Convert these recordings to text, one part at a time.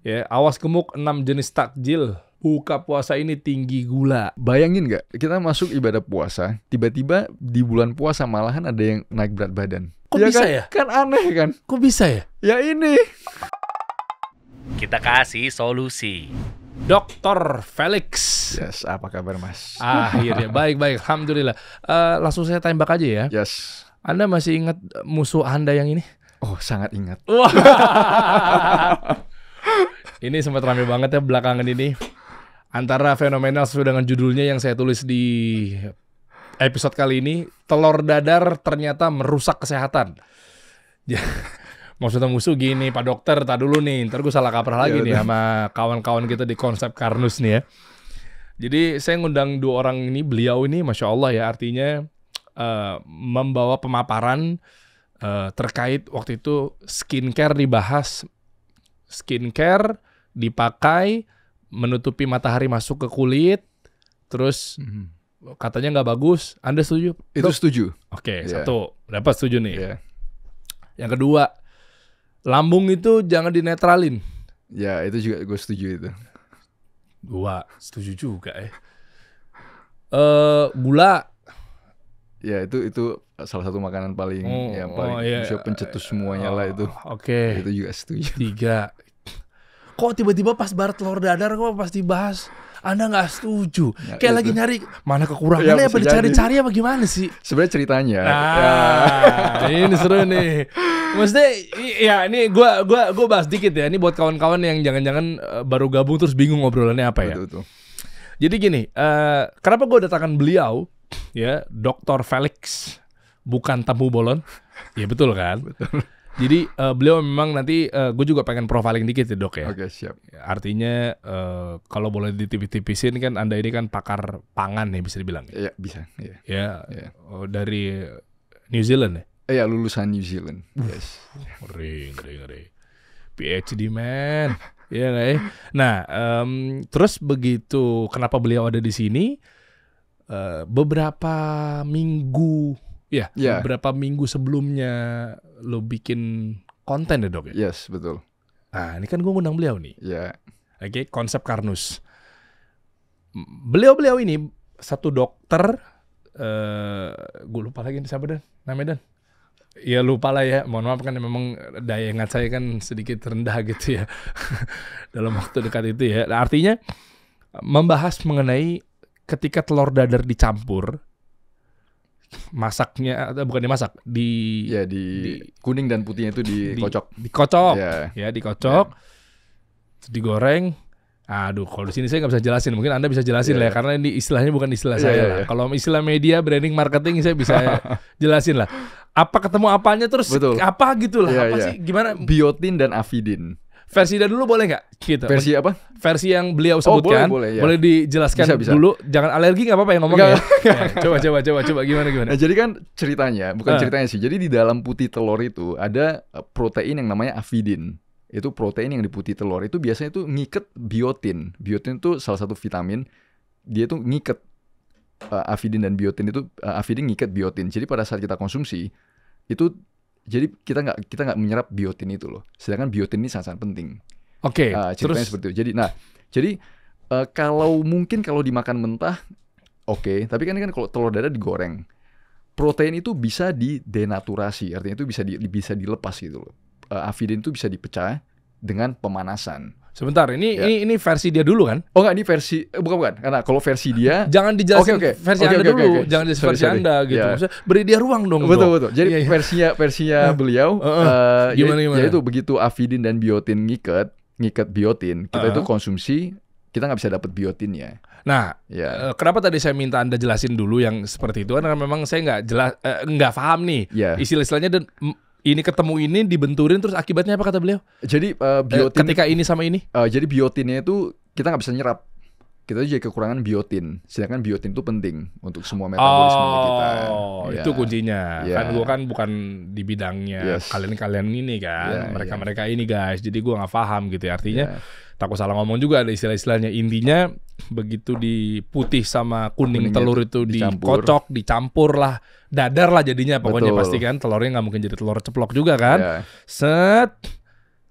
Ya, awas gemuk 6 jenis takjil. Buka puasa ini tinggi gula. Bayangin nggak, kita masuk ibadah puasa, tiba-tiba di bulan puasa malahan ada yang naik berat badan. Kok ya bisa kan? ya? Kan aneh kan? Kok bisa ya? Ya ini. Kita kasih solusi. Dr. Felix. Yes, apa kabar Mas? Akhirnya, baik-baik, alhamdulillah. Langsung saya tembak aja ya. Yes. Anda masih ingat musuh Anda yang ini? Oh, sangat ingat. Wah. Ini sempat rame banget ya belakangan ini. Antara fenomenal sesuai dengan judulnya yang saya tulis di episode kali ini, telur dadar ternyata merusak kesehatan. Ya, maksudnya musuh gini, Pak Dokter, tak dulu nih, ntar gue salah kaprah lagi nih sama kawan-kawan kita di Konsep Karnus nih ya. Jadi saya ngundang dua orang ini, beliau ini Masya Allah ya, artinya membawa pemaparan terkait waktu itu skincare dibahas. Skincare dipakai menutupi matahari masuk ke kulit, terus katanya nggak bagus. Anda setuju? Itu setuju. Oke, satu dapat setuju nih. Yeah. Yang kedua, lambung itu jangan dinetralin. Ya, itu juga gue setuju itu. Gua setuju juga ya. Gula. Ya, itu salah satu makanan paling bisa pencetus semuanya lah itu. Oke. Itu juga setuju. 3. Kok tiba-tiba pas bar telur dadar kok pas dibahas Anda nggak setuju? Ya, kayak itu. lagi nyari mana kekurangannya apa dicari-cari apa gimana sih? Sebenarnya ceritanya. Ini seru nih. Maksudnya ya ini gua bahas dikit ya. Ini buat kawan-kawan yang jangan-jangan baru gabung terus bingung ngobrolannya apa ya. Betul. Jadi gini, kenapa gue datangkan beliau ya, Dr. Felix, bukan tamu bolon. Ya betul kan? Betul. Jadi beliau memang nanti gue juga pengen profiling dikit ya dok ya. Oke, siap. Artinya kalau boleh ditipis-tipisin kan Anda ini kan pakar pangan ya bisa dibilang. Ya, bisa. Ya. Ya. Dari New Zealand ya. Ya, lulusan New Zealand. Yes. Ngeri. PhD man. Iya nggak ya? Nah, terus begitu kenapa beliau ada di sini? Beberapa minggu beberapa minggu sebelumnya lo bikin konten ya dok ya? Yes, betul. Nah ini kan gue ngundang beliau nih. Ya. Oke, Konsep Karnus. Beliau ini satu dokter, gue lupa lagi siapa namanya Dan. Ya lupa lah ya, mohon maaf kan memang daya ingat saya kan sedikit rendah gitu ya dalam waktu dekat itu ya. Nah, artinya membahas mengenai ketika telur dadar dicampur, masaknya bukan dimasak, di kuning dan putihnya itu dikocok. Dikocok. Yeah. Dikocok. Terus digoreng. Aduh, kalau di sini saya nggak bisa jelasin. Mungkin Anda bisa jelasin lah ya, karena ini istilahnya bukan istilah saya lah. Kalau istilah media, branding, marketing saya bisa jelasin lah. Apa ketemu apanya terus betul. Apa gitu lah. Apa sih? Gimana? Biotin dan avidin. Versi dari dulu boleh nggak? Gitu. Versi apa? Versi yang beliau sebutkan. Boleh dijelaskan bisa. dulu. Jangan alergi nggak apa-apa yang ngomong ya. Coba gimana? Nah, jadi kan ceritanya, bukan ceritanya sih. Jadi di dalam putih telur itu ada protein yang namanya avidin. Itu protein yang di putih telur itu biasanya itu ngiket biotin. Biotin itu salah satu vitamin. Dia tuh ngiket avidin dan biotin itu. Avidin ngiket biotin. Jadi pada saat kita konsumsi itu, jadi kita nggak menyerap biotin itu loh. Sedangkan biotin ini sangat penting. Oke. Ceritanya Terus seperti itu. Jadi kalau dimakan mentah, oke. Tapi kan kalau telur dadar digoreng, protein itu bisa didenaturasi. Artinya itu bisa dilepas gitu loh. Avidin itu bisa dipecah dengan pemanasan. Sebentar, ini versi dia dulu kan? Oh enggak, ini versi bukan. Karena kalau versi dia jangan dijelasin versi Anda dulu, jangan dijelasin versi Anda gitu. Maksudnya beri dia ruang dong. Betul. Jadi versinya beliau gimana? Yaitu begitu avidin dan biotin ngiket biotin, kita itu konsumsi, kita nggak bisa dapat biotinnya. Nah, kenapa tadi saya minta Anda jelasin dulu yang seperti itu? Karena memang saya nggak paham nih istilah-istilahnya, dan ini ketemu ini dibenturin terus akibatnya apa kata beliau? Jadi biotin ketika ini sama ini? Jadi biotinnya itu kita nggak bisa nyerap. Kita tuh jadi kekurangan biotin. Sedangkan biotin itu penting untuk semua metabolisme kita. Itu kuncinya. Kan gue kan bukan di bidangnya kalian ini kan. Mereka ini guys. Jadi gue nggak paham gitu ya. Artinya takut salah ngomong juga ada istilah-istilahnya. Intinya begitu di putih sama kuning telur itu dikocok, dicampur lah, dadar lah jadinya pokoknya. Pasti kan telurnya nggak mungkin jadi telur ceplok juga kan. Set.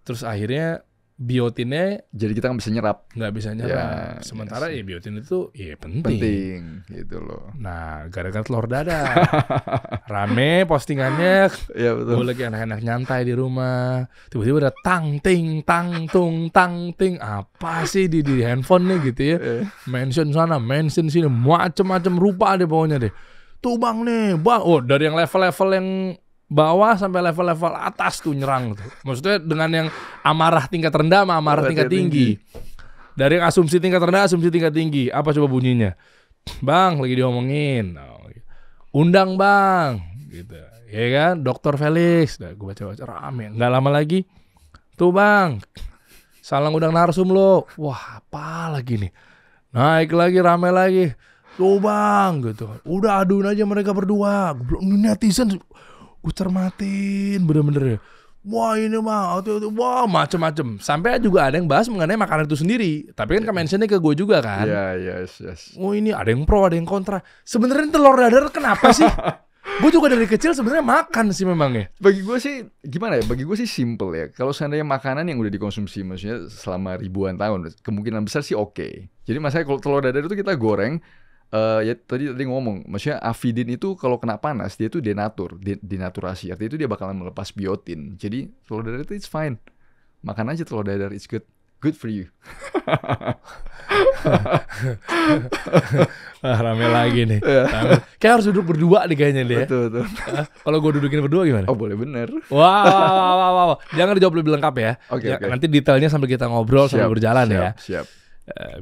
Terus akhirnya biotinnya Jadi kita nggak bisa nyerap. nggak bisa nyerap. Ya, Sementara yes. ya biotin itu ya penting. Penting gitu loh. Nah, gara-gara telur dadar. Rame postingannya, Ya gue betul. lagi enak-enak nyantai di rumah. Tiba-tiba ada tang ting. Apa sih di handphone nih gitu ya. Mention sana, mention sini, macem-macem rupa deh pokoknya deh. Tuh bang nih, bang. Oh, dari yang level-level yang bawah sampai level-level atas tuh nyerang tuh. Maksudnya dengan yang amarah tingkat rendah sama amarah tingkat tinggi. Dari yang asumsi tingkat rendah, asumsi tingkat tinggi. Apa coba bunyinya? Bang, lagi diomongin. Undang bang. Gitu. Ya kan? Dr. Felix. Gue baca-baca rame. Nggak lama lagi. Tuh bang. Salah ngundang narsum lo. Wah, apa lagi nih? Naik lagi, rame lagi. Tuh bang. Gitu. Udah aduin aja mereka berdua. Netizen gue cermatin bener-bener. Wah ini mah, wah macem-macem. Sampai juga ada yang bahas mengenai makanan itu sendiri. Tapi kan mentionnya ke gue juga kan. Iya, yes. Oh ini ada yang pro, ada yang kontra. Sebenarnya telur dadar kenapa sih? Gue juga dari kecil sebenarnya makan sih memangnya. Bagi gue sih gimana ya? Bagi gue sih simple ya. Kalau seandainya makanan yang udah dikonsumsi maksudnya selama ribuan tahun, kemungkinan besar sih oke. Jadi masalahnya kalau telur dadar itu kita goreng, ya tadi ngomong, maksudnya avidin itu kalau kena panas dia itu denaturasi. Artinya itu dia bakalan melepas biotin. Jadi telur dadar itu it's fine. Makan aja telur dadar, it's good for you. Rame lagi nih. Rame. Kayak harus duduk berdua nih kayaknya deh. Betul. Kalau gue dudukin berdua gimana? Oh boleh bener. Wow. Jangan dijawab lebih lengkap ya. Oke. Nanti detailnya sambil kita ngobrol sambil berjalan ya. Siap.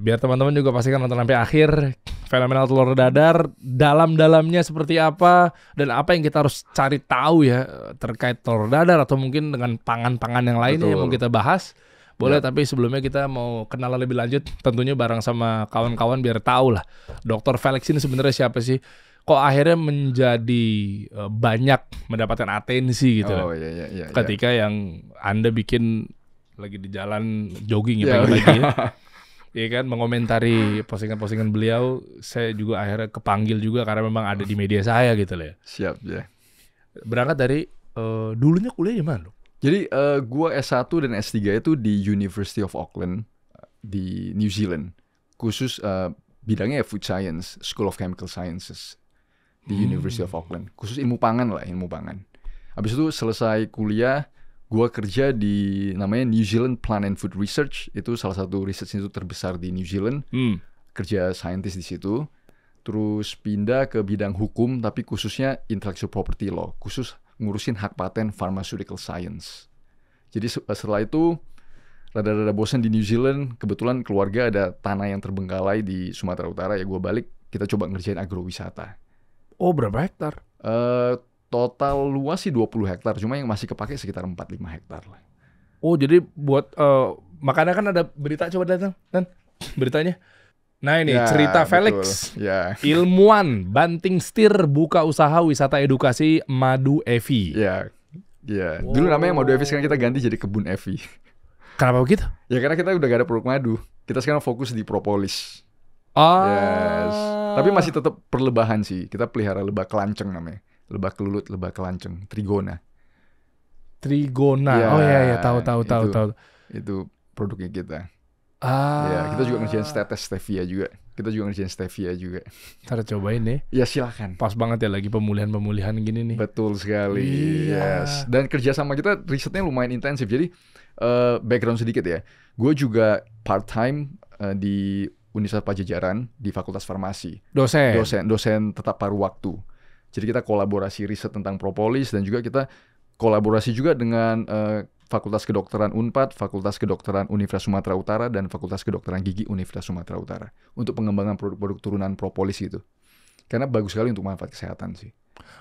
Biar teman-teman juga pastikan nonton sampai akhir. Fenomenal telur dadar dalam-dalamnya seperti apa dan apa yang kita harus cari tahu ya terkait telur dadar atau mungkin dengan pangan-pangan yang lainnya yang mau kita bahas. Boleh, tapi sebelumnya kita mau kenalan lebih lanjut tentunya bareng sama kawan-kawan biar tahu lah Dr. Felix ini sebenarnya siapa sih? Kok akhirnya menjadi banyak mendapatkan atensi gitu. Iya. Ketika yang Anda bikin lagi di jalan jogging ya pagi-pagi ya. Iya kan, mengomentari postingan-postingan beliau, saya juga akhirnya kepanggil juga karena memang ada di media saya gitu loh ya. Siap ya. Berangkat dari dulunya kuliah di mana? Jadi gua S1 dan S3 itu di University of Auckland di New Zealand. Khusus bidangnya ya Food Science, School of Chemical Sciences di University of Auckland. Khusus ilmu pangan. Habis itu selesai kuliah, gua kerja di namanya New Zealand Plant and Food Research. Itu salah satu research institute terbesar di New Zealand. Kerja scientist di situ. Terus pindah ke bidang hukum, tapi khususnya intellectual property law. Khusus ngurusin hak paten pharmaceutical science. Jadi setelah itu rada-rada bosan di New Zealand, kebetulan keluarga ada tanah yang terbengkalai di Sumatera Utara, ya gue balik, kita coba ngerjain agrowisata. Oh, berapa hektar? Total luas sih 20 hektar, cuma yang masih kepake sekitar 4-5 hektar lah. Oh, jadi buat makanya kan ada berita, coba datang dan beritanya. Nah ini Ya, cerita betul. Felix, Ya. ilmuwan banting setir buka usaha wisata edukasi Madu Evi. Ya. Dulu namanya Madu Evi, sekarang kita ganti jadi Kebun Evi. Kenapa begitu? Ya karena kita udah gak ada produk madu. Kita sekarang fokus di propolis. Ah, Yes. Tapi masih tetap perlebahan sih. Kita pelihara lebah kelanceng namanya. Lebah kelulut, lebah kelanceng, Trigona. Trigona. Ya, Oh iya, tahu. Itu produknya kita. Ah. Ya, kita juga ngerjain stevia juga. Ntar cobain nih. Ya silakan. Pas banget ya lagi pemulihan gini nih. Betul sekali. Iya. Yes. Dan kerjasama kita risetnya lumayan intensif. Jadi background sedikit ya. Gue juga part time di Universitas Padjadjaran di Fakultas Farmasi. Dosen tetap paruh waktu. Jadi kita kolaborasi riset tentang propolis dan juga kita kolaborasi juga dengan Fakultas Kedokteran Unpad, Fakultas Kedokteran Universitas Sumatera Utara, dan Fakultas Kedokteran Gigi Universitas Sumatera Utara untuk pengembangan produk-produk turunan propolis gitu. Karena bagus sekali untuk manfaat kesehatan sih.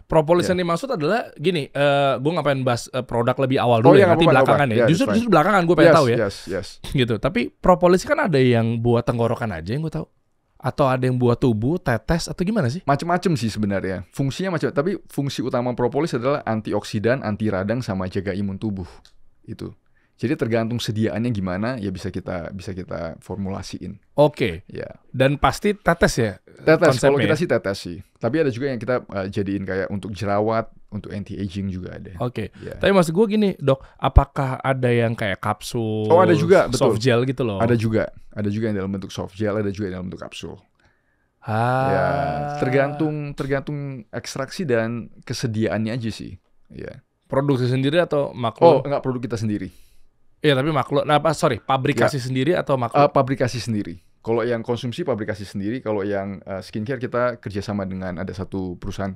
Propolis yang dimaksud adalah gini, gue ngapain bahas produk lebih awal dulu nanti belakangan ya. Justru belakangan gue pengen tahu ya. Yes. Gitu. Tapi propolis kan ada yang buat tenggorokan aja yang gue tahu. Atau ada yang buat tubuh, tetes, atau gimana sih? Macem-macem sih sebenarnya. Fungsinya macam, tapi fungsi utama propolis adalah antioksidan, anti radang, sama jaga imun tubuh. Itu. Jadi tergantung sediaannya gimana, ya bisa kita formulasiin. Oke. Ya. Dan pasti tetes ya? Tetes, kalau konsepnya kita ya? sih tetes sih. Tapi ada juga yang kita jadiin kayak untuk jerawat, untuk anti-aging juga ada. Oke. Ya. Tapi maksud gue gini, Dok, apakah ada yang kayak kapsul, Oh, ada juga, betul. soft gel gitu loh? Ada juga yang dalam bentuk soft gel, ada juga yang dalam bentuk kapsul. Ya, Ah. tergantung ekstraksi dan kesediaannya aja sih. Ya. Produksi sendiri atau Oh, maklum? enggak, produk kita sendiri. Iya, tapi maklum. Nah, pabrikasi sendiri atau maklum? Pabrikasi sendiri. Kalau yang konsumsi pabrikasi sendiri, kalau yang skincare kita kerjasama dengan ada satu perusahaan.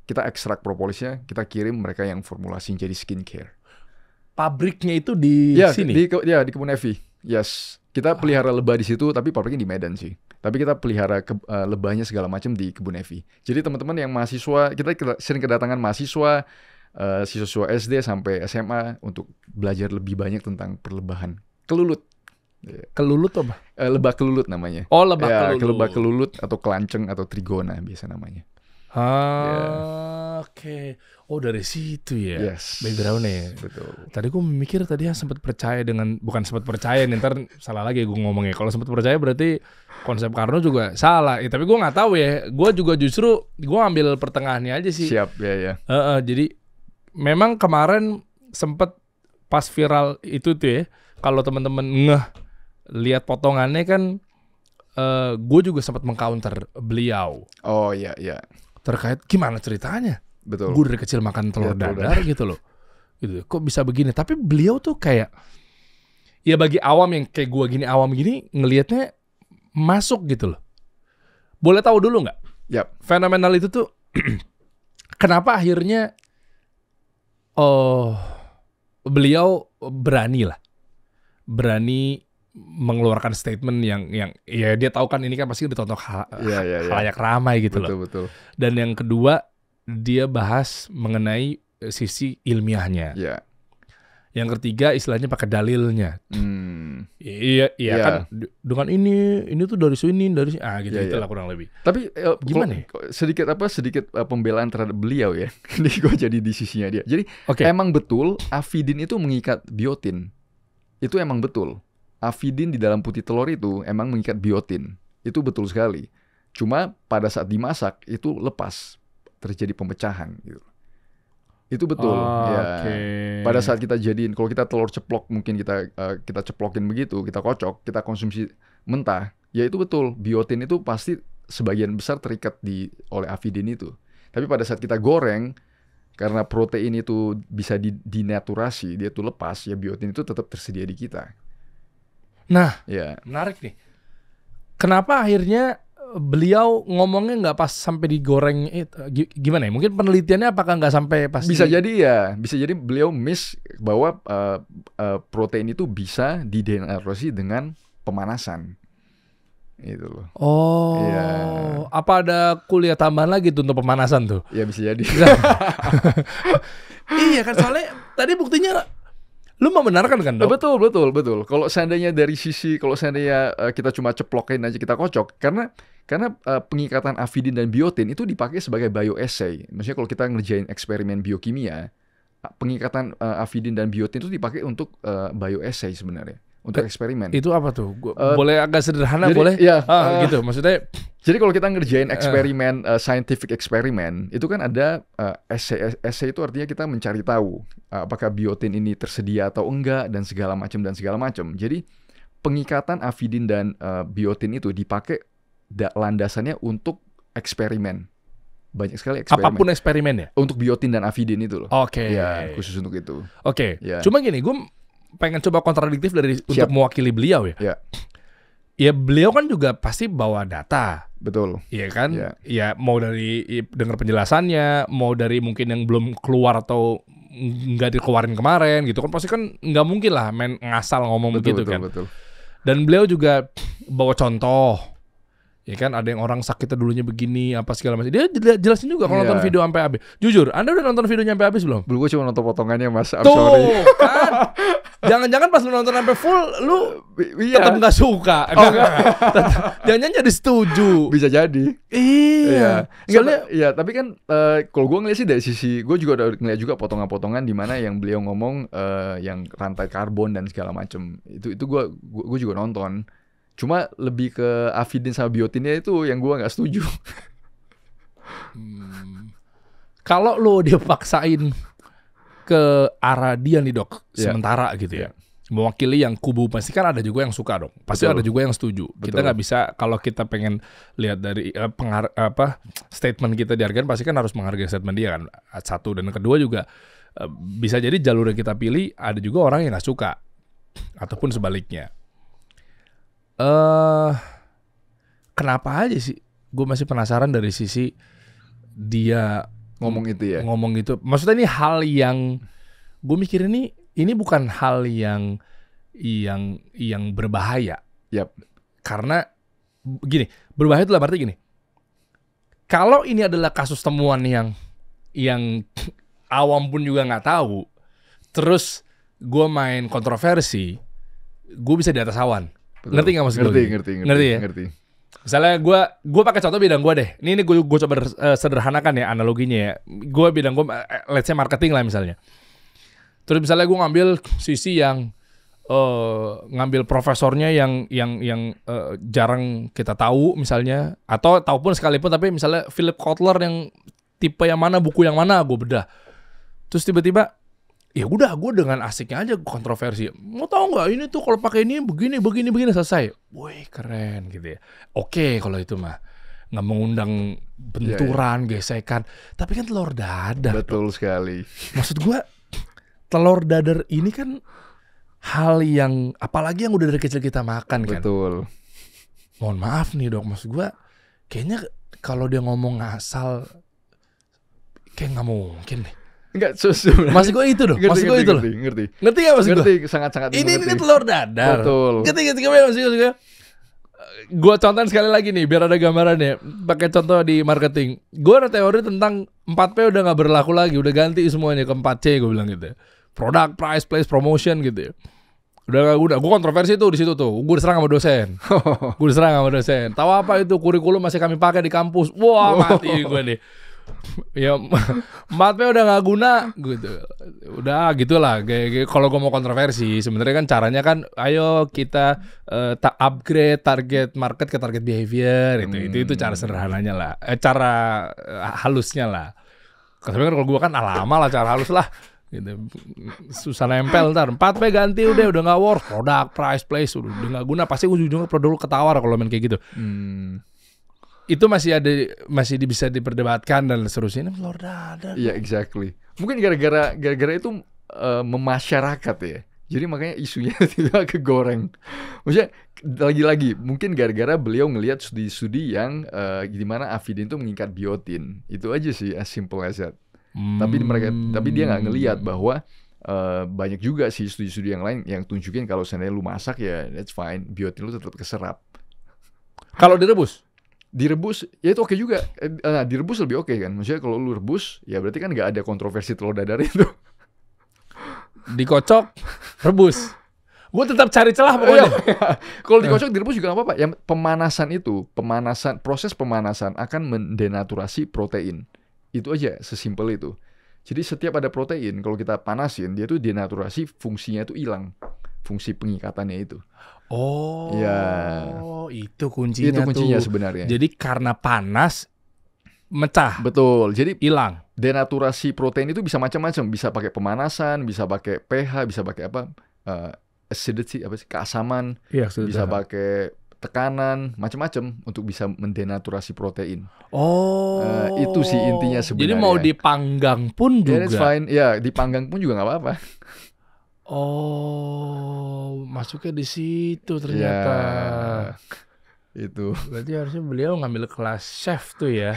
Kita ekstrak propolisnya, kita kirim mereka yang formulasi jadi skincare. Pabriknya itu di sini? Di Kebun Evi. Yes. Kita pelihara lebah di situ, tapi pabriknya di Medan sih. Tapi kita pelihara lebahnya segala macam di Kebun Evi. Jadi teman-teman yang mahasiswa, kita sering kedatangan mahasiswa, siswa SD sampai SMA untuk belajar lebih banyak tentang perlebahan. Kelulut. Kelulut apa? Lebah kelulut namanya. Oh, lebah Ya, kelulut. lebah kelulut atau kelanceng atau trigona biasa namanya. Oke. Oh, dari situ ya Yes. backgroundnya. Betul. Tadi gue mikir tadi sempat percaya dengan, bukan sempat percaya nih, ntar salah lagi gue ngomongnya. Kalau sempat percaya berarti konsep Karno juga salah. Tapi gue nggak tahu ya. Gue juga justru gue ambil pertengahannya aja sih. Siap, ya. Jadi memang kemarin sempet pas viral itu tuh ya, kalau teman-teman lihat potongannya kan, gue juga sempat mengcounter beliau Oh, iya. terkait gimana ceritanya. Betul. Gue dari kecil makan telur Ya, telur dadar gitu loh. Gitu. Kok bisa begini? Tapi beliau tuh kayak, ya bagi awam yang kayak gue gini, awam gini, ngelihatnya masuk gitu loh. Boleh tahu dulu nggak? Yap. Fenomenal itu tuh kenapa akhirnya beliau berani mengeluarkan statement yang ya dia tahu kan ini kan pasti ditonton Iya. halayak ramai gitu loh. Betul. Dan yang kedua, dia bahas mengenai sisi ilmiahnya. Ya. Yang ketiga istilahnya pakai dalilnya. Iya Ya. kan dengan ini tuh dari sini gitu Ya, itulah ya. kurang lebih. Tapi Gimana ya? sedikit pembelaan terhadap beliau ya. Ini gue jadi di sisinya dia. Jadi Oke. emang betul avidin itu mengikat biotin. Itu emang betul. Avidin di dalam putih telur itu emang mengikat biotin. Itu betul sekali. Cuma pada saat dimasak itu lepas, terjadi pemecahan gitu. Itu betul. Ya. Oke. Pada saat kita jadiin, kalau kita telur ceplok mungkin kita ceplokin begitu, kita kocok, kita konsumsi mentah, ya itu betul. Biotin itu pasti sebagian besar terikat oleh avidin itu. Tapi pada saat kita goreng, karena protein itu bisa dinaturasi, dia tuh lepas, ya biotin itu tetap tersedia di kita. Nah, Ya. menarik nih. Kenapa akhirnya beliau ngomongnya nggak pas sampai digoreng gimana ya? Mungkin penelitiannya apakah nggak sampai pas Bisa jadi beliau miss bahwa protein itu bisa didenaturasi dengan pemanasan. Itu loh. Oh, Iya. apa ada kuliah tambahan lagi tuh untuk pemanasan tuh? Ya bisa jadi. Iya kan, soalnya tadi buktinya lu membenarkan kan, Dok? Betul. Kalau seandainya kita cuma ceplokin aja, kita kocok, karena pengikatan avidin dan biotin itu dipakai sebagai bioassay. Maksudnya kalau kita ngerjain eksperimen biokimia, pengikatan avidin dan biotin itu dipakai untuk bioassay sebenarnya, untuk eksperimen. Itu apa tuh? Boleh agak sederhana, jadi, boleh? ya, gitu. Maksudnya jadi kalau kita ngerjain eksperimen, scientific eksperimen, itu kan ada essay itu artinya kita mencari tahu apakah biotin ini tersedia atau enggak dan segala macam. Jadi pengikatan avidin dan biotin itu dipakai landasannya untuk eksperimen. Banyak sekali eksperimen. apapun eksperimen ya? Untuk biotin dan avidin itu loh. Oke. Ya, khusus untuk itu. Oke. Ya. Cuma gini, gue pengen coba kontradiktif untuk mewakili beliau ya. Ya. Ya beliau kan juga pasti bawa data. Betul. Iya kan? Ya. Ya mau dari dengar penjelasannya, mau dari mungkin yang belum keluar atau nggak dikeluarin kemarin gitu kan, pasti kan nggak mungkin lah main ngasal ngomong begitu kan. Betul. Dan beliau juga bawa contoh Ya kan ada yang orang sakitnya dulunya begini apa segala macam. Dia jelasin juga kalau nonton video sampai habis. Jujur, Anda udah nonton videonya sampai habis belum? Belum, gue cuma nonton potongannya Mas. I'm Tuh, sorry. kan. Jangan-jangan pas lu nonton sampai full lu Iya. tetap nggak suka. Jangan-jangan jadi setuju. Bisa jadi. Iya. Soalnya Iya, tapi kan kalau gue ngeliat sih dari sisi, gue juga udah ngeliat juga potongan-potongan di mana yang beliau ngomong yang rantai karbon dan segala macem. Itu gue juga nonton. Cuma lebih ke avidin sama biotinnya itu yang gue nggak setuju. kalau lo dia paksain ke arah dia nih dok, sementara gitu ya. Mewakili yang kubu, pasti kan ada juga yang suka dong. Pasti ada juga yang setuju. Kita nggak bisa, kalau kita pengen lihat dari statement kita dihargai, pasti kan harus menghargai statement dia kan. Satu, dan kedua juga bisa jadi jalur yang kita pilih ada juga orang yang nggak suka, ataupun sebaliknya. Kenapa aja sih? Gue masih penasaran dari sisi dia Ngomong itu ya. ngomong gitu. Maksudnya ini hal yang gue mikir ini bukan hal yang berbahaya. Yap. Karena gini, berbahaya itu lah berarti gini. Kalau ini adalah kasus temuan yang awam pun juga nggak tahu, terus gue main kontroversi, gue bisa di atas awan. Betul. Ngerti nggak maksud gue? Ngerti ya? Ngerti. Misalnya gue pakai contoh bidang gue deh. Ini gue coba sederhanakan ya analoginya ya. Gue bidang gue, let's say marketing lah misalnya. Terus misalnya gue ngambil sisi yang ngambil profesornya yang jarang kita tahu misalnya, atau tahu pun sekalipun, tapi misalnya Philip Kotler yang tipe yang mana, buku yang mana gue bedah. Terus tiba-tiba ya udah, gue dengan asiknya aja kontroversi. Mau tahu nggak ini tuh kalau pakai ini begini selesai. Wih keren gitu ya. Oke kalau itu mah nggak mengundang benturan, gesekan. Tapi kan telur dadar. Betul sekali. Maksud gue telur dadar ini kan hal yang, apalagi yang udah dari kecil kita makan kan. Betul. Mohon maaf nih dok, maksud gue kayaknya kalau dia ngomong ngasal kayak nggak mungkin deh. Enggak, sebenarnya. Maksud gue itu dong. Maksud gue itu loh. Ngerti. Ngerti gak maksud gue? Ngerti, sangat-sangat Ini telur dadar. Betul. Ngerti maksud gue? Gue contohin sekali lagi nih, biar ada gambarannya. Pakai contoh di marketing. Gue ada teori tentang 4P udah gak berlaku lagi. Udah ganti semuanya ke 4C, gue bilang gitu. Product, price, place, promotion gitu ya. Udah gue kontroversi tuh di situ tuh. Gue diserang sama dosen. Tahu apa itu kurikulum masih kami pakai di kampus. Wah mati gue nih. Ya 4P udah gak guna gitu. Udah gitulah. Kayak kalau gue mau kontroversi, sebenarnya kan caranya kan ayo kita upgrade target market ke target behavior itu cara sederhananya lah. Cara halusnya lah. Tapi kan kalau gue kan lama lah cara halus lah gitu. Susah nempel ntar 4P ganti udah gak worth. Product, price, place udah gak guna. Pasti ujung-ujungnya produk ketawar kalau main kayak gitu. Itu masih bisa diperdebatkan dan seterusnya. Ini telur dadar. Iya, exactly. Mungkin gara-gara itu memasyarakat ya. Jadi makanya isunya tidak kegoreng. Maksudnya lagi-lagi mungkin gara-gara beliau ngelihat studi-studi yang di mana avidin itu mengikat biotin. Itu aja sih, as simple as that. Tapi dia nggak ngelihat bahwa banyak juga sih studi-studi yang lain yang tunjukin kalau seandainya lu masak ya that's fine, biotin lu tetap keserap. Kalau direbus ya itu oke juga. Direbus lebih oke kan. Maksudnya kalau lu rebus ya berarti kan nggak ada kontroversi telur dadar itu. Dikocok, rebus. Gue tetap cari celah pokoknya. Kalau dikocok direbus juga nggak apa-apa. Yang proses pemanasan akan mendenaturasi protein. Itu aja, sesimpel itu. Jadi setiap ada protein kalau kita panasin dia tuh denaturasi, fungsinya tuh hilang. Fungsi pengikatannya itu. Oh, ya. Itu kuncinya tuh. Sebenarnya. Jadi karena panas mecah. Betul. Jadi hilang. Denaturasi protein itu bisa macam-macam. Bisa pakai pemanasan, bisa pakai pH, bisa pakai apa? Acidity, keasaman. Iya, bisa pakai tekanan, macam-macam untuk bisa mendenaturasi protein. Oh. Itu sih intinya sebenarnya. Jadi mau dipanggang pun juga. That's fine. Ya, dipanggang pun juga nggak apa-apa. Oh, masuknya di situ ternyata. Ya, itu. Berarti harusnya beliau ngambil kelas chef tuh ya.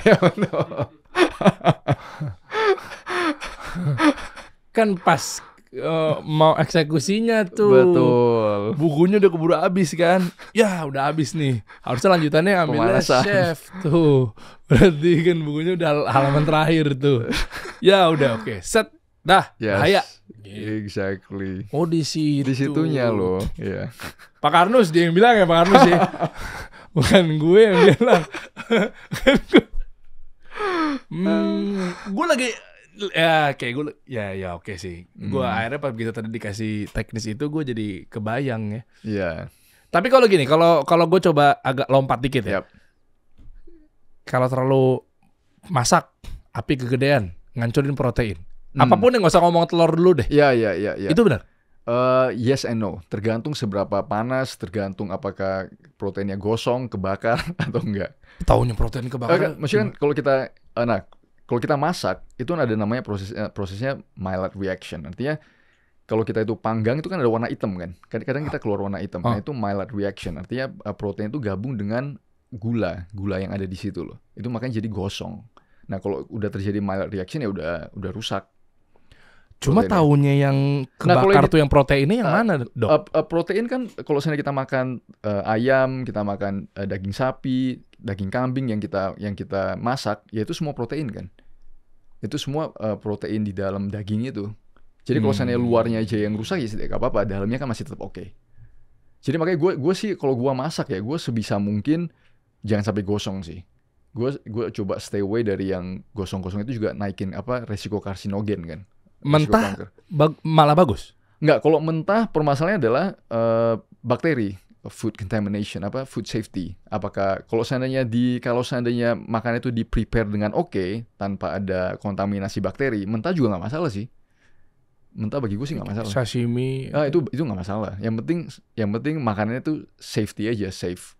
Kan pas mau eksekusinya tuh. Betul. Bukunya udah keburu habis kan. Ya udah habis nih. Harusnya lanjutannya ambilnya Pemanasan. chef tuh. Berarti kan bukunya udah halaman terakhir tuh. Ya udah oke. Set. Dah. Yes. Bahaya. Exactly. Oh di situ. Di situnya loh. Iya. Pak Karnus dia yang bilang ya Pak Karnus ya. Bukan gue yang bilang. Gue lagi ya kayak gue ya oke sih. Gue akhirnya pas begitu tadi dikasih teknis itu gue jadi kebayang ya. Iya. Tapi kalau gini, kalau gue coba agak lompat dikit ya. Yap. Kalau terlalu masak, api kegedean, ngancurin protein. Apapun yang gak usah ngomong telur dulu deh. Iya. Itu benar. Yes and no. Tergantung seberapa panas, tergantung apakah proteinnya gosong, kebakar atau enggak. Taunya protein kebakaran. Maksudnya kan kalau kita masak itu kan ada namanya prosesnya Maillard reaction. Artinya kalau kita itu panggang itu kan ada warna hitam kan. Kadang-kadang kita keluar warna hitam. Nah itu Maillard reaction. Artinya protein itu gabung dengan gula yang ada di situ loh. Itu makanya jadi gosong. Nah kalau udah terjadi Maillard reaction ya udah rusak. Cuma taunya yang kebakar tuh yang proteinnya yang mana, Dok? Protein kan kalau misalnya kita makan ayam, kita makan daging sapi, daging kambing yang kita masak, ya itu semua protein kan. Itu semua protein di dalam daging itu. Jadi kalau misalnya luarnya aja yang rusak ya tidak apa-apa, dalamnya kan masih tetap oke. Jadi makanya gue sih kalau gue masak ya gue sebisa mungkin jangan sampai gosong sih. Gue coba stay away dari yang gosong-gosong itu juga naikin resiko karsinogen kan. Mentah malah bagus. Enggak, kalau mentah permasalahannya adalah bakteri, food contamination, food safety. Apakah kalau seandainya makanan itu di prepare dengan oke, tanpa ada kontaminasi bakteri, mentah juga nggak masalah sih. Mentah bagi gue sih nggak masalah. Sashimi. Itu nggak masalah. Yang penting makanannya itu safety aja, safe.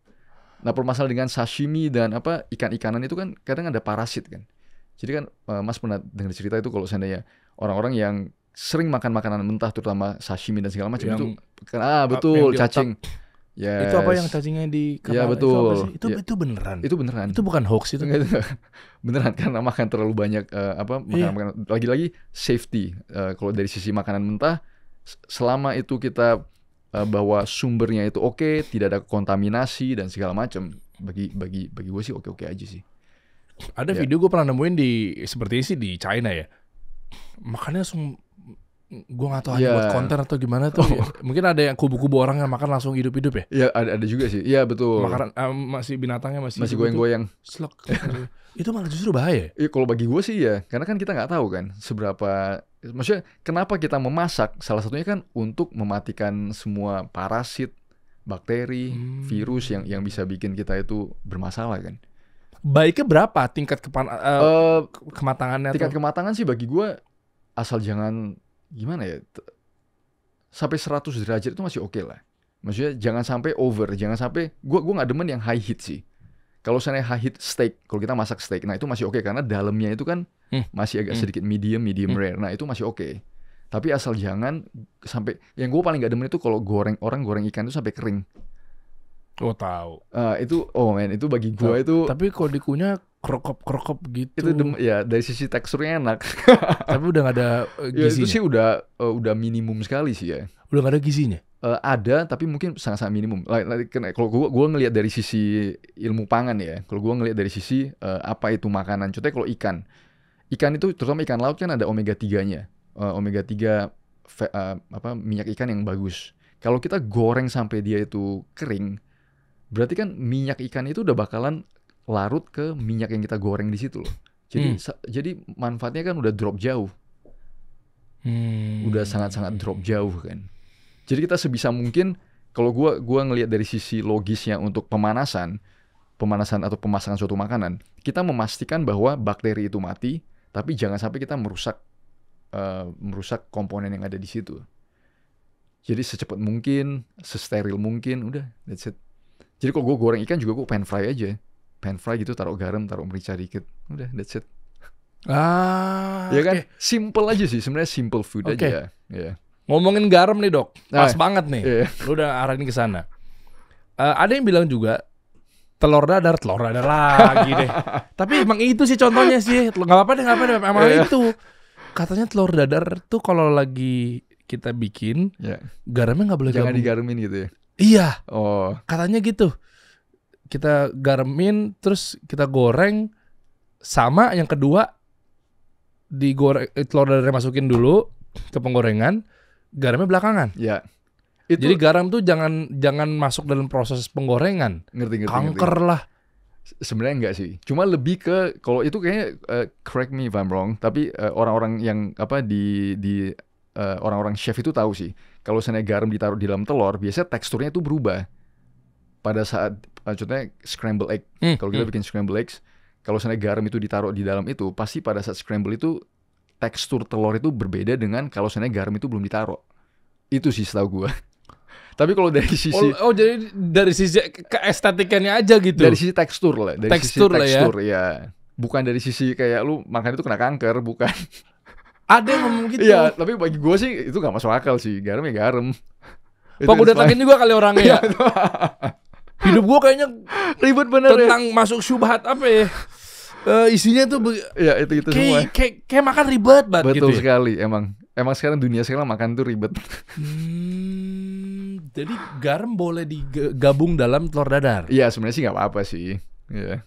Nah permasalahan dengan sashimi dan ikan-ikanan itu kan kadang ada parasit kan. Jadi kan Mas pernah dengar cerita itu kalau seandainya orang-orang yang sering makan makanan mentah terutama sashimi dan segala macam itu betul cacing. Yes. Itu apa yang cacingnya di kapal? Ya betul. Itu beneran. Itu beneran. Itu bukan hoax itu. Beneran karena makan terlalu banyak makanan lagi-lagi safety. Kalau dari sisi makanan mentah selama itu kita bahwa sumbernya itu oke, tidak ada kontaminasi dan segala macam, bagi gue sih oke aja sih. Ada video gue pernah nemuin seperti ini sih di China ya. Makannya langsung, gue gak tahu buat konten atau gimana tuh. Mungkin ada yang kubu-kubu orang yang makan langsung hidup-hidup ya. Iya ada juga sih. Iya betul. Makanan masih binatangnya masih goyang-goyang. Slok. Itu malah justru bahaya. Iya kalau bagi gue sih ya, karena kan kita nggak tahu kan seberapa. Maksudnya kenapa kita memasak? Salah satunya kan untuk mematikan semua parasit, bakteri, virus yang bisa bikin kita itu bermasalah kan. Baiknya berapa tingkat kematangannya? Tingkat kematangan sih bagi gue asal jangan gimana ya, sampai 100 derajat itu masih oke lah. Maksudnya jangan sampai over, jangan sampai gue nggak demen yang high heat sih. Kalau misalnya high heat steak, kalau kita masak steak, nah itu masih oke karena dalamnya itu kan masih agak sedikit medium rare. Nah itu masih oke. Tapi asal jangan sampai, yang gue paling gak demen itu kalau orang goreng ikan itu sampai kering. Oh tahu. Itu bagi gue itu. Tapi kalau dikunyah krokop gitu. Itu ya dari sisi teksturnya enak. Tapi udah gak ada gizinya. Ya, itu sih udah minimum sekali sih ya. Udah gak ada gizinya. Ada tapi mungkin sangat-sangat minimum. Kalau gue ngelihat dari sisi ilmu pangan ya. Kalau gue ngelihat dari sisi apa itu makanan. Contohnya kalau ikan itu terutama ikan laut kan ada omega 3-nya. Omega 3 minyak ikan yang bagus. Kalau kita goreng sampai dia itu kering, berarti kan minyak ikan itu udah bakalan larut ke minyak yang kita goreng di situ loh. Jadi manfaatnya kan udah drop jauh. Udah sangat-sangat drop jauh kan. Jadi kita sebisa mungkin, kalau gua ngelihat dari sisi logisnya untuk pemanasan atau pemasakan suatu makanan, kita memastikan bahwa bakteri itu mati, tapi jangan sampai kita merusak komponen yang ada di situ. Jadi secepat mungkin, sesteril mungkin, udah that's it. Jadi kalau gue goreng ikan juga gue pan fry aja. Pan fry gitu, taruh garam, taruh merica dikit. Udah, that's it. Ya kan? Simple aja sih, sebenarnya simple food aja. Yeah. Ngomongin garam nih dok, pas banget nih. Yeah. Lu udah arahin ke sana. Ada yang bilang juga telur dadar lagi deh. Tapi emang itu sih contohnya sih. Gak apa-apa deh, emang itu. Katanya telur dadar tuh kalau lagi kita bikin, Ya. garamnya nggak boleh Jangan gabung. digarumin gitu ya. Iya, Oh, katanya gitu. Kita garemin, terus kita goreng. Sama yang kedua, digoreng, telur dadarnya masukin dulu ke penggorengan, garamnya belakangan. ya. Itu Jadi garam tuh jangan masuk dalam proses penggorengan. ngerti. Kanker lah. Sebenarnya enggak sih. Cuma lebih ke kalau itu kayaknya correct me if I'm wrong, tapi orang-orang yang apa di orang-orang chef itu tahu sih. Kalau misalnya garam ditaruh di dalam telur, biasanya teksturnya itu berubah. Pada saat contohnya scramble egg. Kalau kita bikin scramble eggs, kalau misalnya garam itu ditaruh di dalam itu, pasti pada saat scramble itu tekstur telur itu berbeda dengan kalau misalnya garam itu belum ditaruh. Itu sih setahu gua. Tapi kalau dari sisi Jadi dari sisi keestetikannya aja gitu. dari sisi tekstur lah, dari Tekstur sisi lah ya. tekstur ya. Bukan dari sisi kayak lu makan itu kena kanker, bukan. Ada yang ngomong gitu. Iya, tapi bagi gue sih itu gak masuk akal sih. Garam ya garam. Itu Pak udah it's fine. takin juga kali orangnya ya. Hidup gua kayaknya Ribet bener tentang masuk syubhat apa ya? Isinya tuh ya. Ya itu semua. kayak makan ribet banget Betul gitu ya. sekali emang sekarang dunia sekarang makan tuh ribet. Jadi garam boleh digabung dalam telur dadar. Iya sebenarnya sih nggak apa-apa sih. Iya.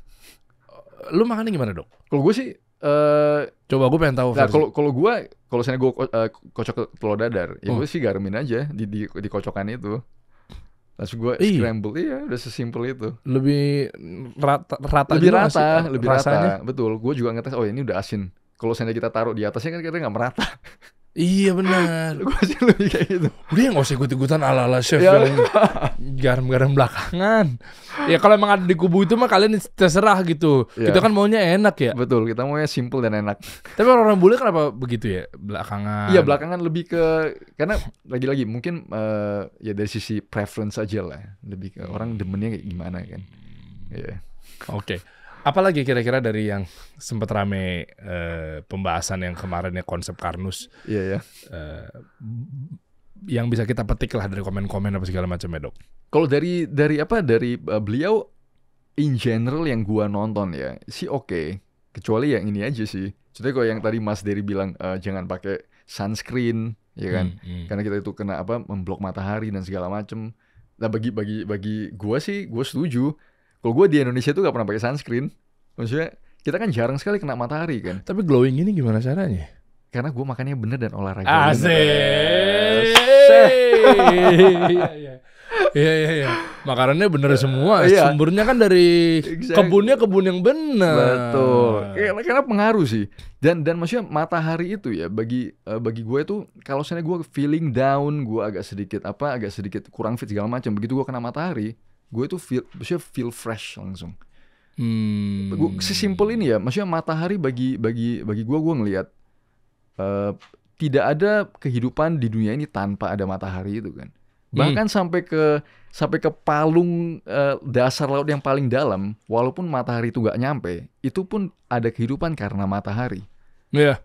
Lu makannya gimana, Dok? Kalau gue sih Coba gue pengen tahu. nah versi. kalau misalnya gue kocok telur dadar, ya gue sih garamin aja di kocokan itu. Terus gue scramble, iya udah sesimpel itu. Lebih rata Lebih juga nggak sih, rata, lebih rasanya? rata. Betul, gue juga ngetes, oh ini udah asin. Kalau misalnya kita taruh di atasnya kan kita nggak merata. Iya benar. Gue sih lebih kayak gitu. Udah nggak usah ikut-ikutan ala-ala chef Ya. yang garam-garam belakangan. Ya kalau emang ada di kubu itu mah kalian terserah gitu. Ya. Kita kan maunya enak ya. Betul, kita maunya simple dan enak. Tapi orang-orang bule kenapa begitu ya belakangan? Iya, belakangan lebih ke karena lagi-lagi mungkin ya dari sisi preference aja lah. Lebih ke orang demennya kayak gimana kan. Iya. Oke. Apalagi kira-kira dari yang sempat rame pembahasan yang kemarin ya konsep Karnus Iya ya. yang bisa kita petik lah dari komen-komen apa segala macam ya, Dok. Kalau dari beliau in general yang gua nonton ya sih oke. Kecuali yang ini aja sih. Contohnya kalau yang tadi Mas Dery bilang jangan pakai sunscreen, ya kan? Karena kita itu kena memblok matahari dan segala macem. Nah bagi gua sih gua setuju. Kalau gua di Indonesia tuh gak pernah pakai sunscreen. Maksudnya kita kan jarang sekali kena matahari kan. Tapi glowing ini gimana caranya? Karena gua makannya bener dan olahraga Asik. bener. Iya. Makanannya bener semua. Iya. Sumbernya kan dari Exactly. kebun yang bener. Betul. Karena pengaruh sih. Dan maksudnya matahari itu ya bagi gue itu kalau misalnya gue feeling down, gue agak sedikit kurang fit segala macam. Begitu gue kena matahari, gue itu feel fresh langsung. Gua sesimpel ini ya. Maksudnya matahari bagi gue ngelihat tidak ada kehidupan di dunia ini tanpa ada matahari itu kan. Bahkan sampai ke palung dasar laut yang paling dalam, walaupun matahari itu nggak nyampe, itu pun ada kehidupan karena matahari. Iya.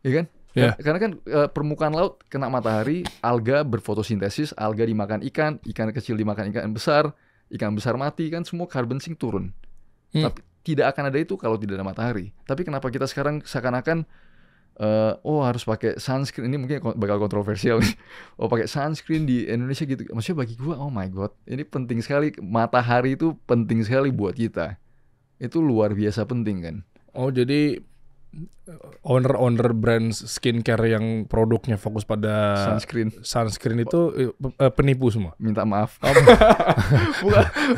Iya kan? Iya. Karena kan permukaan laut kena matahari, alga berfotosintesis, alga dimakan ikan kecil dimakan ikan besar mati kan, semua carbon sink turun. Tapi tidak akan ada itu kalau tidak ada matahari. Tapi kenapa kita sekarang seakan-akan harus pakai sunscreen, ini mungkin bakal kontroversial nih. Pakai sunscreen di Indonesia gitu. Maksudnya bagi gua, oh my god, ini penting sekali. Matahari itu penting sekali buat kita. Itu luar biasa penting kan. Oh jadi owner brand skincare yang produknya fokus pada sunscreen itu penipu semua. Minta maaf.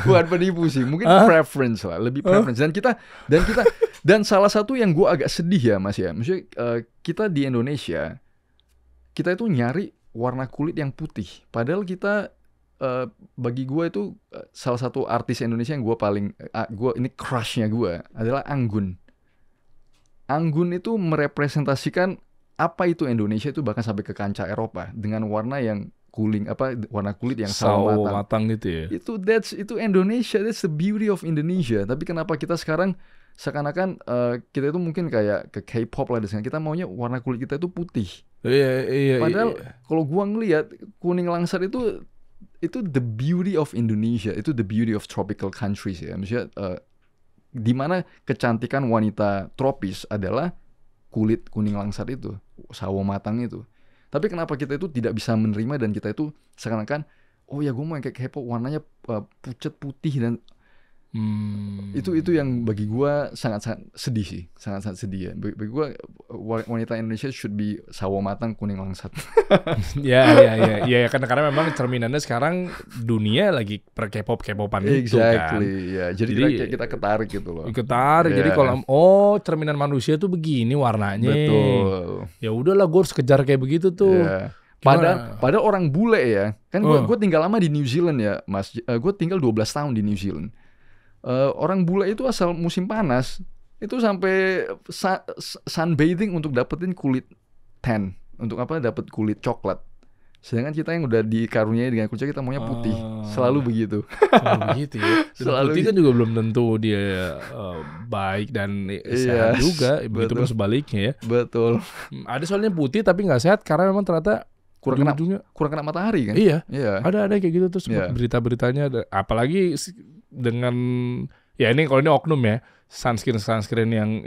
bukan penipu sih, mungkin preference lah, lebih preference. Dan salah satu yang gue agak sedih ya Mas ya, maksudnya kita di Indonesia kita itu nyari warna kulit yang putih, padahal kita bagi gue itu salah satu artis Indonesia yang gue ini crushnya gue adalah Anggun. Anggun itu merepresentasikan apa itu Indonesia itu bahkan sampai ke kancah Eropa dengan warna yang warna kulit yang sawo matang gitu ya. Itu Indonesia, that's the beauty of Indonesia. Tapi kenapa kita sekarang seakan-akan kita itu mungkin kayak ke K-pop lah, kita maunya warna kulit kita itu putih. Iya. Padahal kalau gua ngelihat kuning langsat itu the beauty of Indonesia, itu the beauty of tropical countries ya. Maksudnya di mana kecantikan wanita tropis adalah kulit kuning langsat itu, sawo matang itu. Tapi kenapa kita itu tidak bisa menerima dan kita itu seakan-akan, oh ya gue mau yang kayak K-pop warnanya pucat putih dan itu yang bagi gue sangat-sangat sedih sih, sangat-sangat sedih ya. Bagi gue wanita Indonesia should be sawo matang kuning langsat. Ya, karena memang cerminannya sekarang dunia lagi per K-popan itu kan. Exactly, ya. Jadi kita ketarik gitu loh. Ketarik. Jadi kalau cerminan manusia tuh begini warnanya. Betul. Ya udahlah, gue harus kejar kayak begitu tuh. Yeah. Padahal orang bule ya, kan gue tinggal lama di New Zealand ya, Mas. Gue tinggal 12 tahun di New Zealand. Orang bule itu asal musim panas itu sampai sunbathing untuk dapetin kulit tan, untuk apa? Dapat kulit coklat. Sedangkan kita yang udah dikaruniai dengan kulit kita maunya putih, selalu begitu. Selalu begitu ya. Selalu putih kan juga belum tentu dia baik dan sehat juga, begitu pun sebaliknya ya. Betul. Ada soalnya putih tapi nggak sehat karena memang ternyata kurang kena matahari kan? Iya. Ada kayak gitu tuh berita-beritanya. Apalagi dengan ya ini kalau ini oknum ya, sunscreen yang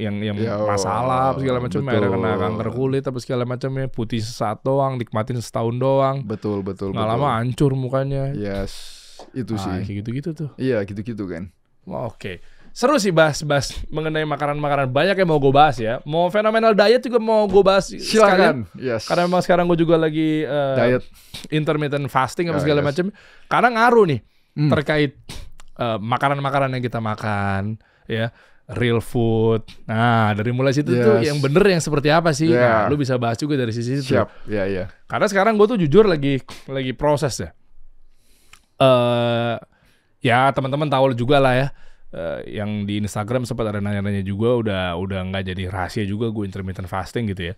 masalah segala macam, ada kena kanker kulit apa segala macamnya, putih sesaat doang, nikmatin setahun doang. Betul. Nggak lama hancur mukanya. Yes, itu sih. Kayak gitu-gitu tuh. Iya, gitu-gitu kan. Oke. Seru sih bahas mengenai makanan-makanan, banyak yang mau gue bahas ya. Mau phenomenal diet juga mau gue bahas. Silakan. Yes. Karena memang sekarang gue juga lagi diet intermittent fasting apa segala macam. Karena ngaruh nih terkait makanan-makanan yang kita makan, ya, real food. Nah, dari mulai situ tuh yang bener yang seperti apa sih? Nah, lu bisa bahas juga dari sisi itu. Siap, iya. Karena sekarang gue tuh jujur lagi proses ya. Ya teman-teman tahu juga lah ya. Yang di Instagram sempat ada nanya-nanya juga, udah nggak jadi rahasia juga gue intermittent fasting gitu ya.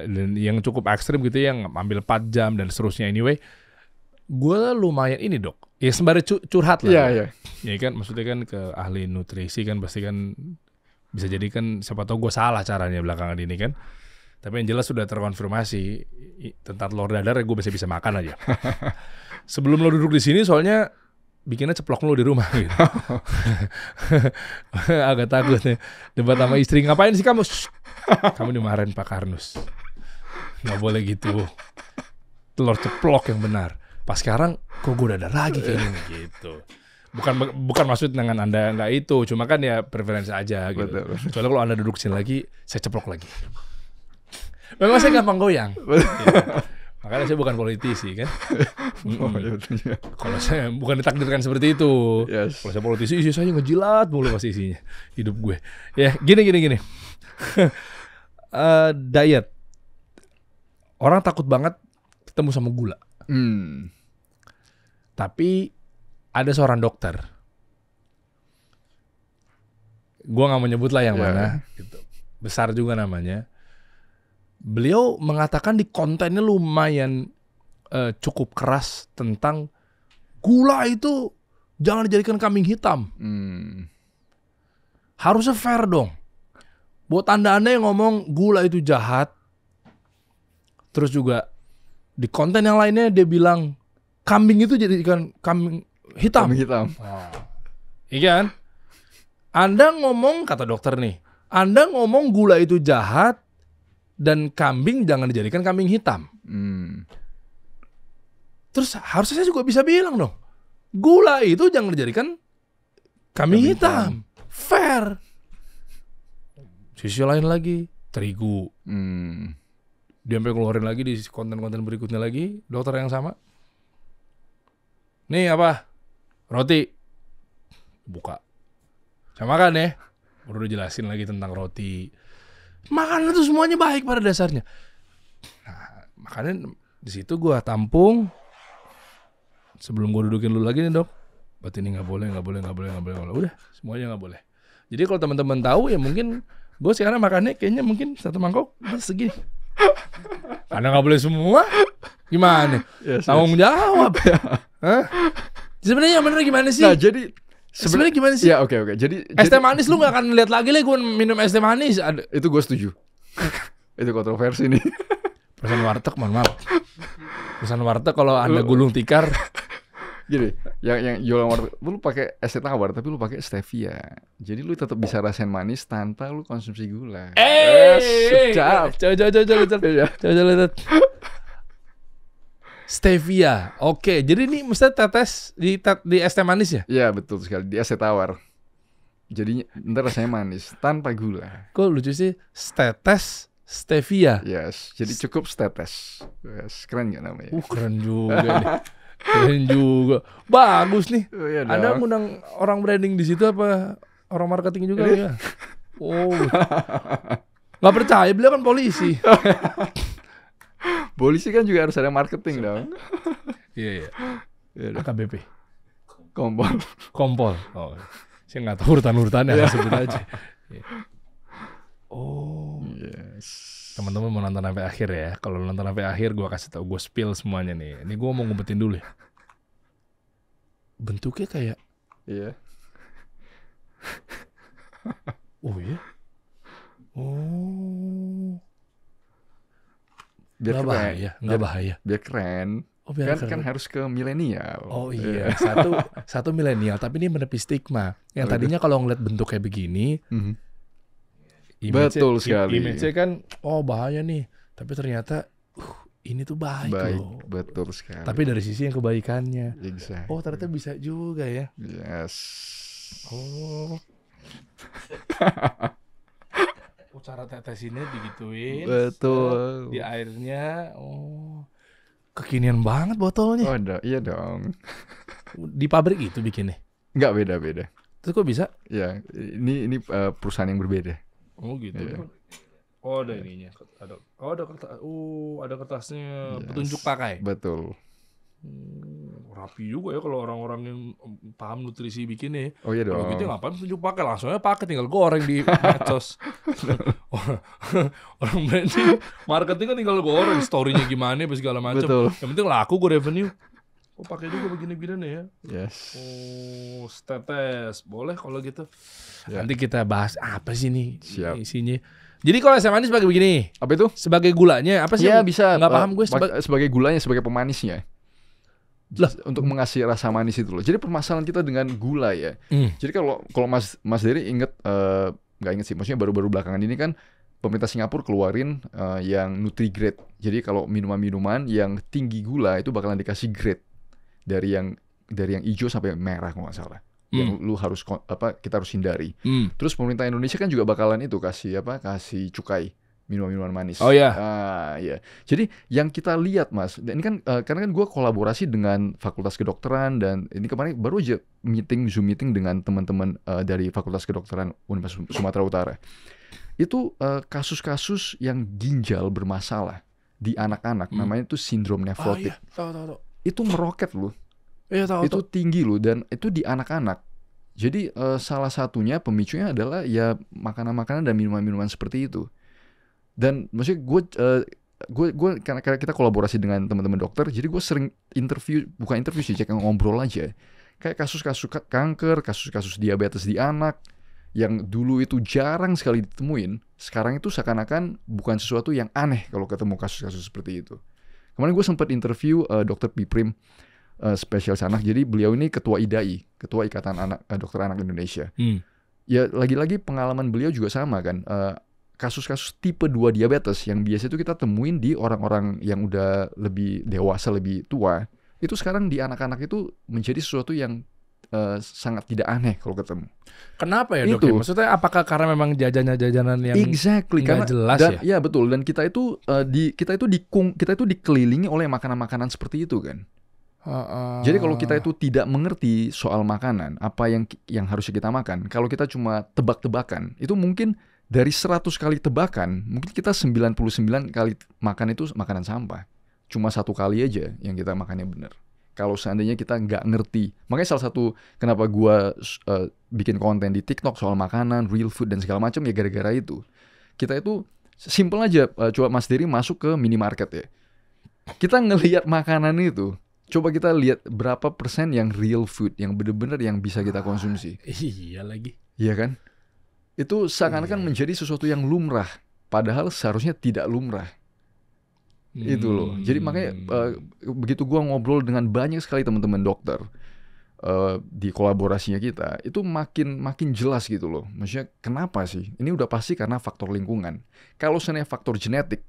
Dan yang cukup ekstrim gitu, yang ambil 4 jam dan seterusnya. Anyway, gue lumayan ini dok, ya sembari curhat lah. Iya. Ya kan, maksudnya kan ke ahli nutrisi kan pasti kan bisa jadi kan siapa tahu gue salah caranya belakangan ini kan. Tapi yang jelas sudah terkonfirmasi tentang telur dadar, gue bisa makan aja. Sebelum lo duduk di sini soalnya bikinnya ceplok lo di rumah gitu. Agak takut nih. Debat sama istri, ngapain sih kamu? Kamu dimarahin Pak Karnus. Nggak boleh gitu. Telur ceplok yang benar. Pas sekarang kok gue dadar lagi kayaknya gitu. Bukan maksud dengan Anda nggak itu, cuma kan ya preferensi aja gitu. Betul. Soalnya kalau Anda duduk sini lagi, saya ceplok lagi. Memang saya gampang goyang. Ya. Makanya saya bukan politisi kan. Kalau saya bukan ditakdirkan seperti itu. Yes. Kalau saya politisi, isi saya ngejilat mulu pasti isinya hidup gue. Ya gini. Diet. Orang takut banget ketemu sama gula. Tapi ada seorang dokter, gue nggak mau nyebut lah yang mana, gitu. Besar juga namanya. Beliau mengatakan di kontennya lumayan cukup keras tentang gula itu jangan dijadikan kambing hitam. Harusnya fair dong. Buat anda-anda yang ngomong gula itu jahat, terus juga di konten yang lainnya dia bilang kambing itu jadikan kambing hitam. Iya kan? Anda ngomong, kata dokter nih, Anda ngomong gula itu jahat dan kambing jangan dijadikan kambing hitam. Terus harusnya saya juga bisa bilang dong, gula itu jangan dijadikan kambing hitam. Fair. Sisi lain lagi, terigu. Dia sampai keluarin lagi di konten-konten berikutnya lagi, dokter yang sama. Nih apa? Roti. Buka. Saya makan ya. Udah jelasin lagi tentang roti. Makanan itu semuanya baik pada dasarnya. Nah, makanya di situ gue tampung. Sebelum gue dudukin lu lagi nih dok. Berarti ini nggak boleh. Udah, semuanya nggak boleh. Jadi kalau teman-teman tahu ya mungkin gue sekarang makannya kayaknya mungkin 1 mangkok segini. Karena nggak boleh semua. Gimana? Tanggung jawab. Sebenarnya yang bener gimana sih? Nah, jadi sebenarnya gimana sih? Ya oke. Jadi es teh manis lu nggak akan lihat lagi gue minum es teh manis. Itu gue setuju. Itu kontroversi nih. Pesan warteg, mohon maaf. Pesan warteg kalau anda gulung tikar, Gini, yang jualan warteg, lu pakai es teh tawar tapi lu pakai stevia. Jadi lu tetap bisa rasain manis tanpa lu konsumsi gula. Sedap. Coba. Iya. Coba lihat. Stevia. Oke, jadi ini mesti tetes di es teh manis ya? Iya, betul sekali, di es teh tawar. Jadi ntar rasanya manis tanpa gula. Kok lucu sih? Tetes stevia. Yes, jadi cukup setetes. Yes, keren gak namanya? Keren juga nih. Keren juga. Bagus nih. Oh, iya Anda dong. ngundang orang branding di situ apa orang marketing juga ya? Oh. Nggak percaya, beliau kan polisi. Polisi kan juga harus ada marketing dong. Iya. Iya dong. AKBP. Kompol. Oh. Saya nggak tahu urutan-urutannya, sebut aja. Iya. Oh. Yes. Teman-teman mau nonton sampai akhir ya. Kalau nonton sampai akhir gue kasih tau, gue spill semuanya nih. Ini gue mau ngumpetin dulu ya. Bentuknya kayak, Iya. oh ya, oh, Biar nggak keren. bahaya, nggak bahaya. Biar keren. Oh, biar Kan keren. harus ke milenial. Oh iya, satu milenial, tapi ini menepis stigma. Yang Oh, tadinya kalau ngeliat bentuk kayak begini, Mhm. image-nya- Betul sekali. Image-nya kan, oh bahaya nih. Tapi ternyata, ini tuh baik loh. Betul sekali. Tapi dari sisi yang kebaikannya. Exactly. Oh ternyata bisa juga ya. Yes. Oh. Cara tetesinnya digituin. Betul. Di airnya. Oh. Kekinian banget botolnya. Oh, iya dong. Di pabrik itu bikinnya. Enggak, beda-beda. Terus kok bisa? Ya, ini perusahaan yang berbeda. Oh gitu. Iya. Oh ada ininya. Ada kertas. Ada kertasnya. Yes. Petunjuk pakai. Betul. Rapi juga ya kalau orang-orang yang paham nutrisi bikinnya. Oh iya Kalau dong. gitu ngapain petunjuk pakai, langsungnya pakai tinggal goreng di medsos. Orang branding marketing kan tinggal goreng story-nya gimana apa segala macam. Betul. Yang penting laku gue revenue. Oh pakai juga begini-begini nih ya. Yes. Oh, tetes. Boleh kalau gitu. Ya. Nanti kita bahas apa sih nih Siap. isinya. Jadi kalau es teh manis sebagai begini, Apa itu? sebagai gulanya apa sih? Ya bisa. Nggak paham gue sebagai gulanya, sebagai pemanisnya. Lah. Untuk mengasih rasa manis itu loh. Jadi permasalahan kita dengan gula ya. Jadi kalau Mas Dery inget, nggak inget sih, maksudnya baru-baru belakangan ini kan pemerintah Singapura keluarin yang Nutri-Grade. Jadi kalau minuman-minuman yang tinggi gula itu bakalan dikasih grade dari yang hijau sampai merah kalau nggak salah. Yang lu harus kita harus hindari. Terus pemerintah Indonesia kan juga bakalan itu kasih cukai minuman manis. Oh ya. Iya. Jadi yang kita lihat Mas, dan ini kan karena kan gue kolaborasi dengan Fakultas Kedokteran, dan ini kemarin baru aja Zoom meeting dengan teman-teman dari Fakultas Kedokteran Universitas Sumatera Utara. Itu kasus-kasus yang ginjal bermasalah di anak-anak, namanya itu sindrom nefrotik. Iya. Tahu. Itu meroket loh. Iya tahu. Itu tinggi loh, dan itu di anak-anak. Jadi salah satunya pemicunya adalah ya makanan-makanan dan minuman-minuman seperti itu. Dan maksudnya gue karena kita kolaborasi dengan teman-teman dokter, jadi gue sering bukan interview sih, cek ngobrol aja. Kayak kasus-kasus kanker, kasus-kasus diabetes di anak yang dulu itu jarang sekali ditemuin, sekarang itu seakan-akan bukan sesuatu yang aneh kalau ketemu kasus-kasus seperti itu. Kemarin gue sempat interview Dr. Piprim, spesialis anak. Jadi beliau ini ketua IDAI, ketua Ikatan Dokter Anak Indonesia. Ya lagi-lagi pengalaman beliau juga sama kan. Kasus-kasus tipe 2 diabetes yang biasa itu kita temuin di orang-orang yang udah lebih dewasa, lebih tua, itu sekarang di anak-anak itu menjadi sesuatu yang sangat tidak aneh kalau ketemu. Kenapa ya dok? Itu. Maksudnya apakah karena memang jajanan yang Exactly, nggak karena jelas dan, ya? ya betul, dan kita itu dikelilingi oleh makanan-makanan seperti itu kan. Jadi kalau kita itu tidak mengerti soal makanan, apa yang harusnya kita makan, kalau kita cuma tebak-tebakan, itu mungkin dari 100 kali tebakan, mungkin kita 99 kali makan itu makanan sampah. Cuma 1 kali aja yang kita makannya benar. Kalau seandainya kita nggak ngerti. Makanya salah satu kenapa gua bikin konten di TikTok soal makanan, real food dan segala macam ya gara-gara itu. Kita itu simple aja, coba Mas Dery masuk ke minimarket ya. Kita ngelihat makanan itu, coba kita lihat berapa persen yang real food, yang benar-benar yang bisa kita konsumsi. Iya lagi. Iya kan? Itu seakan-akan menjadi sesuatu yang lumrah, padahal seharusnya tidak lumrah. Itu loh. Jadi makanya begitu gua ngobrol dengan banyak sekali teman-teman dokter di kolaborasinya kita, itu makin jelas gitu loh. Maksudnya kenapa sih? Ini udah pasti karena faktor lingkungan. Kalau sebenarnya faktor genetik,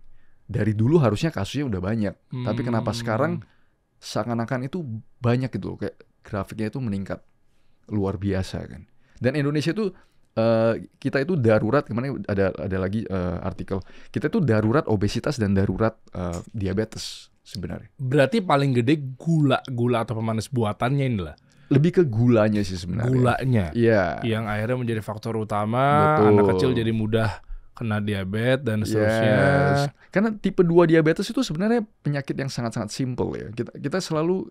dari dulu harusnya kasusnya udah banyak. Tapi kenapa sekarang seakan-akan itu banyak gitu loh, kayak grafiknya itu meningkat luar biasa kan. Dan Indonesia itu kita itu darurat, kemarin ada lagi artikel, kita itu darurat obesitas dan darurat diabetes sebenarnya. Berarti paling gede gula atau pemanis buatannya inilah. Lebih ke gulanya sih sebenarnya. Gulanya. Iya. Yang akhirnya menjadi faktor utama. Betul. Anak kecil jadi mudah kena diabetes dan seterusnya. Yes. Karena tipe 2 diabetes itu sebenarnya penyakit yang sangat-sangat simple ya. Kita selalu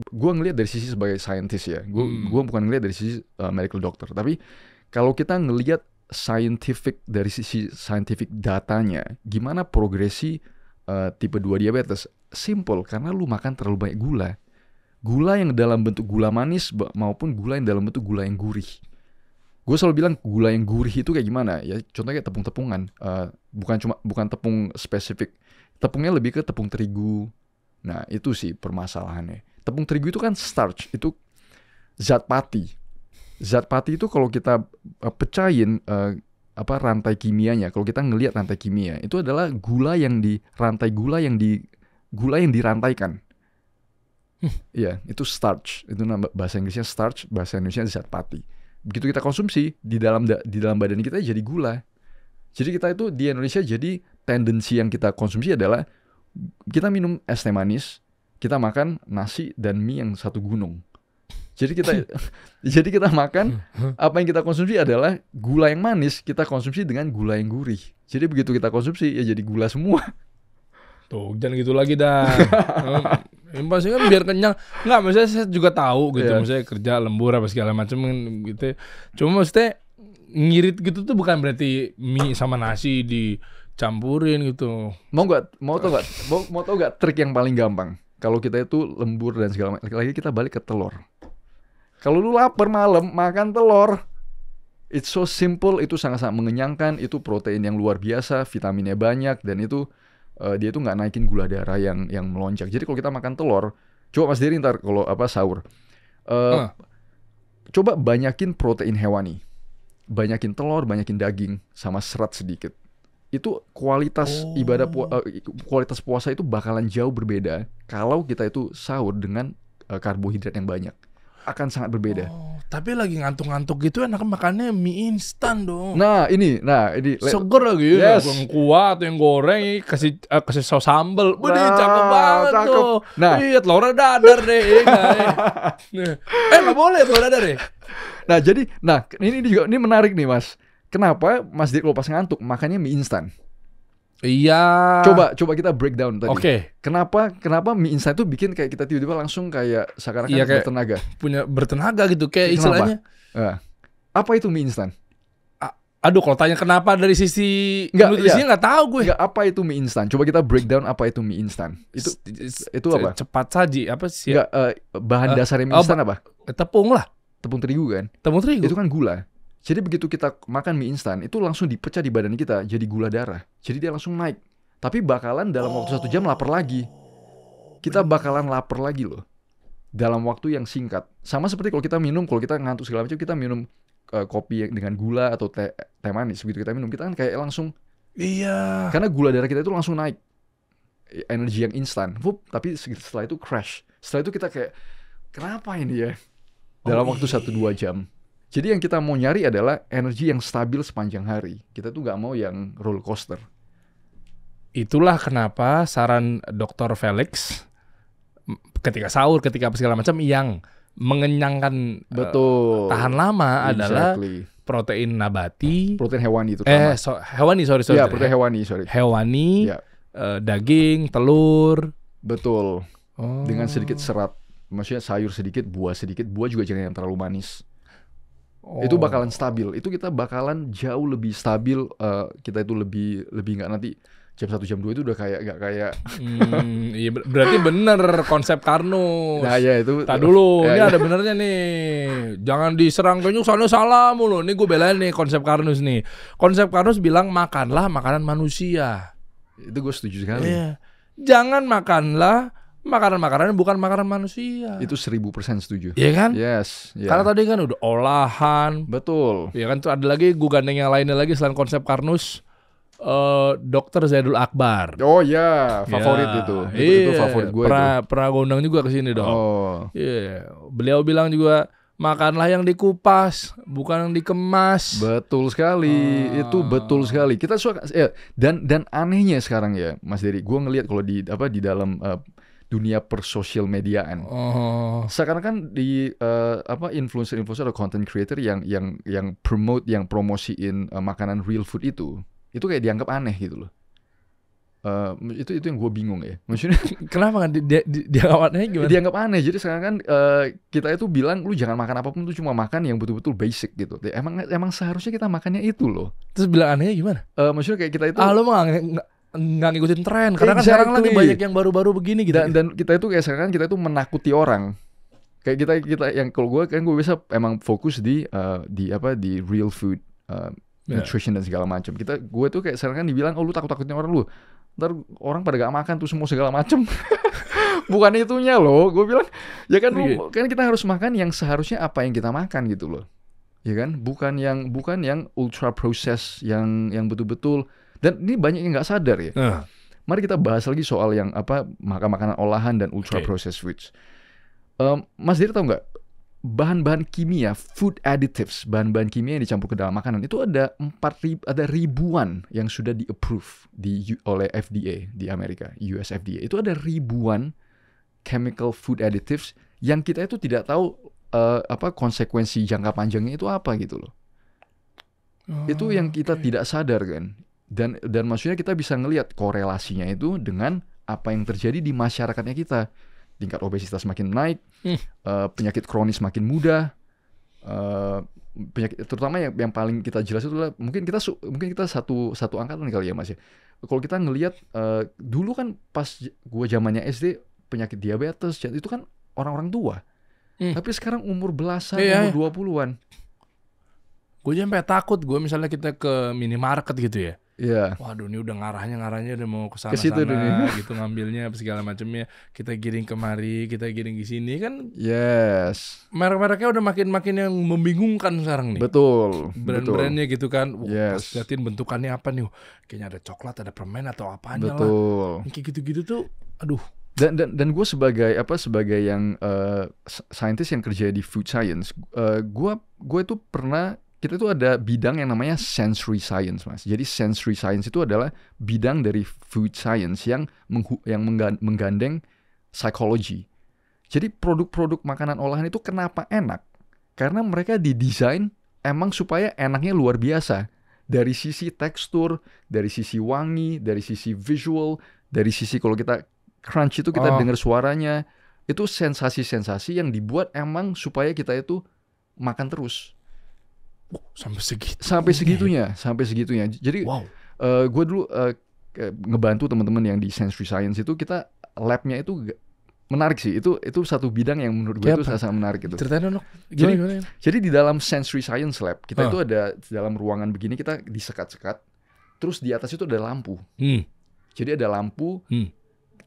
gua ngelihat dari sisi sebagai scientist ya. Gua bukan ngelihat dari sisi medical doctor, tapi kalau kita ngelihat dari sisi scientific datanya, gimana progresi tipe 2 diabetes? Simple, karena lu makan terlalu banyak gula. Gula yang dalam bentuk gula manis maupun gula yang dalam bentuk gula yang gurih. Gue selalu bilang gula yang gurih itu kayak gimana? Ya contohnya kayak tepung-tepungan, bukan tepung spesifik. Tepungnya lebih ke tepung terigu. Nah, itu sih permasalahannya. Tepung terigu itu kan starch, itu zat pati. Zat pati itu kalau kita pecahin rantai kimianya, kalau kita ngelihat rantai kimia, itu adalah gula yang dirantaikan. Iya, itu starch. Itu bahasa Inggrisnya starch, bahasa Indonesianya zat pati. Begitu kita konsumsi di dalam badan kita jadi gula. Jadi kita itu di Indonesia jadi tendensi yang kita konsumsi adalah kita minum es teh manis, kita makan nasi dan mie yang satu gunung. Jadi kita makan apa yang kita konsumsi adalah gula yang manis, kita konsumsi dengan gula yang gurih. Jadi begitu kita konsumsi ya jadi gula semua. Tuh, jangan gitu lagi dah. Maksudnya kan biar kenyang. Enggak, maksudnya saya juga tahu gitu. Maksudnya kerja lembur apa segala macam gitu. Cuma maksudnya ngirit gitu tuh bukan berarti mie sama nasi dicampurin gitu. Mau tau gak trik yang paling gampang? Kalau kita itu lembur dan segala macam, lagi kita balik ke telur. Kalau lu lapar malam, makan telur. It's so simple, itu sangat-sangat mengenyangkan, itu protein yang luar biasa, vitaminnya banyak, dan itu dia itu nggak naikin gula darah yang melonjak. Jadi kalau kita makan telur, coba Mas Dery ntar kalau sahur, coba banyakin protein hewani, banyakin telur, banyakin daging, sama serat sedikit. Itu kualitas kualitas puasa itu bakalan jauh berbeda kalau kita itu sahur dengan karbohidrat yang banyak. Akan sangat berbeda. Tapi lagi ngantuk-ngantuk gitu enak makannya mie instan dong. Nah ini seger lagi ya. Yang kuah atau yang goreng kasih saus sambal. Waduh, cakep banget tuh. Nah, iya, telurnya dadar deh. Nggak boleh telur dadar deh. Nah jadi, ini menarik nih Mas. Kenapa Mas Dik kalau pas ngantuk makannya mie instan? Iya. Coba kita breakdown tadi. Oke. Kenapa mie instan itu bikin kayak kita tiba-tiba langsung kayak seakan-akan bertenaga. Bertenaga gitu kayak istilahnya. Apa itu mie instan? Aduh, kalau tanya kenapa dari sisi nutrisinya nggak tahu gue. Enggak, apa itu mie instan? Coba kita breakdown apa itu mie instan. Itu apa? Cepat saji apa sih? Enggak, bahan dasarnya mie instan apa? Tepung lah. Tepung terigu kan? Tepung terigu. Itu kan gula. Jadi begitu kita makan mie instan, itu langsung dipecah di badan kita jadi gula darah. Jadi dia langsung naik. Tapi bakalan dalam waktu 1 jam lapar lagi. Kita bakalan lapar lagi loh. Dalam waktu yang singkat. Sama seperti kalau kita ngantuk segala macam, kita minum kopi dengan gula atau teh manis. Begitu kita minum, kita kan kayak langsung. Iya. Karena gula darah kita itu langsung naik. Energi yang instan. Tapi setelah itu crash. Setelah itu kita kayak, kenapa ini ya? Dalam waktu 1-2 jam. Jadi yang kita mau nyari adalah energi yang stabil sepanjang hari. Kita tuh gak mau yang roller coaster. Itulah kenapa saran Dr. Felix ketika sahur, ketika apa segala macam yang mengenyangkan tahan lama adalah protein nabati. Protein hewani itu. Hewani, sorry. Ya, protein hewani, sorry. Hewani, daging, telur. Betul. Dengan sedikit serat. Maksudnya sayur sedikit, buah sedikit. Buah juga jangan yang terlalu manis. Itu bakalan stabil. Itu kita bakalan jauh lebih stabil. Kita itu lebih nggak nanti jam 1 jam 2 itu udah gak kayak. Iya, berarti bener konsep Karnus. Nah ya itu. Tak dulu. Ini ada benernya nih. Jangan diserang kenyuk soalnya salah mulu. Nih gue belain nih konsep Karnus nih. Konsep Karnus bilang makanlah makanan manusia. Itu gue setuju sekali. Iya. Jangan makanlah makanan-makanan bukan makanan manusia. Itu 1000% setuju. Iya kan? Yes, ya. Karena tadi kan udah olahan. Betul. Ya kan tuh ada lagi gue gandeng yang lainnya lagi selain konsep Karnus. Dr. Zaidul Akbar. Oh ya, favorit Ya, itu. iya, Itu favorit gue itu. Pernah gue undang juga ke sini dong. Oh. Iya, beliau bilang juga makanlah yang dikupas, bukan yang dikemas. Betul sekali, Ah. itu betul sekali. Kita suka ya, dan anehnya sekarang ya, Mas Dery, gue ngelihat kalau di dalam dunia persosial mediaan. Oh, Sekarang kan di influencer atau content creator yang promote, yang promosiin makanan real food itu kayak dianggap aneh gitu loh. Itu yang gue bingung ya. Maksudnya kenapa kan dia awalnya gimana? dianggap aneh. Jadi sekarang kan kita itu bilang lu jangan makan apapun, tuh cuma makan yang betul-betul basic gitu. Emang seharusnya kita makannya itu loh. Terus bilang anehnya gimana? Maksudnya kayak kita itu Lo mah nggak ngikutin tren karena kan sekarang lagi Exactly. banyak yang baru-baru begini gitu. dan kita itu kayak sekarang kita itu menakuti orang. Kayak kita yang kalau gue bisa emang fokus di real food, nutrition dan segala macam. Gue tuh kayak sekarang kan dibilang, oh lu takut-takutin orang lu. Ntar orang pada gak makan tuh semua segala macam. Bukan itunya loh. Gue bilang ya kan kan kita harus makan yang seharusnya apa yang kita makan gitu loh. Ya kan? Bukan yang ultra process yang betul-betul. Dan ini banyak yang nggak sadar ya. Mari kita bahas lagi soal yang makanan olahan dan ultra processed foods. Mas Dery tahu nggak, bahan-bahan kimia, food additives, bahan-bahan kimia yang dicampur ke dalam makanan itu ada ribuan yang sudah di-approve oleh FDA di Amerika, US FDA. Itu ada ribuan chemical food additives yang kita itu tidak tahu konsekuensi jangka panjangnya itu apa gitu loh. Itu yang kita tidak sadar kan. Dan maksudnya kita bisa ngelihat korelasinya itu dengan apa yang terjadi di masyarakatnya kita. Tingkat obesitas makin naik, penyakit kronis makin mudah, penyakit terutama yang paling kita jelas itu adalah mungkin kita satu angkatan kali ya Mas ya. Kalau kita ngelihat dulu kan pas gua zamannya SD, penyakit diabetes itu kan orang-orang tua. Tapi sekarang umur belasan, umur 20-an. Gue sampai takut gue misalnya kita ke minimarket gitu ya. Iya. Waduh, ini udah ngarahnya udah mau ke Ke situ sana gitu ngambilnya segala macamnya. Kita giring kemari, kita giring di sini kan. Yes. Merek-mereknya udah makin yang membingungkan sekarang nih. Betul. Brand-brandnya gitu kan. Pas Yes. liatin bentukannya apa nih? Kayaknya ada coklat, ada permen atau apanya lah. Betul. Kayak gitu-gitu tuh, aduh. Dan gue sebagai yang saintis yang kerja di food science, gue itu pernah, kita itu ada bidang yang namanya sensory science, Mas. Jadi sensory science itu adalah bidang dari food science yang menggandeng psychology. Jadi produk-produk makanan olahan itu kenapa enak? Karena mereka didesain emang supaya enaknya luar biasa. Dari sisi tekstur, dari sisi wangi, dari sisi visual, dari sisi kalau kita crunch itu kita dengar suaranya. Itu sensasi-sensasi yang dibuat emang supaya kita itu makan terus. Sampai segitunya. Jadi gue dulu ngebantu teman-teman yang di sensory science itu, kita labnya itu menarik sih. Itu satu bidang yang menurut gue itu sangat menarik gitu. Ceritain dong. Jadi di dalam sensory science lab kita itu ada dalam ruangan begini, kita disekat-sekat. Terus di atas itu ada lampu. Jadi ada lampu.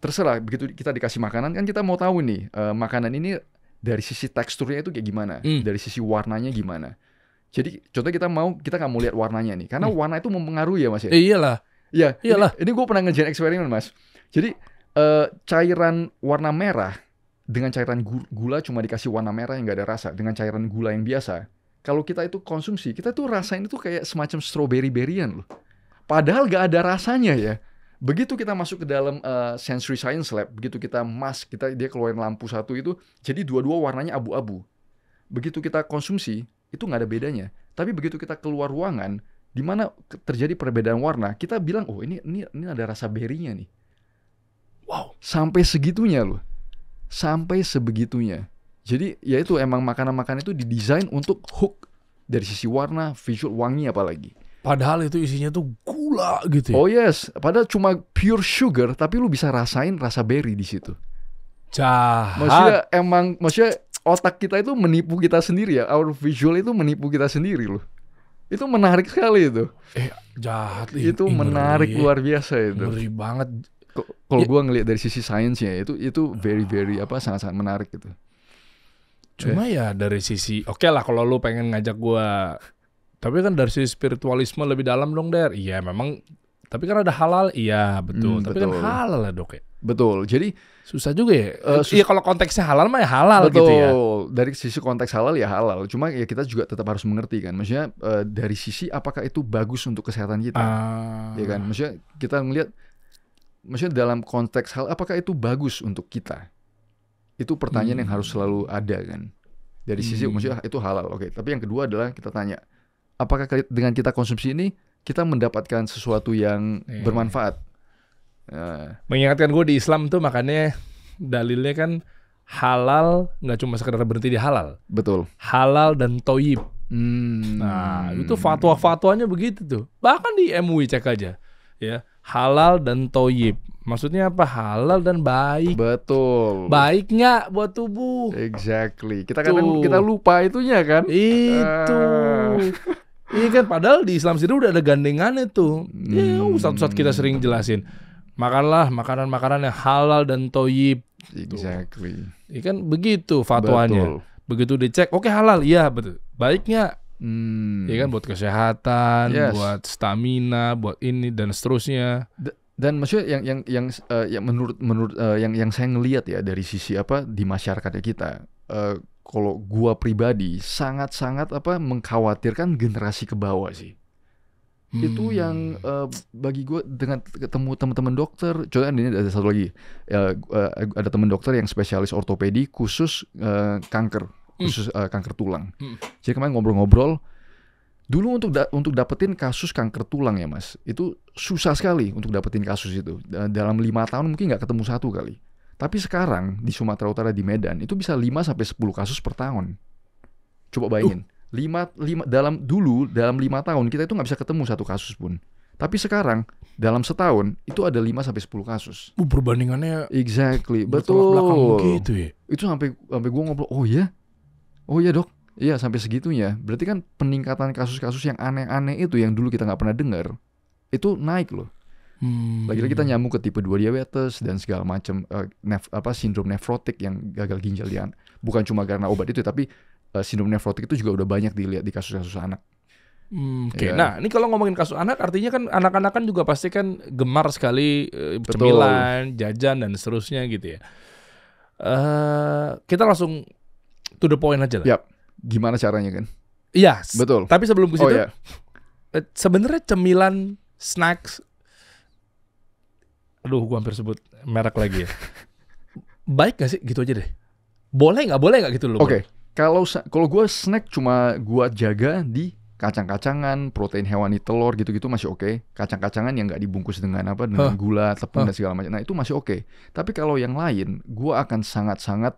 Terserah begitu kita dikasih makanan kan, kita mau tahu nih makanan ini dari sisi teksturnya itu kayak gimana, dari sisi warnanya gimana. Jadi contohnya kita nggak mau lihat warnanya nih, karena warna itu mempengaruhi ya Mas ya. Iyalah. Ini gue pernah ngerjain eksperimen Mas. Jadi cairan warna merah dengan cairan gula cuma dikasih warna merah yang nggak ada rasa, dengan cairan gula yang biasa. Kalau kita itu konsumsi, kita tuh rasain itu kayak semacam strawberry-berryan loh. Padahal nggak ada rasanya ya. Begitu kita masuk ke dalam sensory science lab, begitu kita dia keluarin lampu satu itu, jadi dua-dua warnanya abu-abu. Begitu kita konsumsi, itu nggak ada bedanya. Tapi begitu kita keluar ruangan, di mana terjadi perbedaan warna, kita bilang, oh ini ada rasa berinya nih. Wow, sampai segitunya loh. Sampai sebegitunya. Jadi ya itu emang makanan-makanan itu didesain untuk hook dari sisi warna, visual, wangi apalagi. Padahal itu isinya tuh gula gitu ya. Oh yes, padahal cuma pure sugar, tapi lu bisa rasain rasa berry di situ. Jahat. Maksudnya otak kita itu menipu kita sendiri ya. Our visual itu menipu kita sendiri loh. Itu menarik sekali itu. Jahat. Itu menarik luar biasa itu. Ngeri banget. Kalau gue ngelihat dari sisi sainsnya itu very sangat-sangat menarik gitu. Cuma ya dari sisi oke lah kalau lu pengen ngajak gua, tapi kan dari sisi spiritualisme lebih dalam dong Der. Iya memang, tapi kan ada halal, iya betul. Tapi kan betul. halal lah Dok ya. Betul. Jadi Susah juga ya. Iya kalau konteksnya halal mah ya halal betul. gitu ya. Dari sisi konteks halal ya halal. Cuma ya kita juga tetap harus mengerti kan. Maksudnya dari sisi apakah itu bagus untuk kesehatan kita, ya kan? Maksudnya kita ngelihat, maksudnya dalam konteks hal apakah itu bagus untuk kita? Itu pertanyaan yang harus selalu ada kan. Dari sisi maksudnya itu halal, oke. Tapi yang kedua adalah kita tanya, apakah dengan kita konsumsi ini kita mendapatkan sesuatu yang bermanfaat? Mengingatkan gue di Islam tuh makanya dalilnya kan halal nggak cuma sekedar berhenti di halal. Betul. Halal dan toyib. Nah itu fatwa-fatwanya begitu tuh. Bahkan di MUI cek aja ya, halal dan toyib. Maksudnya apa? Halal dan baik. Betul. Baiknya buat tubuh. Exactly. Kita kadang kita lupa itunya kan. Itu. Iya kan, padahal di Islam sendiri udah ada gandengannya tuh. Ustadz kita sering jelasin. Makanlah makanan-makanan yang halal dan toyib. Exactly. Iya kan begitu fatwanya. Betul. Begitu dicek, oke halal, iya betul. Baiknya, iya kan buat kesehatan, buat stamina, buat ini dan seterusnya. Dan maksudnya yang menurut yang saya ngelihat ya dari sisi di masyarakatnya kita, kalau gua pribadi sangat-sangat mengkhawatirkan generasi ke bawah sih. Itu yang bagi gua dengan ketemu teman-teman dokter, contohnya ini ada satu lagi, ada teman dokter yang spesialis ortopedi khusus kanker, khusus kanker tulang. Jadi kemarin ngobrol-ngobrol. Dulu untuk dapetin kasus kanker tulang ya Mas, itu susah sekali untuk dapetin kasus itu. Dalam 5 tahun mungkin nggak ketemu satu kali. Tapi sekarang di Sumatera Utara di Medan itu bisa 5-10 kasus per tahun. Coba bayangin, dalam 5 tahun kita itu nggak bisa ketemu satu kasus pun. Tapi sekarang dalam setahun itu ada 5-10 kasus. Perbandingannya exactly, betul. Belakang begitu ya. Itu sampai gue ngobrol, oh ya dok. Iya sampai segitunya. Berarti kan peningkatan kasus-kasus yang aneh-aneh itu yang dulu kita nggak pernah dengar itu naik loh. Lagi-lagi kita nyambung ke tipe 2 diabetes dan segala macam sindrom nefrotik yang gagal ginjal bukan cuma karena obat itu, tapi sindrom nefrotik itu juga udah banyak dilihat di kasus-kasus anak. Oke. Nah ini kalau ngomongin kasus anak, artinya kan anak-anak kan juga pasti kan gemar sekali cemilan, jajan dan seterusnya gitu ya. Kita langsung to the point aja lah. Yap. Gimana caranya kan? Iya, betul. Tapi sebelum ke situ, sebenarnya cemilan, snacks, aduh, gua hampir sebut merek lagi ya. Baik gak sih? Gitu aja deh. Boleh nggak gitu loh? Oke. Kalau gua snack cuma gua jaga di kacang-kacangan, protein hewani, telur gitu-gitu masih oke. Kacang-kacangan yang nggak dibungkus dengan dengan gula, tepung dan segala macam. Nah itu masih oke. Tapi kalau yang lain, gua akan sangat-sangat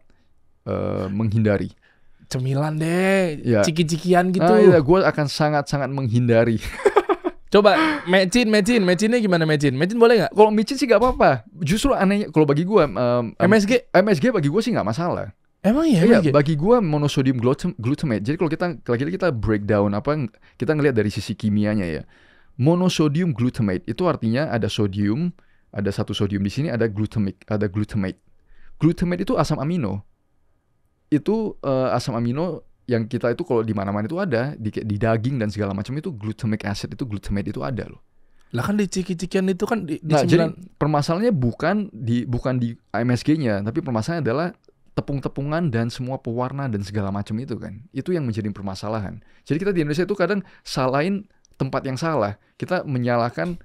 menghindari. Cemilan deh, ciki-cikian gitu. Gue akan sangat-sangat menghindari. Coba mecinnya gimana mecin? Mecin boleh nggak? Kalau micin sih nggak apa-apa. Justru anehnya kalau bagi gue MSG bagi gue sih nggak masalah. Emang ya? Iya, bagi gue monosodium glutamate. Jadi kalau kita breakdown kita ngelihat dari sisi kimianya ya. Monosodium glutamate itu artinya ada sodium, ada satu sodium di sini, ada glutamate. Glutamate itu asam amino. Itu asam amino yang kita itu kalau di mana-mana itu ada di daging dan segala macam itu glutamic acid itu glutamate itu ada loh. Lah kan di ciki-cikian itu kan di jadi permasalahannya bukan di MSG-nya, tapi permasalahannya adalah tepung-tepungan dan semua pewarna dan segala macam itu kan. Itu yang menjadi permasalahan. Jadi kita di Indonesia itu kadang salahin tempat yang salah. Kita menyalahkan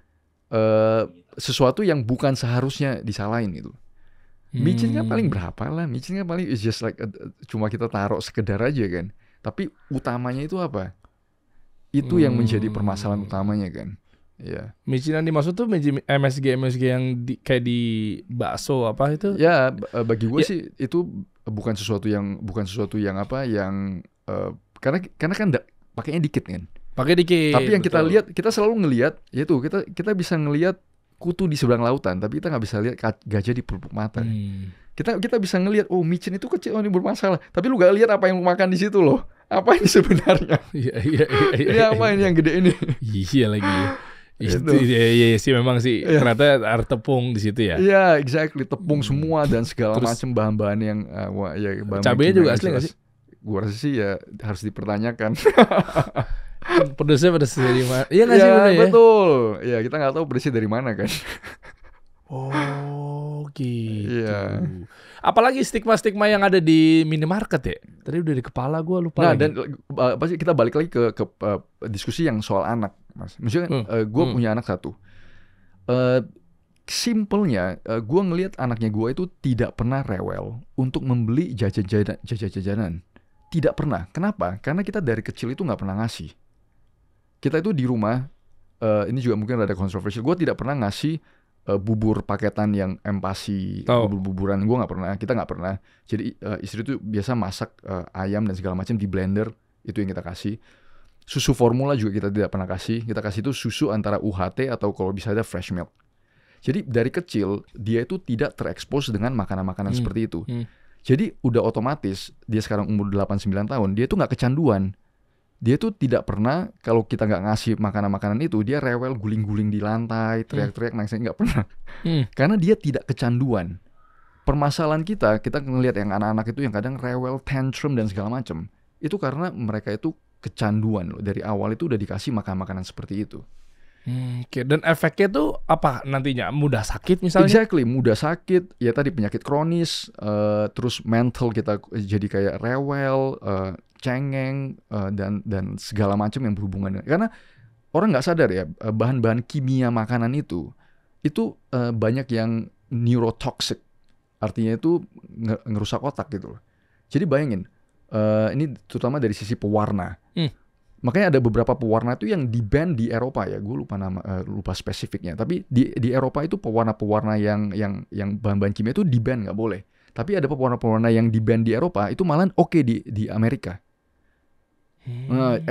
sesuatu yang bukan seharusnya disalahin itu. Micin kan paling berapa lah? Micin kan paling is just like cuma kita taruh sekedar aja kan. Tapi utamanya itu apa? Itu yang menjadi permasalahan utamanya kan. Ya. Micin yang dimaksud tuh MSG yang kayak di bakso apa itu? Ya bagi gue sih itu bukan sesuatu yang karena kan pakainya dikit kan. Pakai dikit. Tapi yang kita lihat, kita selalu ngelihat yaitu kita bisa ngelihat kutu di seberang lautan, tapi kita nggak bisa lihat gajah di pelupuk mata. Kita bisa ngelihat, oh micin itu kecil, oh ini bermasalah. Tapi lu nggak lihat apa yang lu makan di situ loh. Apa ini sebenarnya? Iya. Ini apa ini yang gede ini? Iya lagi. Itu iya sih memang sih. Iya. Ternyata ada tepung di situ ya. Iya, exactly, tepung semua dan segala Terus- macam bahan-bahan yang wah ya bahan Cabenya kimia juga yang asli nggak jelas. Gua rasa sih ya harus dipertanyakan. Pedesnya pedes dari mana? Iya nggak sih Ya, bener ya? betul. Ya, kita nggak tahu pedesnya dari mana kan. Oh gitu. Iya. Apalagi stigma-stigma yang ada di minimarket ya. Tadi udah di kepala gue lupa Nah, lagi. dan pasti kita balik lagi ke diskusi yang soal anak, Mas. Maksudnya gue punya anak satu. Simpelnya, gue ngelihat anaknya gue itu tidak pernah rewel untuk membeli jajan-jajanan. Tidak pernah. Kenapa? Karena kita dari kecil itu nggak pernah ngasih. Kita itu di rumah, ini juga mungkin rada kontroversial. Gue tidak pernah ngasih bubur paketan yang empasi, bubur-buburan. Gue nggak pernah. Kita nggak pernah. Jadi istri itu biasa masak ayam dan segala macam di blender. Itu yang kita kasih. Susu formula juga kita tidak pernah kasih. Kita kasih itu susu antara UHT atau kalau bisa ada fresh milk. Jadi dari kecil dia itu tidak terekspos dengan makanan-makanan seperti itu. Jadi udah otomatis dia sekarang umur 8-9 tahun, dia itu nggak kecanduan. Dia tuh tidak pernah kalau kita nggak ngasih makanan-makanan itu, dia rewel guling-guling di lantai, teriak-teriak, nangis, nggak pernah. Karena dia tidak kecanduan. Permasalahan kita ngelihat yang anak-anak itu yang kadang rewel, tantrum dan segala macam. Itu karena mereka itu kecanduan loh. Dari awal itu udah dikasih makan-makanan seperti itu. Oke. Dan efeknya tuh apa nantinya? Mudah sakit misalnya? Exactly, mudah sakit. Ya tadi penyakit kronis, terus mental kita jadi kayak rewel, cengeng, dan segala macam yang berhubungan dengan. Karena orang nggak sadar ya, bahan-bahan kimia makanan itu banyak yang neurotoxic. Artinya itu ngerusak otak gitu loh. Jadi bayangin, ini terutama dari sisi pewarna. Makanya ada beberapa pewarna itu yang di-ban di Eropa ya. Gue lupa spesifiknya. Tapi di Eropa itu pewarna-pewarna yang bahan-bahan kimia itu di-ban, nggak boleh. Tapi ada pewarna-pewarna yang di-ban di Eropa itu malah oke di Amerika.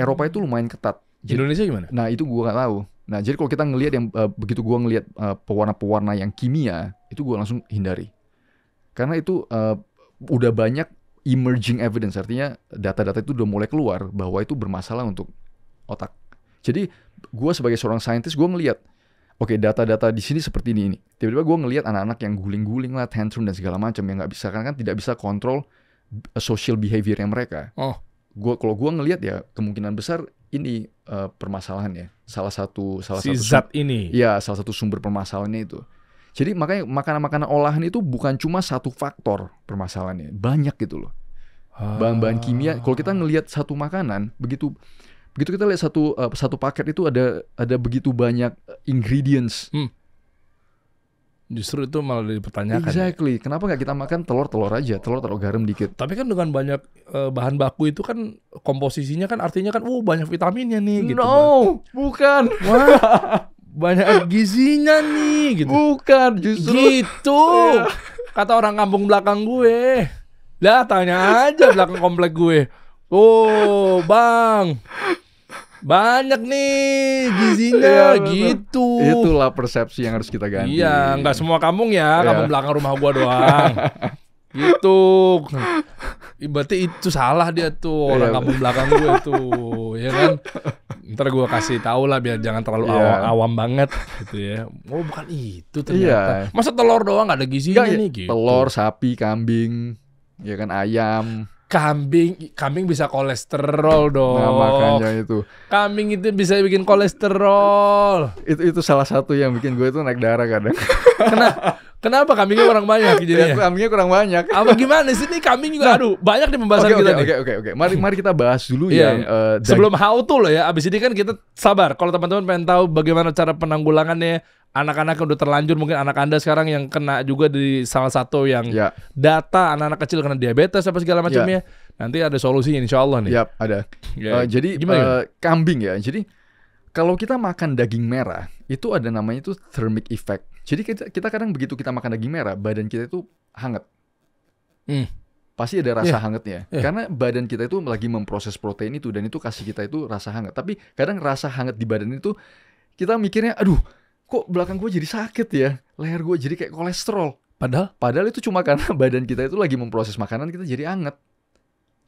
Eropa itu lumayan ketat. Indonesia gimana? Nah itu gue nggak tahu. Nah jadi kalau kita ngelihat yang begitu gue ngelihat pewarna-pewarna yang kimia itu gue langsung hindari. Karena itu udah banyak emerging evidence, artinya data-data itu udah mulai keluar bahwa itu bermasalah untuk otak. Jadi gue sebagai seorang saintis gue ngelihat, oke, data-data di sini seperti ini. Tiba-tiba gue ngelihat anak-anak yang guling-guling lah, tantrum dan segala macam yang nggak bisa, kan tidak bisa kontrol social behavior-nya mereka. Kalau gue ngelihat ya kemungkinan besar ini permasalahannya. Salah satu zat ini. Ya, salah satu sumber permasalahannya itu. Jadi makanya makanan-makanan olahan itu bukan cuma satu faktor permasalahannya, banyak gitu loh. Bahan-bahan kimia. Kalau kita ngelihat satu makanan, begitu kita lihat satu paket itu ada begitu banyak ingredients. Justru itu malah dipertanyakan. Exactly. Kenapa nggak kita makan telur aja, telur garam dikit. Tapi kan dengan banyak bahan baku itu kan komposisinya kan artinya kan banyak vitaminnya nih gitu. No, bukan. Wah, banyak gizinya nih gitu. Bukan, justru gitu. Kata orang kampung belakang gue. Lah tanya aja belakang komplek gue. Oh, Bang. Banyak nih gizinya gitu. Itulah persepsi yang harus kita ganti. Iya, nggak semua kampung ya, kampung belakang rumah gua doang. Gitu. Berarti itu salah dia tuh, orang kampung belakang gue tuh, ya kan? Ntar gue kasih tahu lah biar jangan terlalu awam banget gitu ya. Oh bukan itu ternyata. Masa telur doang gak ada gizinya nih gitu. Telur, sapi, kambing, ya kan, ayam. Kambing bisa kolesterol dong. Nah makanya itu. Kambing itu bisa bikin kolesterol. Itu salah satu yang bikin gue tuh naik darah kadang. Kenapa kambingnya kurang banyak jadinya? Kambingnya kurang banyak. Apa gimana sih nih kambing juga? Aduh, banyak nih pembahasan kita nih. Oke. Mari kita bahas dulu yang sebelum how to loh ya. Abis ini kan kita sabar. Kalau teman-teman pengen tahu bagaimana cara penanggulangannya, anak-anak yang udah terlanjur, mungkin anak Anda sekarang yang kena juga di salah satu yang data anak-anak kecil kena diabetes apa segala macamnya. Nanti ada solusinya insya Allah nih. Yap, ada. Jadi kambing ya. Jadi kalau kita makan daging merah itu ada namanya itu thermic effect. Jadi kita kadang begitu kita makan daging merah, badan kita itu hangat. Pasti ada rasa hangatnya. Karena badan kita itu lagi memproses protein itu dan itu kasih kita itu rasa hangat. Tapi kadang rasa hangat di badan itu kita mikirnya, aduh, kok belakang gue jadi sakit ya, leher gue jadi kayak kolesterol. Padahal itu cuma karena badan kita itu lagi memproses makanan kita jadi hangat.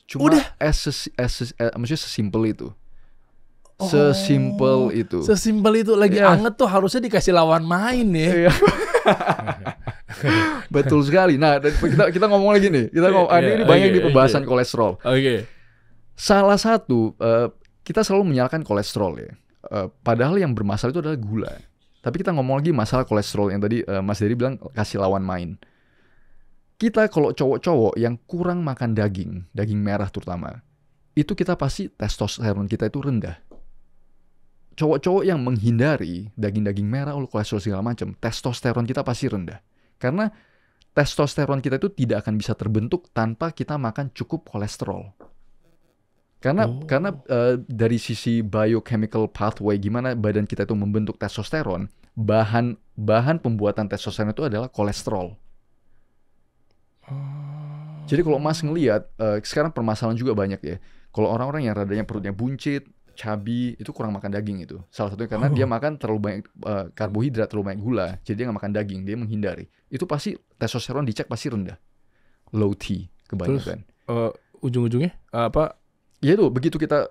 Cuma maksudnya sesimpel itu. Sesimpel itu. Sesimpel itu. Lagi Iya. anget tuh harusnya dikasih lawan main ya. Iya. Betul sekali. Nah, dan kita ngomong lagi nih. Ini banyak di pembahasan kolesterol. Oke. Salah satu kita selalu menyalahkan kolesterol ya. Padahal yang bermasalah itu adalah gula. Tapi kita ngomong lagi masalah kolesterol yang tadi Mas Dery bilang kasih lawan main. Kita kalau cowok-cowok yang kurang makan daging merah terutama, itu kita pasti testosteron kita itu rendah. Cowok-cowok yang menghindari daging-daging merah, kolesterol segala macam, testosteron kita pasti rendah. Karena testosteron kita itu tidak akan bisa terbentuk tanpa kita makan cukup kolesterol. Karena dari sisi biochemical pathway gimana badan kita itu membentuk testosteron, bahan pembuatan testosteron itu adalah kolesterol. Jadi kalau Mas ngelihat sekarang permasalahan juga banyak ya. Kalau orang-orang yang radanya perutnya buncit, cabi, itu kurang makan daging itu. Salah satunya karena dia makan terlalu banyak karbohidrat, terlalu banyak gula. Jadi dia nggak makan daging, dia menghindari. Itu pasti testosteron dicek pasti rendah. Low T kebanyakan. Terus ujung-ujungnya apa? Ya itu, begitu kita,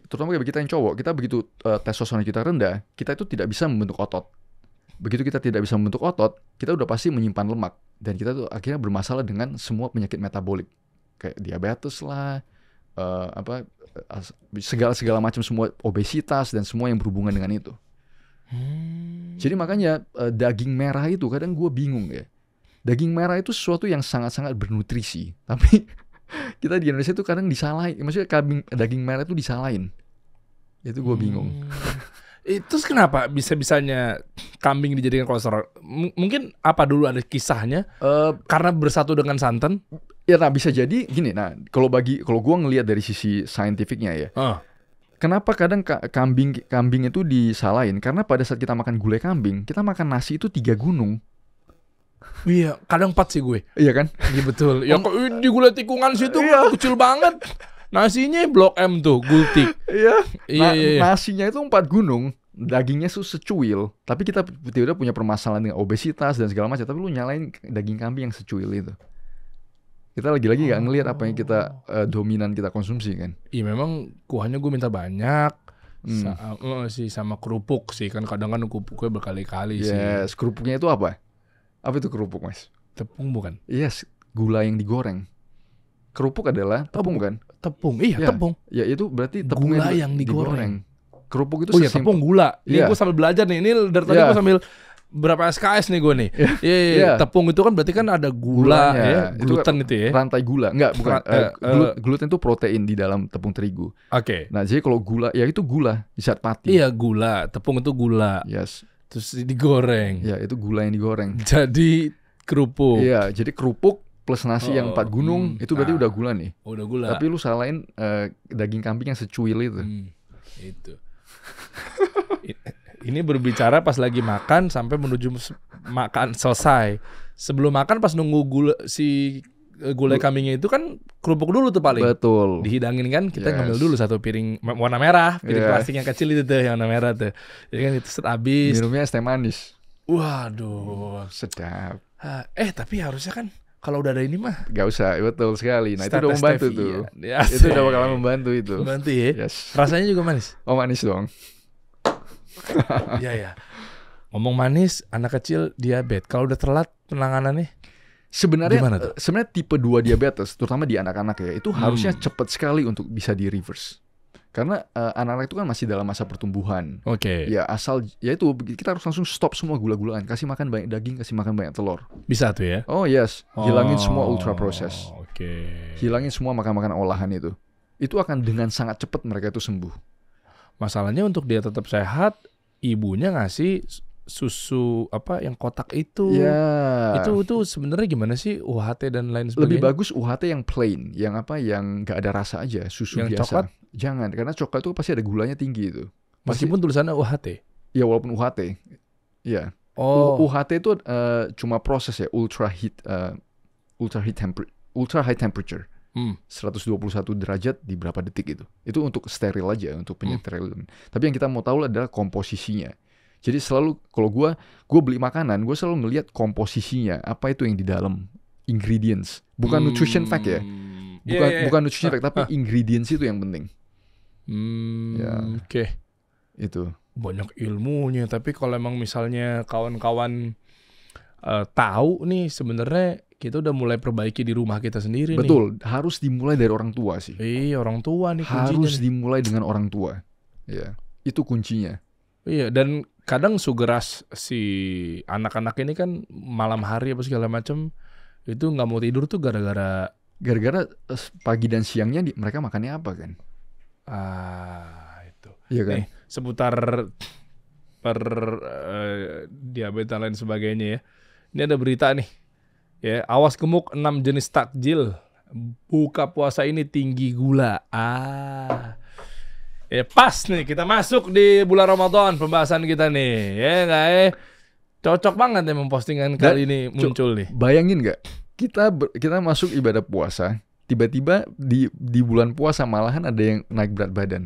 terutama bagi kita yang cowok, kita begitu testosteron kita rendah, kita itu tidak bisa membentuk otot. Begitu kita tidak bisa membentuk otot, kita udah pasti menyimpan lemak. Dan kita tuh akhirnya bermasalah dengan semua penyakit metabolik. Kayak diabetes lah, segala macam semua obesitas dan semua yang berhubungan dengan itu. Jadi makanya daging merah itu kadang gue bingung ya. Daging merah itu sesuatu yang sangat-sangat bernutrisi, tapi kita di Indonesia itu kadang disalahin. Maksudnya daging merah itu disalahin. Itu gue bingung. Terus kenapa bisa-bisanya kambing dijadikan kolesterol? Mungkin apa dulu ada kisahnya? Karena bersatu dengan santan? Ya, nah bisa jadi gini. Nah, kalau gue ngelihat dari sisi saintifiknya ya. Kenapa kadang kambing itu disalahin? Karena pada saat kita makan gulai kambing, kita makan nasi itu 3 gunung. Iya, kadang 4 sih gue. Iya kan? Iya betul. Ya kok di gulai tikungan situ kecil banget. Nasinya Blok M tuh, gultik. Iya. Iya. Nasinya itu 4 gunung, dagingnya tuh secuil. Tapi kita tiba-tiba punya permasalahan dengan obesitas dan segala macam. Tapi lu nyalain daging kambing yang secuil itu. Kita lagi-lagi nggak ngelihat apa yang kita dominan kita konsumsi kan. Iya memang kuahnya gue minta banyak. Sama kerupuk sih kan kadang kerupuknya berkali-kali sih. Yes, kerupuknya itu apa? Apa itu kerupuk, Mas? Tepung bukan? Yes, gula yang digoreng. Kerupuk adalah tepung kan? Tepung, iya ya, tepung. Ya itu berarti tepung gula yang digoreng. Kerupuk itu tepung gula. Ini gue sambil belajar nih. Ini dari tadi gue sambil berapa SKS nih gue nih. Iya. Tepung itu kan berarti kan ada gula ya, gluten itu ya. Rantai gula. Enggak, bukan. Gluten itu protein di dalam tepung terigu. Oke. Nah, jadi kalau gula, ya itu gula, zat pati. Iya, gula. Tepung itu gula. Yes. Terus digoreng. Ya, itu gula yang digoreng. Jadi kerupuk. Iya, jadi kerupuk plus nasi yang 4 gunung itu berarti udah gula nih. Udah gula. Tapi lu salahin daging kambing yang secuil itu. Itu. Ini berbicara pas lagi makan sampai menuju makan selesai. Sebelum makan pas nunggu gulai kambingnya itu kan kerupuk dulu tuh paling. Betul. Dihidangin kan, kita ngambil dulu 1 piring warna merah, piring plastik yang kecil itu tuh yang warna merah tuh. Jadi kan itu habis. Minumnya es teh manis. Waduh, sedap. Tapi harusnya kan kalau udah ada ini mah gak usah, betul sekali. Nah itu udah membantu tuh. Itu udah bakalan membantu itu. Membantu ya. Yes. Rasanya juga manis. Oh manis dong. Iya. Ngomong manis, anak kecil diabetes. Kalau udah telat penanganannya sebenarnya tipe 2 diabetes, terutama di anak-anak ya, itu harusnya cepat sekali untuk bisa di reverse. Karena anak-anak itu kan masih dalam masa pertumbuhan. Oke. Ya itu kita harus langsung stop semua gula-gulaan. Kasih makan banyak daging, kasih makan banyak telur. Bisa tuh ya? Oh yes. Hilangin semua ultra process. Oke. Hilangin semua makan-makan olahan itu. Itu akan dengan sangat cepat mereka itu sembuh. Masalahnya untuk dia tetap sehat, ibunya ngasih susu yang kotak itu. Ya. Itu sebenarnya gimana sih UHT dan lain sebagainya? Lebih bagus UHT yang plain, yang nggak ada rasa aja, susu yang biasa. Coklat? Jangan, karena coklat itu pasti ada gulanya tinggi itu. Meskipun tulisannya UHT. Ya walaupun UHT. Ya. UHT itu cuma proses ya, ultra high temperature. 121 derajat di berapa detik itu. Itu untuk steril aja, untuk penyeterilan. Tapi yang kita mau tahu adalah komposisinya. Jadi selalu kalau gue beli makanan, gue selalu ngelihat komposisinya, apa itu yang di dalam, ingredients, bukan nutrition fact ya, bukan nutrition fact, tapi ingredients itu yang penting. Oke. Itu. Banyak ilmunya, tapi kalau emang misalnya kawan-kawan tahu nih sebenarnya kita udah mulai perbaiki di rumah kita sendiri nih. Betul, harus dimulai dari orang tua sih. Iya, orang tua nih kuncinya. Harus dimulai dengan orang tua. Ya, itu kuncinya. Iya, dan kadang sugeras si anak-anak ini kan malam hari apa segala macam itu nggak mau tidur tuh gara-gara Pagi dan siangnya mereka makannya apa kan? Itu. Iya kan? Nih, seputar diabetes dan lain sebagainya ya. Ini ada berita nih. Ya, awas gemuk 6 jenis takjil. Buka puasa ini tinggi gula. Ya pas nih kita masuk di bulan Ramadan pembahasan kita nih. Ya enggak cocok banget ya mempostingan kali ini muncul nih. Bayangin nggak? Kita masuk ibadah puasa, tiba-tiba di bulan puasa malahan ada yang naik berat badan.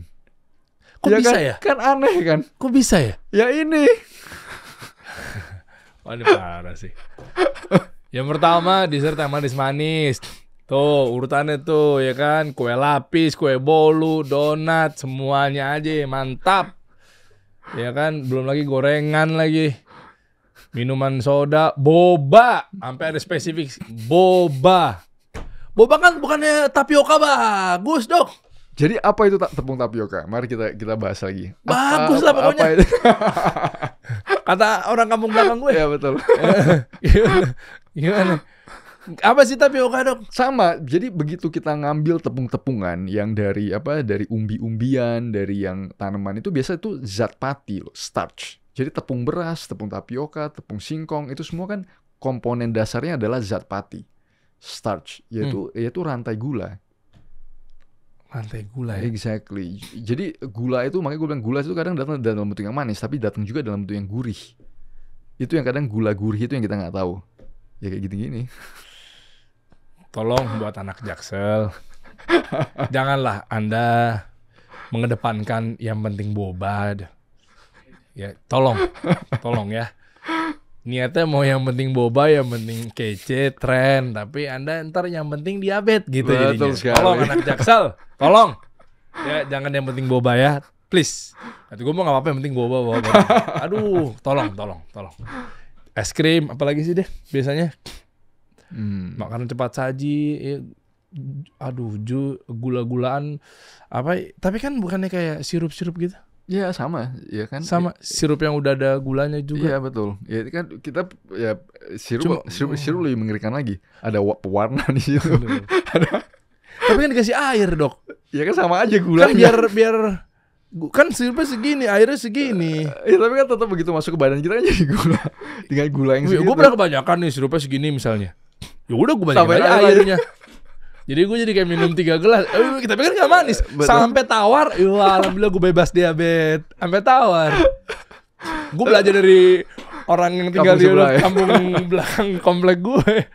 Kok bisa kan? ya? Kan aneh kan? Kok bisa ya? Ya ini. Wah, ini parah sih. Yang pertama dessert yang manis-manis. Tuh urutannya tuh ya kan. Kue lapis, kue bolu, donat, semuanya aja mantap. Ya kan, belum lagi gorengan lagi. Minuman soda, boba. Sampai ada spesifik boba. Boba kan bukannya tapioka bagus, Dok. Jadi apa itu tepung tapioka? Mari kita bahas lagi. Bagus lah pokoknya. Apa itu? Kata orang kampung belakang gue. Ya betul. Gimana? Apa sih tapioka, Dok? Sama. Jadi begitu kita ngambil tepung-tepungan yang dari umbi-umbian, dari yang tanaman itu biasa itu zat pati loh, starch. Jadi tepung beras, tepung tapioka, tepung singkong itu semua kan komponen dasarnya adalah zat pati, starch, yaitu rantai gula. Rantai gula ya? Exactly. Jadi gula itu, makanya gue bilang gula itu kadang datang dalam bentuk yang manis, tapi datang juga dalam bentuk yang gurih. Itu yang kadang gula gurih itu yang kita nggak tahu. Ya kayak gini-gini. Tolong buat anak Jaksel, janganlah Anda mengedepankan yang penting boba. Ya, tolong ya. Niatnya mau yang penting boba, yang penting kece, tren, tapi Anda ntar yang penting diabetes gitu jadinya. Tolong anak Jaksel, tolong. Ya, jangan yang penting boba ya, please. Nanti gue mau nggak apa-apa yang penting boba. Aduh, tolong. Es krim, apalagi sih deh biasanya. Makanan cepat saji, aduh, gula-gulaan apa? Tapi kan bukannya kayak sirup-sirup gitu? Ya sama, ya kan? Sama sirup yang udah ada gulanya juga. Iya betul. Ya kan kita ya sirup lebih mengerikan lagi. Ada pewarna di situ. Tapi kan dikasih air, Dok. Ya kan sama aja gulanya. Kan biar kan sirupnya segini, airnya segini. Ya tapi kan tetap begitu masuk ke badan kita kan jadi gula. Dengan gula yang segitu. Gue pernah kebanyakan nih sirupnya segini misalnya. Ya udah gue banyakin aja airnya. Jadi gue jadi kayak minum 3 gelas. Tapi kan gak manis. Sampai tawar. Alhamdulillah gue bebas diabetes. Sampai tawar. Gue belajar dari orang yang tinggal di kampung belakang komplek gue.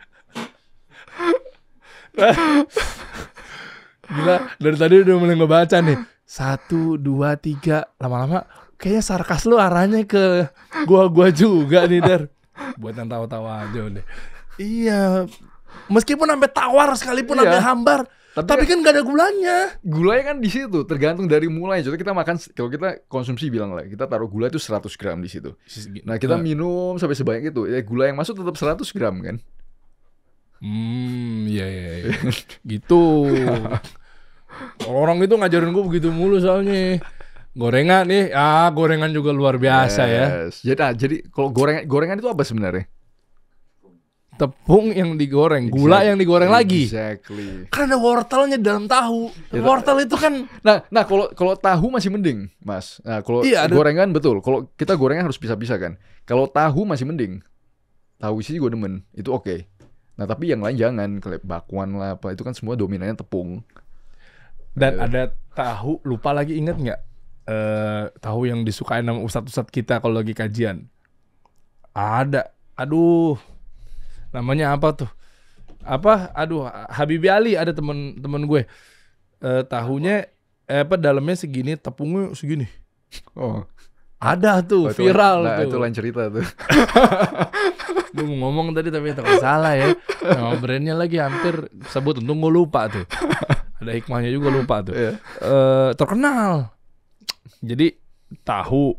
Gila. Dari tadi udah mulai ngebaca nih. 1, 2, 3. Lama-lama kayaknya sarkas lu arahnya ke gua juga nih, Dar. Buat yang tawa-tawa aja udah. Iya. Meskipun sampai tawar sekalipun sampai hambar, tapi kan gak ada gulanya. Gulanya kan di situ, tergantung dari mulai. Jadi kita makan, kalau kita konsumsi bilang lah, kita taruh gula itu 100 gram di situ. Nah kita minum sampai sebanyak itu, ya gula yang masuk tetap 100 gram kan? Iya. Gitu. Orang itu ngajarin gue begitu mulu soalnya. Gorengan nih, gorengan juga luar biasa ya. Jadi kalau gorengan itu apa sebenarnya? Tepung yang digoreng, gula yang digoreng lagi. Exactly. Kan ada wortelnya dalam tahu. Wortel itu kan. Nah kalau tahu masih mending, Mas. Nah kalau gorengan betul. Kalau kita gorengan harus pisah-pisah kan. Kalau tahu masih mending. Tahu sih gue demen, itu oke. Nah tapi yang lain jangan, kayak bakwan lah apa itu kan semua dominannya tepung. Dan ada tahu, lupa lagi inget nggak? Tahu yang disukain sama ustadz-ustadz kita kalau lagi kajian. Ada. Aduh. Namanya apa tuh? Habibie Ali ada temen gue. Tahunya dalamnya segini, tepungnya segini. Oh. Ada tuh, viral tuh. Itu lain cerita tuh. Gue mau ngomong tadi tapi takut salah ya. Nama brandnya lagi hampir sebut, untung gue lupa tuh. Ada hikmahnya juga lupa tuh. Terkenal. Jadi tahu,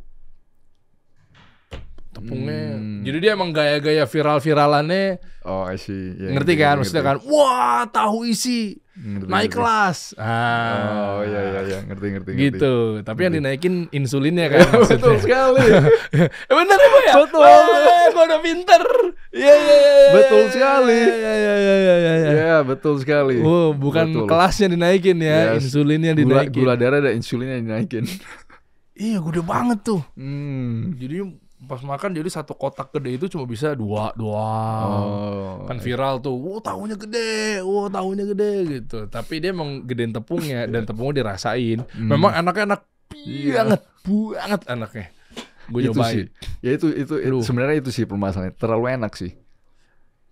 tepungnya. Jadi dia emang gaya-gaya viral-viralannya, Oh, I see. Ya, ngerti kan? Maksudnya kan, wah tahu isi, Ngerti, naik ngerti. kelas. Oh, iya, ngerti. Gitu. Tapi yang dinaikin insulinnya kan. Betul sekali. Bener ya, Pak ya? Betul. Gue udah pinter. Iya. Betul sekali. Iya. Ya, betul sekali. Oh, bukan Betul. kelasnya dinaikin ya, Yes. insulinnya dinaikin. Gula darah dan insulinnya dinaikin. Iya, gede banget tuh. Hmm. Jadi pas makan jadi satu kotak gede itu cuma bisa dua Oh. kan viral tuh, tahunya gede gitu. Tapi dia emang gedein tepungnya dan tepungnya dirasain. Memang anaknya enak banget anaknya. Gue Itu nyobain. sih. Ya itu Lu. sebenarnya itu sih permasalahannya. Terlalu enak sih.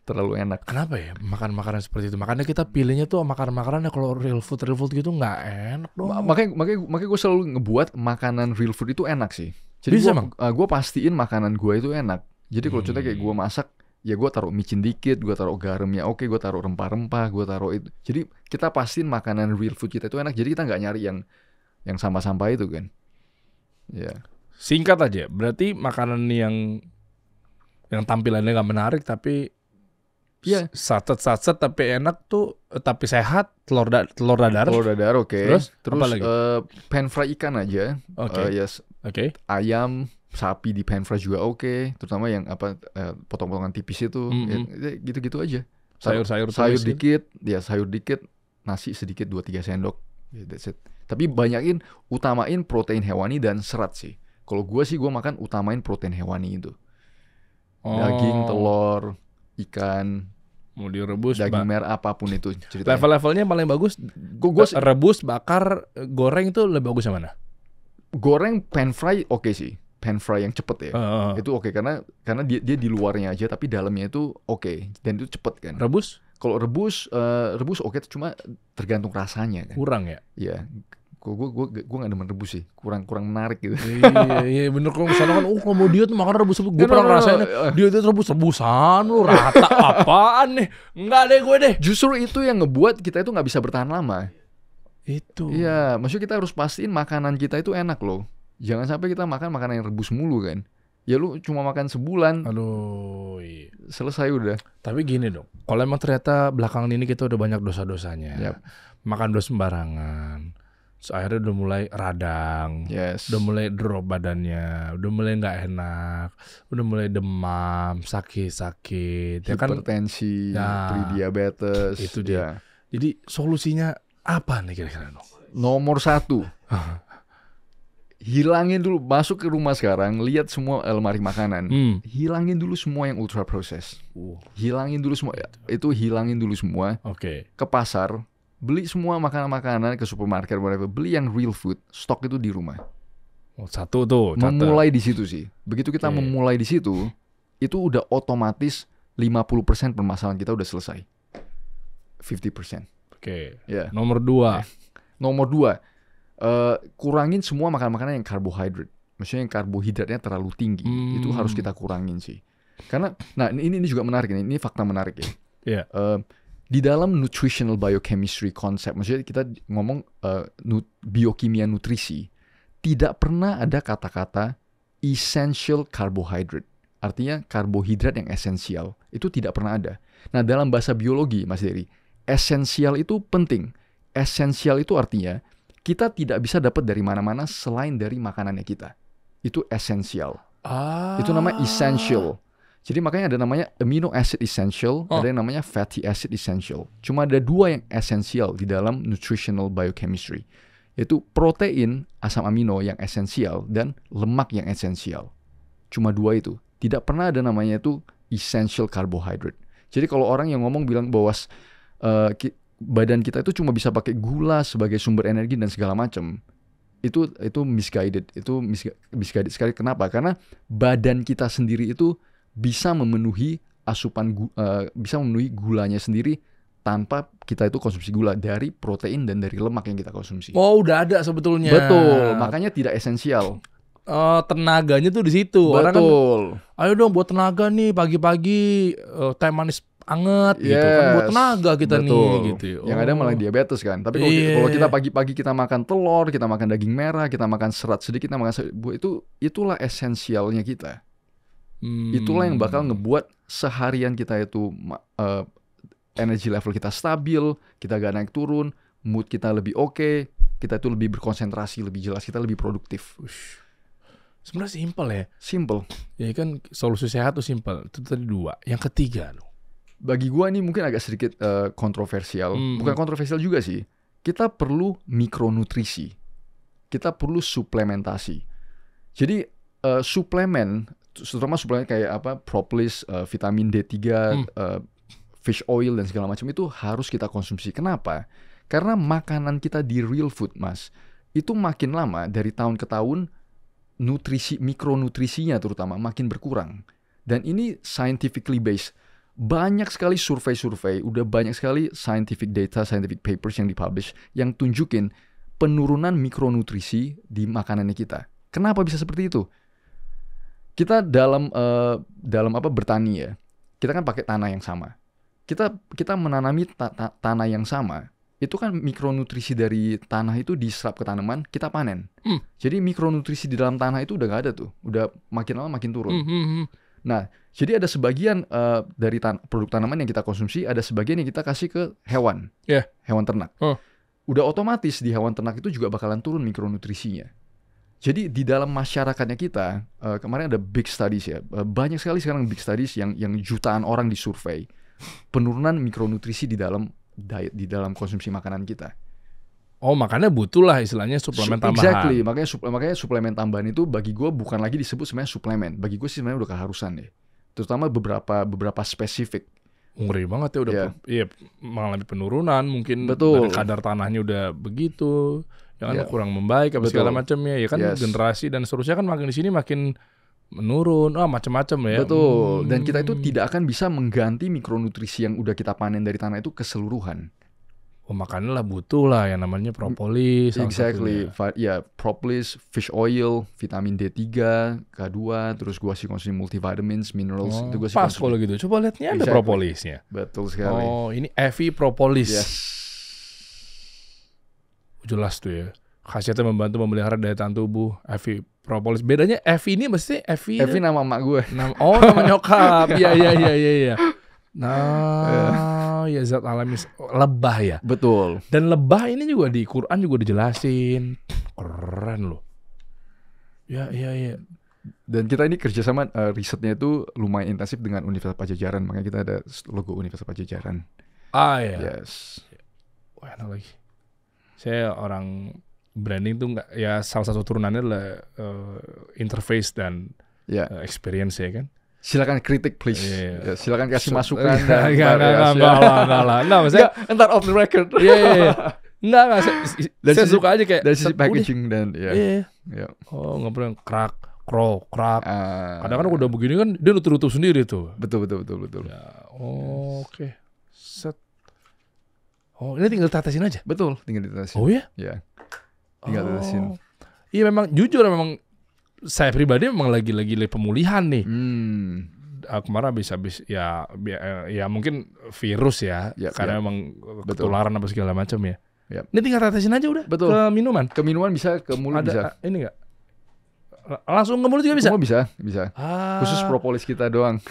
Terlalu enak. Kenapa ya makan makanan seperti itu? Makanya kita pilihnya tuh makanan-makanan kalau real food gitu nggak enak dong. Makanya gue selalu ngebuat makanan real food itu enak sih. Jadi Bisa, Bang? gue pastiin makanan gue itu enak. Jadi kalau contohnya kayak gue masak, ya gue taruh micin dikit, gue taruh garamnya oke, gue taruh rempah-rempah, gue taruh itu. Jadi kita pastiin makanan real food kita itu enak. Jadi kita nggak nyari yang sampah-sampah itu kan. Ya. Singkat aja, berarti makanan yang tampilannya nggak menarik tapi Iya. Satset tapi enak tuh, tapi sehat, telur dadar. Telur dadar oke. Terus apa lagi? Pan fry ikan aja. Oke. Yes. Oke. Ayam, sapi di pan fry juga oke. Terutama yang potong-potongan tipis itu. Ya, gitu-gitu aja. Sayur-sayur Sayur tumis dikit, sayur dikit, nasi sedikit 2-3 sendok. Yeah, that's it. Tapi utamain protein hewani dan serat sih. Kalau gue makan utamain protein hewani itu. Daging, telur, ikan, mau direbus, daging merah apapun itu ceritanya. level-levelnya paling bagus. Gua rebus, bakar, goreng itu lebih bagus yang mana? goreng pan fry oke sih. Pan fry yang cepet ya. Itu Itu oke karena dia di luarnya aja tapi dalamnya itu oke dan itu cepet kan. rebus Kalau rebus oke cuma tergantung rasanya kan. kurang ya. Iya. Gue nggak demen rebus sih, kurang menarik gitu. Iya bener. Kalau misalnya kan kalau mau diet makan rebus gue No, no, pernah no, ngerasain no. diet itu rebusan lu rata apaan nih, enggak deh gue deh Justru itu yang ngebuat kita itu nggak bisa bertahan lama. itu. Iya, maksudnya kita harus pastiin makanan kita itu enak loh. Jangan sampai kita makan makanan yang rebus mulu kan. Ya lu cuma makan sebulan, Aduh iya. selesai udah. Tapi gini dong, kalau emang ternyata belakangan ini kita udah banyak dosa-dosanya, Yap. makan dos sembarangan, terus akhirnya udah mulai radang, Yes. udah mulai drop badannya, udah mulai nggak enak, udah mulai demam, sakit, ya kan? Hipertensi, Ya. prediabetes. Itu dia. Ya. Jadi solusinya apa nih kira-kira dong? Nomor 1, hilangin dulu, masuk ke rumah sekarang, lihat semua almari makanan. Hilangin dulu semua yang ultra process. Hilangin dulu semua, hilangin dulu semua. Oke. Ke pasar, beli semua makanan-makanan, ke supermarket, whatever, beli yang real food, stok itu di rumah. Satu tuh. catat. Memulai di situ sih. Begitu kita Oke. memulai di situ, itu udah otomatis 50% permasalahan kita udah selesai. 50%. Oke. Ya. Nomor 2. Nomor 2, kurangin semua makanan-makanan yang karbohidrat. Maksudnya yang karbohidratnya terlalu tinggi. Itu harus kita kurangin sih. Karena, nah ini juga menarik ini fakta menarik ya. Iya. Di dalam nutritional biochemistry konsep, maksudnya kita ngomong biokimia nutrisi, tidak pernah ada kata-kata essential carbohydrate. Artinya karbohidrat yang esensial. Itu tidak pernah ada. Nah dalam bahasa biologi Mas Dery, esensial itu penting. Esensial itu artinya kita tidak bisa dapat dari mana-mana selain dari makanannya kita. Itu esensial. Itu namanya essential. Jadi makanya ada namanya amino acid essential, ada yang namanya fatty acid essential. Cuma ada 2 yang esensial di dalam nutritional biochemistry. Yaitu protein, asam amino yang esensial, dan lemak yang esensial. Cuma 2 itu. Tidak pernah ada namanya itu essential carbohydrate. Jadi kalau orang yang ngomong bilang bahwa badan kita itu cuma bisa pakai gula sebagai sumber energi dan segala macam, itu misguided. Itu misguided sekali. Kenapa? Karena badan kita sendiri itu bisa memenuhi bisa memenuhi gulanya sendiri tanpa kita itu konsumsi gula dari protein dan dari lemak yang kita konsumsi. Oh, udah ada sebetulnya. Betul, makanya tidak esensial. Tenaganya tuh di situ. Orang kan, Betul. ayo dong buat tenaga nih pagi-pagi teh manis anget gitu kan buat tenaga kita betul. nih gitu. Yang ada malah diabetes kan. Tapi kalau kita pagi-pagi kita makan telur, kita makan daging merah, kita makan serat sedikit, kita makan itulah esensialnya kita. Itulah yang bakal ngebuat seharian kita itu energi level kita stabil, kita gak naik turun, mood kita lebih oke, kita itu lebih berkonsentrasi, lebih jelas, kita lebih produktif. Sebenarnya simpel ya. Simple. Ya kan solusi sehat tuh simpel. Itu tadi 2. Yang ketiga loh. Bagi gua ini mungkin agak sedikit kontroversial. Bukan kontroversial juga sih. Kita perlu mikronutrisi. Kita perlu suplementasi. Jadi suplemen, terutama suplemen kayak apa, propolis, vitamin D3, fish oil dan segala macam itu harus kita konsumsi. Kenapa? Karena makanan kita di real food, Mas, itu makin lama dari tahun ke tahun mikronutrisinya terutama makin berkurang. Dan ini scientifically based. Banyak sekali survei-survei, udah banyak sekali scientific data, scientific papers yang dipublish yang tunjukin penurunan mikronutrisi di makanannya kita. Kenapa bisa seperti itu? Kita dalam bertani ya, kita kan pakai tanah yang sama. Kita menanami tanah yang sama. Itu kan mikronutrisi dari tanah itu diserap ke tanaman, kita panen. Jadi mikronutrisi di dalam tanah itu udah gak ada tuh. Udah makin lama makin turun. Nah, jadi ada sebagian dari produk tanaman yang kita konsumsi, ada sebagian yang kita kasih ke hewan. Hewan ternak. Udah otomatis di hewan ternak itu juga bakalan turun mikronutrisinya. Jadi di dalam masyarakatnya kita, kemarin ada big studies ya. Banyak sekali sekarang big studies yang jutaan orang disurvei. Penurunan mikronutrisi di dalam diet, di dalam konsumsi makanan kita. Oh, makanya butuh lah istilahnya suplemen tambahan. Exactly, makanya suplemen tambahan itu bagi gue bukan lagi disebut sebenarnya suplemen. Bagi gue sih sebenarnya udah keharusan deh. Terutama beberapa spesifik. Ngeri banget ya udah mengalami penurunan mungkin. Betul. Dan kadar tanahnya udah begitu. Ya kan kurang membaik apa segala macamnya. Ya kan generasi dan seterusnya kan makin di sini makin menurun, macam-macam ya. Betul. Dan kita itu tidak akan bisa mengganti mikronutrisi yang udah kita panen dari tanah itu keseluruhan. Makanya lah butuh lah yang namanya propolis. Exactly. Ya, propolis, fish oil, vitamin D3, K2, terus gua sih konsumsi multivitamins, minerals. Itu gua sih pas kalau gitu. Coba lihat nih ada propolisnya. Betul sekali. Oh, ini Evi propolis. Yes. Jelas tuh ya. Khasiatnya membantu memelihara daya tahan tubuh. Evi propolis. Bedanya Evi ini mesti Evi nama emak gue. Nama nyokap. Iya. Nah, ya zat alami lebah ya. Betul. Dan lebah ini juga di Quran juga dijelasin. Keren loh. Ya. Dan kita ini kerjasama risetnya itu lumayan intensif dengan Universitas Pajajaran. Makanya kita ada logo Universitas Pajajaran. Iya. Yes. Wah, enak lagi. Saya orang branding tuh nggak, ya salah satu turunannya adalah interface dan experience ya kan. Silakan kritik please. Ya, silakan kasih masukan. Enggak lah. Maksudnya entar off the record. Iya. Enggak. Saya suka aja kayak dari sisi packaging dan Iya. Oh, nggak pernah krak. Kadang-kadang udah begini kan dia nutup sendiri tuh. Betul. Ya, oke. Set. Oh, ini tinggal tetesin aja. Betul, tinggal ditetesin. Oh ya? Ya. Tinggal tetesin. Iya memang jujur memang saya pribadi memang lagi pemulihan nih. Kemarin habis ya mungkin virus ya, karena memang ketularan apa segala macam ya. Ini tinggal tetesin aja udah. Betul. Ke minuman. Ke minuman bisa, ke mulut bisa. Ini enggak? Langsung ke mulut juga bisa? Semua bisa. Khusus propolis kita doang.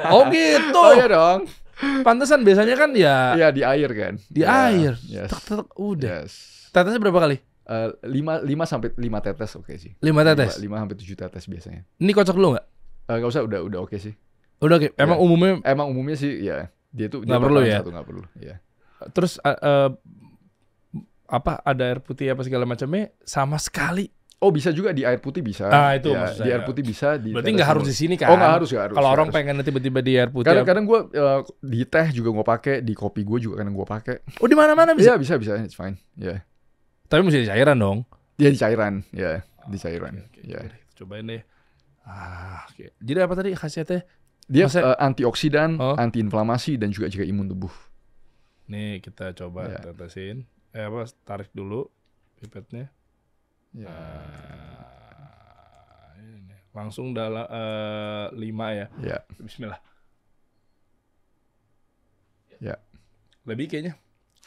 Oh gitu. Oh iya dong. Pantesan biasanya kan ya. Iya di air kan. Di air. Yes. Tek, udah. Yes. Tetesnya berapa kali? 5 sampai 5 tetes oke sih. 5 tetes. 5 sampai 7 tetes biasanya. Ini kocok dulu enggak? Enggak usah, udah oke sih. Udah oke. Emang umumnya sih ya. Dia nggak perlu ya. Nggak perlu. Ya. Terus ada air putih apa segala macamnya sama sekali. Oh bisa juga di air putih bisa. Itu ya, maksud saya. Di air putih bisa. Berarti nggak harus di sini kan? Oh nggak harus. Kalau orang pengen tiba-tiba di air putih. Kadang-kadang gue di teh juga gue pakai, di kopi gue juga kadang gue pakai. Oh di mana-mana bisa? Iya bisa, it's fine. Ya. Tapi mesti di cairan dong. Iya di cairan, ya di cairan. Okay. Ya. Cobain deh. Okay. Jadi apa tadi khasiatnya? Dia antioksidan, antiinflamasi dan juga jaga imun tubuh. Nih kita coba tetesin. Tarik dulu pipetnya. Ya. Ini. Langsung dalam 5 ya. Ya. Bismillah. Ya. Lebih kayaknya.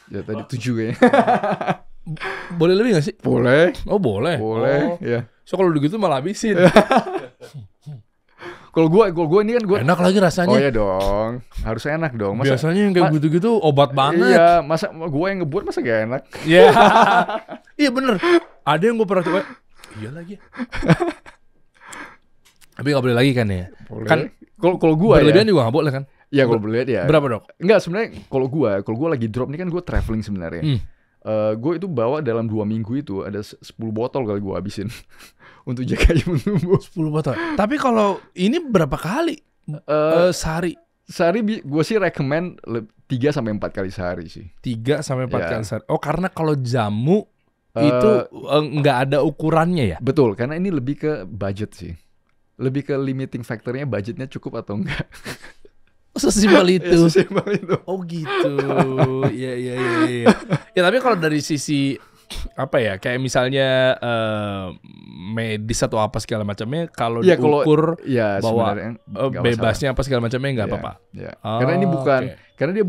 Ya tadi 7 kayaknya. Boleh lebih gak sih? Boleh. Oh boleh. Boleh. Oh. Ya. So kalau gitu malah habisin. Kalau gua ini kan gua Enak lagi rasanya. Oh ya dong, harus enak dong. Biasanya yang kayak gitu-gitu obat banget. Iya, masa gua yang ngebuat masa gak enak? Iya. Iya bener. Ada yang gue pernah coba. Iya lagi. Tapi gak boleh lagi kan ya? Boleh. Kan kalau gua berlebihan ya. juga gak boleh kan? Iya kalau berlebihan ya. Berapa dok? Enggak sebenarnya kalau gua lagi drop nih kan gua traveling sebenarnya. Gue itu bawa dalam 2 minggu itu ada 10 botol kali gue habisin untuk jaga imun tubuh. 10 botol. Tapi kalau ini berapa kali sehari? Sehari gue sih recommend 3-4 kali sehari sih. 3-4 Ya. kali sehari. Oh karena kalau jamu itu nggak ada ukurannya ya? Betul, karena ini lebih ke budget sih. Lebih ke limiting factornya budgetnya cukup atau enggak. Sesimpel itu. Ya, sesimpel itu. Oh gitu. Iya. Ya tapi kalau dari sisi apa ya, kayak misalnya medis atau apa segala macamnya, kalau Ya, kalau- diukur Ya bahwa sebenarnya nggak bebasnya apa segala macamnya nggak masalah. apa-apa. Ya. Oh, Karena ini bukan oke. karena dia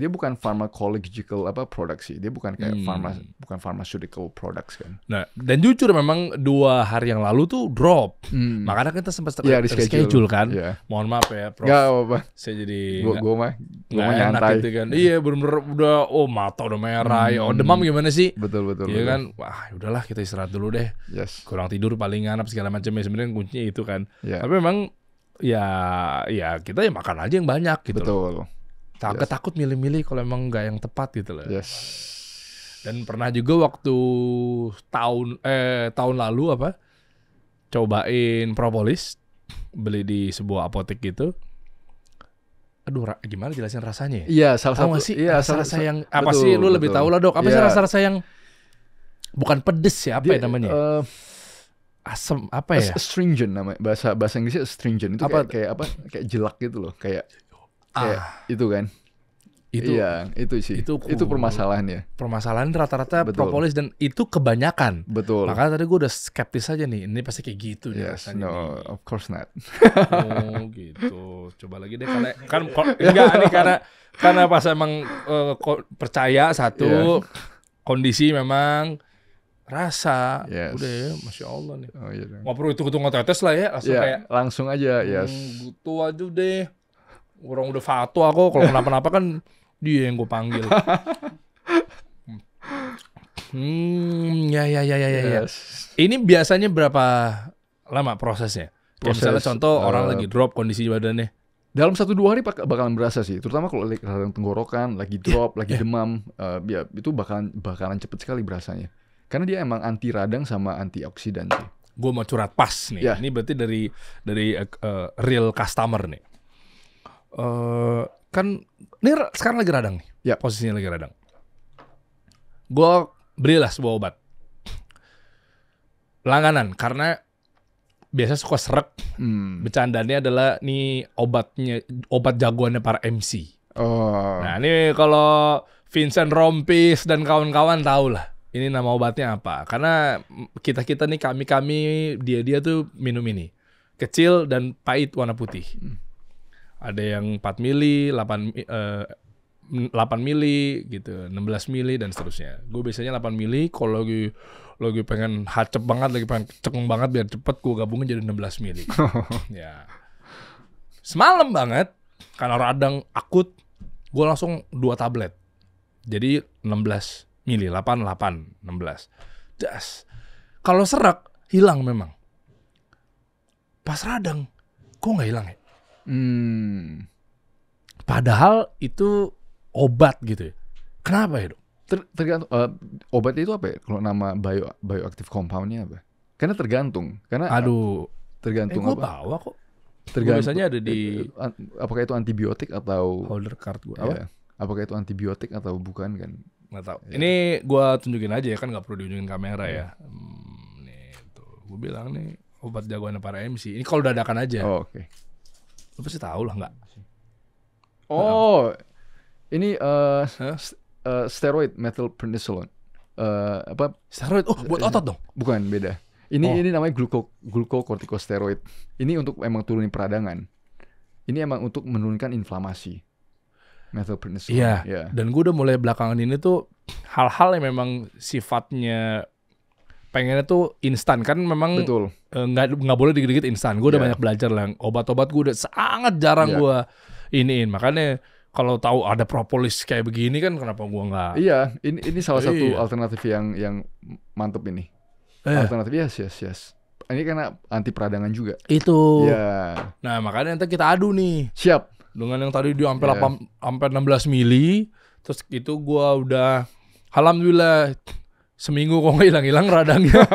bukan pharmacological product sih. Dia bukan kayak bukan pharmaceutical products kan. Nah, dan jujur memang 2 hari yang lalu tuh drop. Makanya kita sempat Iya, reschedule kan. Iya. Mohon maaf ya, Prof. Enggak apa-apa. Saya jadi Gue mah nggak enak nyantai. gitu kan. Iya, bener-bener udah mata udah merah. Ya, demam gimana sih? Betul. Iya kan, wah udahlah kita istirahat dulu deh. Yes. Kurang tidur palingan apa segala macamnya, sebenarnya kuncinya itu kan. Ya. Tapi memang ya kita ya makan aja yang banyak gitu loh. Betul. Takut milih-milih kalau emang nggak yang tepat gitu loh. Yes. Dan pernah juga waktu tahun lalu cobain propolis, beli di sebuah apotek gitu. Aduh, gimana jelasin rasanya ya? Iya, salah Tahu satu. nggak sih Iya, rasa-rasa yang apa betul, sih? Lu lebih betul. tahu lah dok. Apa sih Iya. rasa-rasa yang bukan pedes ya? Apa ya namanya? Asam apa ya? Astringent namanya. Bahasa Inggrisnya astringent itu Apa? kayak jelak gitu loh, kayak itu kan. Itu Iya, itu sih. itu Itu permasalahannya. permasalahan rata-rata Betul. propolis dan itu kebanyakan. Betul. Makanya tadi gue udah skeptis aja nih. Ini pasti kayak gitu nih Yes, rasanya. no, nih. of course not. Oh gitu. Coba lagi deh enggak nih karena pas emang percaya satu kondisi memang rasa Yes. udah ya, masya Allah nih. Oh iya. dong. Nggak perlu hitung ngetetes lah ya, langsung Iya, kayak langsung aja, yes. gitu aja deh. Orang udah fatwa aku, kalau kenapa-napa kan dia yang gue panggil. Ya. Yes. Ini biasanya berapa lama prosesnya? Kayak misalnya Proses, contoh orang lagi drop kondisi badannya. Dalam 1-2 hari bakalan berasa sih, terutama kalau radang tenggorokan, lagi drop, lagi demam, ya itu bakalan cepet sekali berasanya. Karena dia emang anti radang sama antioksidan sih. Gue mau curhat pas nih. Ya. Ini berarti dari real customer nih. Kan ini sekarang lagi radang nih. Ya. Posisinya lagi radang. Gue belilah sebuah obat. Langganan karena biasa suka serak. Bercandanya adalah nih obat jagoannya para MC. Oh. Nah ini kalau Vincent Rompis dan kawan-kawan tahu lah. Ini nama obatnya apa? Karena kita nih kami dia tuh minum ini kecil dan pahit warna putih. Ada yang 4 mili, 8 mili gitu, 16 mili dan seterusnya. Gue biasanya 8 mili kalau lagi pengen hacep banget, lagi pengen cekung banget biar cepet gue gabungin jadi 16 mili. Ya. Semalam banget karena radang akut, gue langsung 2 tablet. Jadi 16 mili, 8, 16. Das. Kalau serak, hilang memang. Pas radang, kok nggak hilang ya? Padahal itu obat gitu ya. Kenapa ya dok? Tergantung obat itu apa ya? Kalau nama bioactive compoundnya apa? Karena tergantung. Karena tergantung gue apa? bawa kok. Tergantung. Biasanya ada di apakah itu antibiotik atau holder card gue. ya, apakah itu antibiotik atau bukan kan? Nggak tahu. Ya. Ini gue tunjukin aja ya, kan nggak perlu diunjukin kamera ya. Nih tuh, gue bilang nih obat jagoan para MC. Ini kalau dadakan aja. Oh, oke. Lu pasti tahu lah nggak? Oh, ini steroid methylprednisolone. Apa? Steroid? Oh, buat otot dong? Bukan, beda. Ini namanya glucocorticosteroid. Ini untuk emang turunin peradangan. Ini emang untuk menurunkan inflamasi. Methylprednisolone. Iya. Ya. Dan gue udah mulai belakangan ini tuh hal-hal yang memang sifatnya pengennya tuh instan kan memang Betul. nggak boleh dikit-dikit instan. Gue udah Iya. banyak belajar lah. Obat-obat gue udah sangat jarang Iya. gue iniin. Makanya kalau tahu ada propolis kayak begini kan kenapa gue nggak? Iya, ini salah satu Iya. alternatif yang mantep ini. Eh. Alternatif yes. Ini karena anti peradangan juga. Itu. Ya, Nah makanya nanti kita adu nih siap. dengan yang tadi dia sampai Iya. sampai 16 mili. Terus itu gue udah alhamdulillah seminggu kok nggak hilang-hilang radangnya.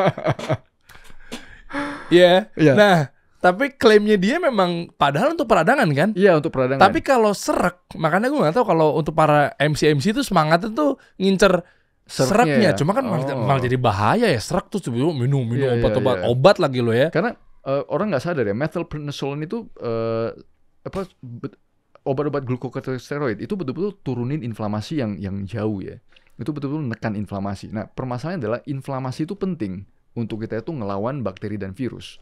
Iya. Iya. Nah, tapi klaimnya dia memang padahal untuk peradangan kan? Iya, untuk peradangan. Tapi kalau serak, makanya gue nggak tahu kalau untuk para MC itu semangatnya tuh ngincer seraknya. ya? Cuma kan malah jadi bahaya ya serak tuh minum Iya, obat-obat iya. obat lagi lo ya. Karena orang nggak sadar ya, methylprednisolone itu obat-obat glukokortikosteroid itu betul-betul turunin inflamasi yang jauh ya. Itu betul-betul menekan inflamasi. Nah, permasalahannya adalah inflamasi itu penting untuk kita itu ngelawan bakteri dan virus.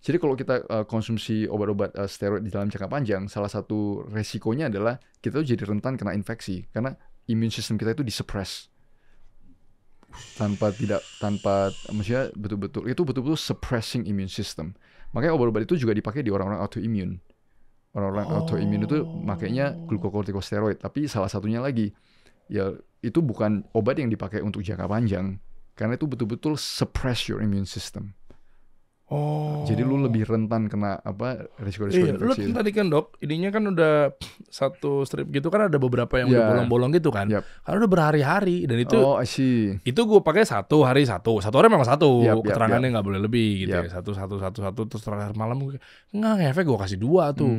Jadi kalau kita konsumsi obat-obat steroid di dalam jangka panjang, salah satu resikonya adalah kita tuh jadi rentan kena infeksi karena imun sistem kita itu disuppress. Maksudnya betul-betul suppressing immune system. Makanya obat-obat itu juga dipakai di orang-orang autoimmune. Orang-orang autoimmune itu makanya glukokortikosteroid, tapi salah satunya lagi ya itu bukan obat yang dipakai untuk jangka panjang karena itu betul-betul suppress your immune system. Oh. Jadi lu lebih rentan kena risiko-risiko Iya, lu infeksi. tadi kan dok, ininya kan udah satu strip gitu kan ada beberapa yang udah Iya. bolong-bolong gitu kan. Yap. Karena udah berhari-hari dan itu Oh, I see. itu gue pakai satu hari memang satu. Yap, Keterangannya nggak boleh lebih gitu Yap. ya. Satu terus terakhir malam nggak ngefek gue kasih 2 tuh.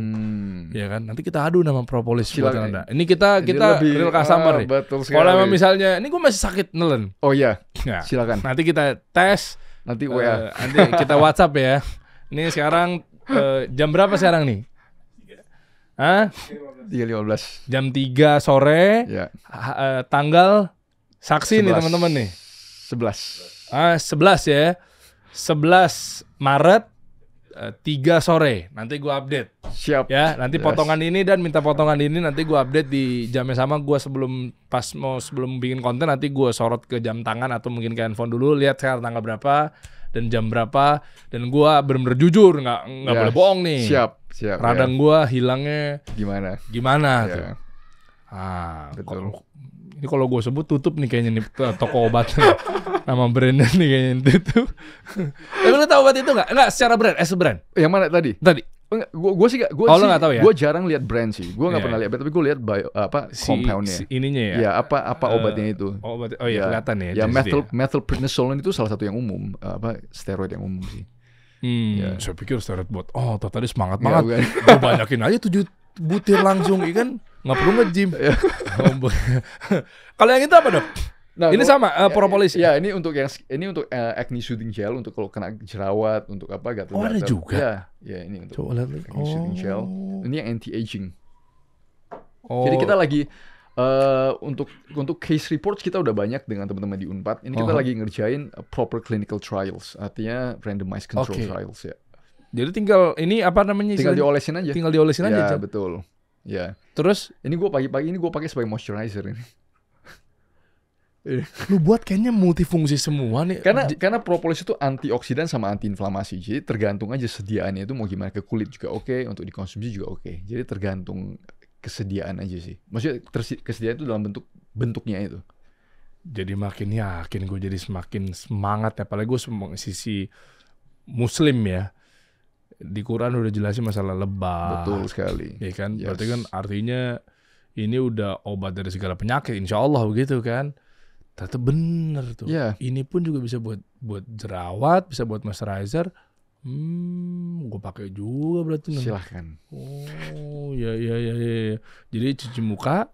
Ya kan. Nanti kita adu nama propolis buat Silakan. Anda. Ini kita lebih- real customer nih. Betul sekali. Kalau emang misalnya ini gue masih sakit nelen. Oh iya, Nah, silakan. nanti kita tes. Nanti WA. Nanti kita WhatsApp ya. Ini sekarang jam berapa sekarang nih? Hah? 3.15. Jam 3 sore. Ya. Tanggal saksi nih 11. teman-teman nih. 11. 11 ya. 11 Maret 3 sore. Nanti gua update Siap. ya. Nanti Yes. potongan ini dan minta potongan ini nanti gua update di jamnya sama. Gua sebelum bikin konten nanti gua sorot ke jam tangan atau mungkin ke handphone dulu, lihat sekarang tanggal berapa dan jam berapa, dan gua bener-bener jujur nggak Ya, boleh bohong nih. Siap. Radang gua hilangnya Gimana? gimana Ya. tuh? Betul. Ini kalau gue sebut tutup nih kayaknya nih toko obat. Nama brandnya nih kayaknya tutup. Tapi lu tahu obat itu nggak? Nggak secara brand, brand. Yang mana tadi? Tadi Gue sih Oh, lo nggak tahu ya? Gue jarang lihat brand sih. Gue nggak Iya, pernah lihat, tapi gue lihat compoundnya. ininya ya. Ya, apa obatnya itu? Oh iya, kelihatan ya. Ya, jenis dia. methylprednisolone itu salah satu yang umum, steroid yang umum sih. Ya. Saya pikir steroid buat. Oh, tadi semangat Nggak, banget. bukan. Gue banyakin aja 7 butir langsung, ikan nggak perlu nge-gym. Iya. Kalau yang itu apa dok? Nah, Ini sama propolis. Ya, ini untuk acne soothing gel untuk kalau kena jerawat, untuk gatal-gatal. Oh, ada juga? Ya, ini untuk Coba lihat lagi. acne soothing gel. Ini yang anti aging. Oh. Jadi kita lagi untuk case reports kita udah banyak dengan teman-teman di Unpad. Ini kita lagi ngerjain proper clinical trials, artinya randomized control Oke. trials ya. Jadi tinggal ini apa namanya? Tinggal istilahnya? diolesin aja. Tinggal diolesin aja. Ya, Chan. betul. Ya. Terus Ini gue pagi-pagi ini gue pakai sebagai moisturizer ini. lu buat kayaknya multifungsi semua nih. Karena propolis itu antioksidan sama antiinflamasi. Jadi tergantung aja sediaannya itu mau gimana, ke kulit juga oke, untuk dikonsumsi juga oke. Jadi tergantung kesediaan aja sih. Maksudnya kesediaan itu dalam bentuknya itu. Jadi makin yakin gue, jadi semakin semangat ya. Apalagi gue sisi Muslim ya. Di Quran udah jelasin masalah lebah. Betul sekali. Ya kan? Yes. Berarti kan artinya ini udah obat dari segala penyakit, insya Allah begitu kan. Ternyata bener tuh. Iya. Ini pun juga bisa buat jerawat, bisa buat moisturizer. Gue pakai juga berarti. Silahkan. Oh, ya. Jadi cuci muka,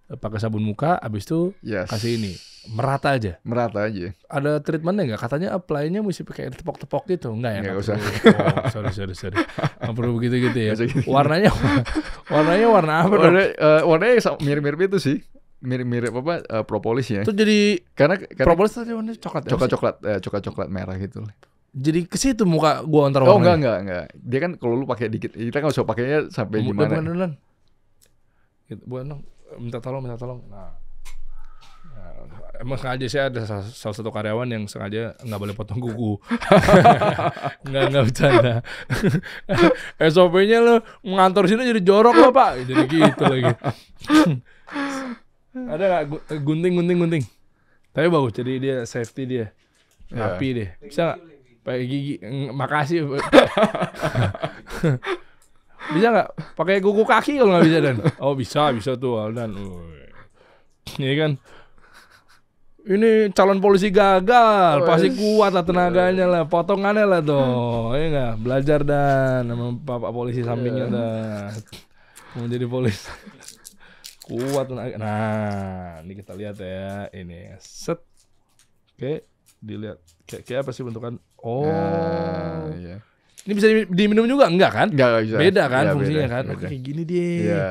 pakai sabun muka, abis itu Yes. kasih ini, merata aja. Merata aja. Ada treatmentnya nggak? Katanya apply-nya mesti pakai tepok-tepok gitu, enggak ya? Nggak Nggak usah. perlu. Sorry. Nggak perlu begitu-gitu ya. Nggak usah gitu. Warnanya warna apa dong? Warnanya mirip-mirip itu sih. Mirip-mirip propolis ya. Itu jadi Karena propolis tadi warnanya coklat. ya? coklat merah gitu. Jadi ke situ muka gua antar Oh warnanya. enggak. Dia kan kalau lu pakai dikit, kita nggak usah pakainya sampai gimana. Bukan duluan. Gitu, bukan dong. minta tolong. Nah, emang sengaja saya ada salah satu karyawan yang sengaja nggak boleh potong kuku. nggak bercanda. SOP-nya lo mengantor sini jadi jorok lo Pak, jadi gitu lagi. Ada nggak gunting? Tapi bagus, jadi dia safety dia, rapi deh. Bisa nggak pakai gigi? Makasih. Bisa nggak pakai kuku kaki kalau nggak bisa Dan? Oh bisa tuh Aldan. Ini kan. Ini calon polisi gagal, pasti kuat lah tenaganya lah, potongannya lah tuh, ya nggak? Belajar Dan sama bapak polisi sampingnya dah, mau jadi polisi, kuat tenaga. Nah, ini kita lihat ya, ini set, oke, dilihat kayak apa sih bentukan? Oh, Iya. Ini bisa diminum juga enggak kan? Enggak bisa. Beda kan Ya, fungsinya beda, kan? beda. Kayak gini dia. Iya.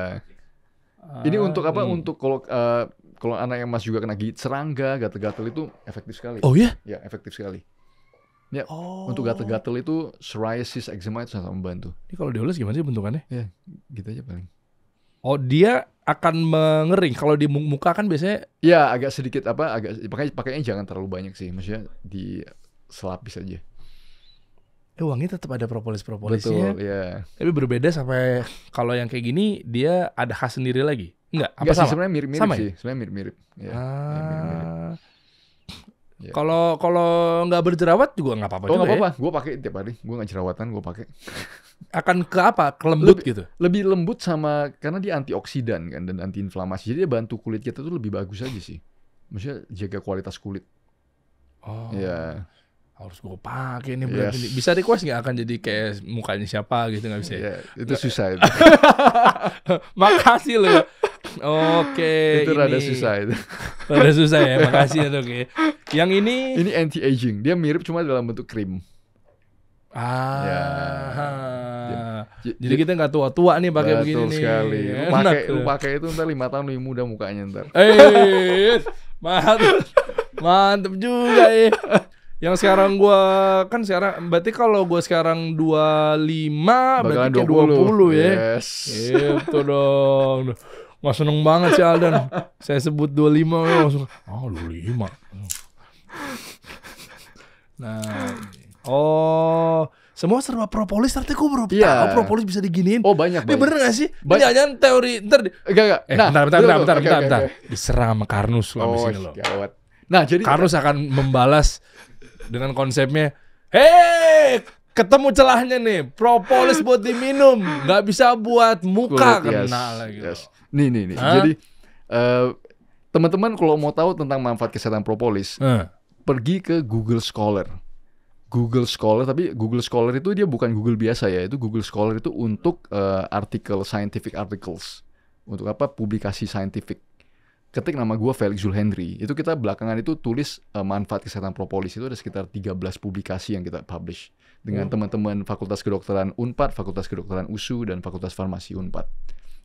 Ini untuk apa? Untuk kalau anak yang masih juga kena gigit serangga, gatal-gatal itu efektif sekali. Oh ya? Ya, efektif sekali. Ya, untuk gatal-gatal itu psoriasis, eczema itu sangat membantu. Ini kalau dioles gimana sih bentukannya? Ya, gitu aja paling. Oh, dia akan mengering. Kalau di muka kan biasanya Ya, agak sedikit pakainya jangan terlalu banyak sih. Maksudnya di selapis aja. wangi tetap ada propolis-propolisnya. Betul, ya. Tapi berbeda sampai kalau yang kayak gini dia ada khas sendiri lagi. Enggak, apa Enggak sih, sama? sebenarnya mirip-mirip Sama sih. ya? Sebenarnya mirip-mirip. Ya, mirip-mirip. Ya. Kalau nggak berjerawat juga nggak apa-apa Oh, juga nggak apa-apa. ya. Gue pakai tiap hari. Gue nggak jerawatan, gue pakai. Akan ke apa? Ke lembut gitu. Lebih lembut sama karena dia antioksidan kan dan antiinflamasi. Jadi dia bantu kulit kita tuh lebih bagus aja sih. Maksudnya jaga kualitas kulit. Oh. Ya. Harus gue pakai ini berarti. Yes. Bisa request nggak akan jadi kayak mukanya siapa gitu, nggak bisa ya? Ya, itu susah itu. Makasih loh. Oke. Itu ini. rada susah itu. Rada susah ya. Makasih ya Dok ya. Yang ini. Ini anti-aging. Dia mirip cuma dalam bentuk krim. Ya. J- Jadi kita nggak tua-tua nih pakai begini Betul nih. sekali. Enak Lu tuh. pakai itu ntar 5 tahun lebih muda mukanya ntar. Mantap juga ya. Yang sekarang berarti kalau gua sekarang 25 Bakalan berarti kayak 20 ya. Yes. Gitu dong. Wah, seneng banget sih Aldan. Saya sebut 25 langsung. Oh, 25. Nah, semua serba propolis. Nanti gue baru Iya. tahu propolis bisa diginiin. Oh, banyak. Ini bener gak sih? Banyak. Jangan teori ntar. Enggak. Bentar. Diserang sama Karnus loh Oh, di sini loh. gawat. Nah, jadi Karnus akan membalas dengan konsepnya, hei, ketemu celahnya nih, propolis buat diminum, nggak bisa buat muka kulit, kena lagi. yes. Nih. Hah? Jadi teman-teman kalau mau tahu tentang manfaat kesehatan propolis, pergi ke Google Scholar. Tapi Google Scholar itu dia bukan Google biasa ya. Itu Google Scholar itu untuk scientific articles. Untuk apa? Publikasi scientific. Ketik nama gue Felix Zulhendri. Itu kita belakangan itu tulis manfaat kesehatan propolis. Itu ada sekitar 13 publikasi yang kita publish. Dengan teman-teman Fakultas Kedokteran UNPAD, Fakultas Kedokteran USU, dan Fakultas Farmasi UNPAD.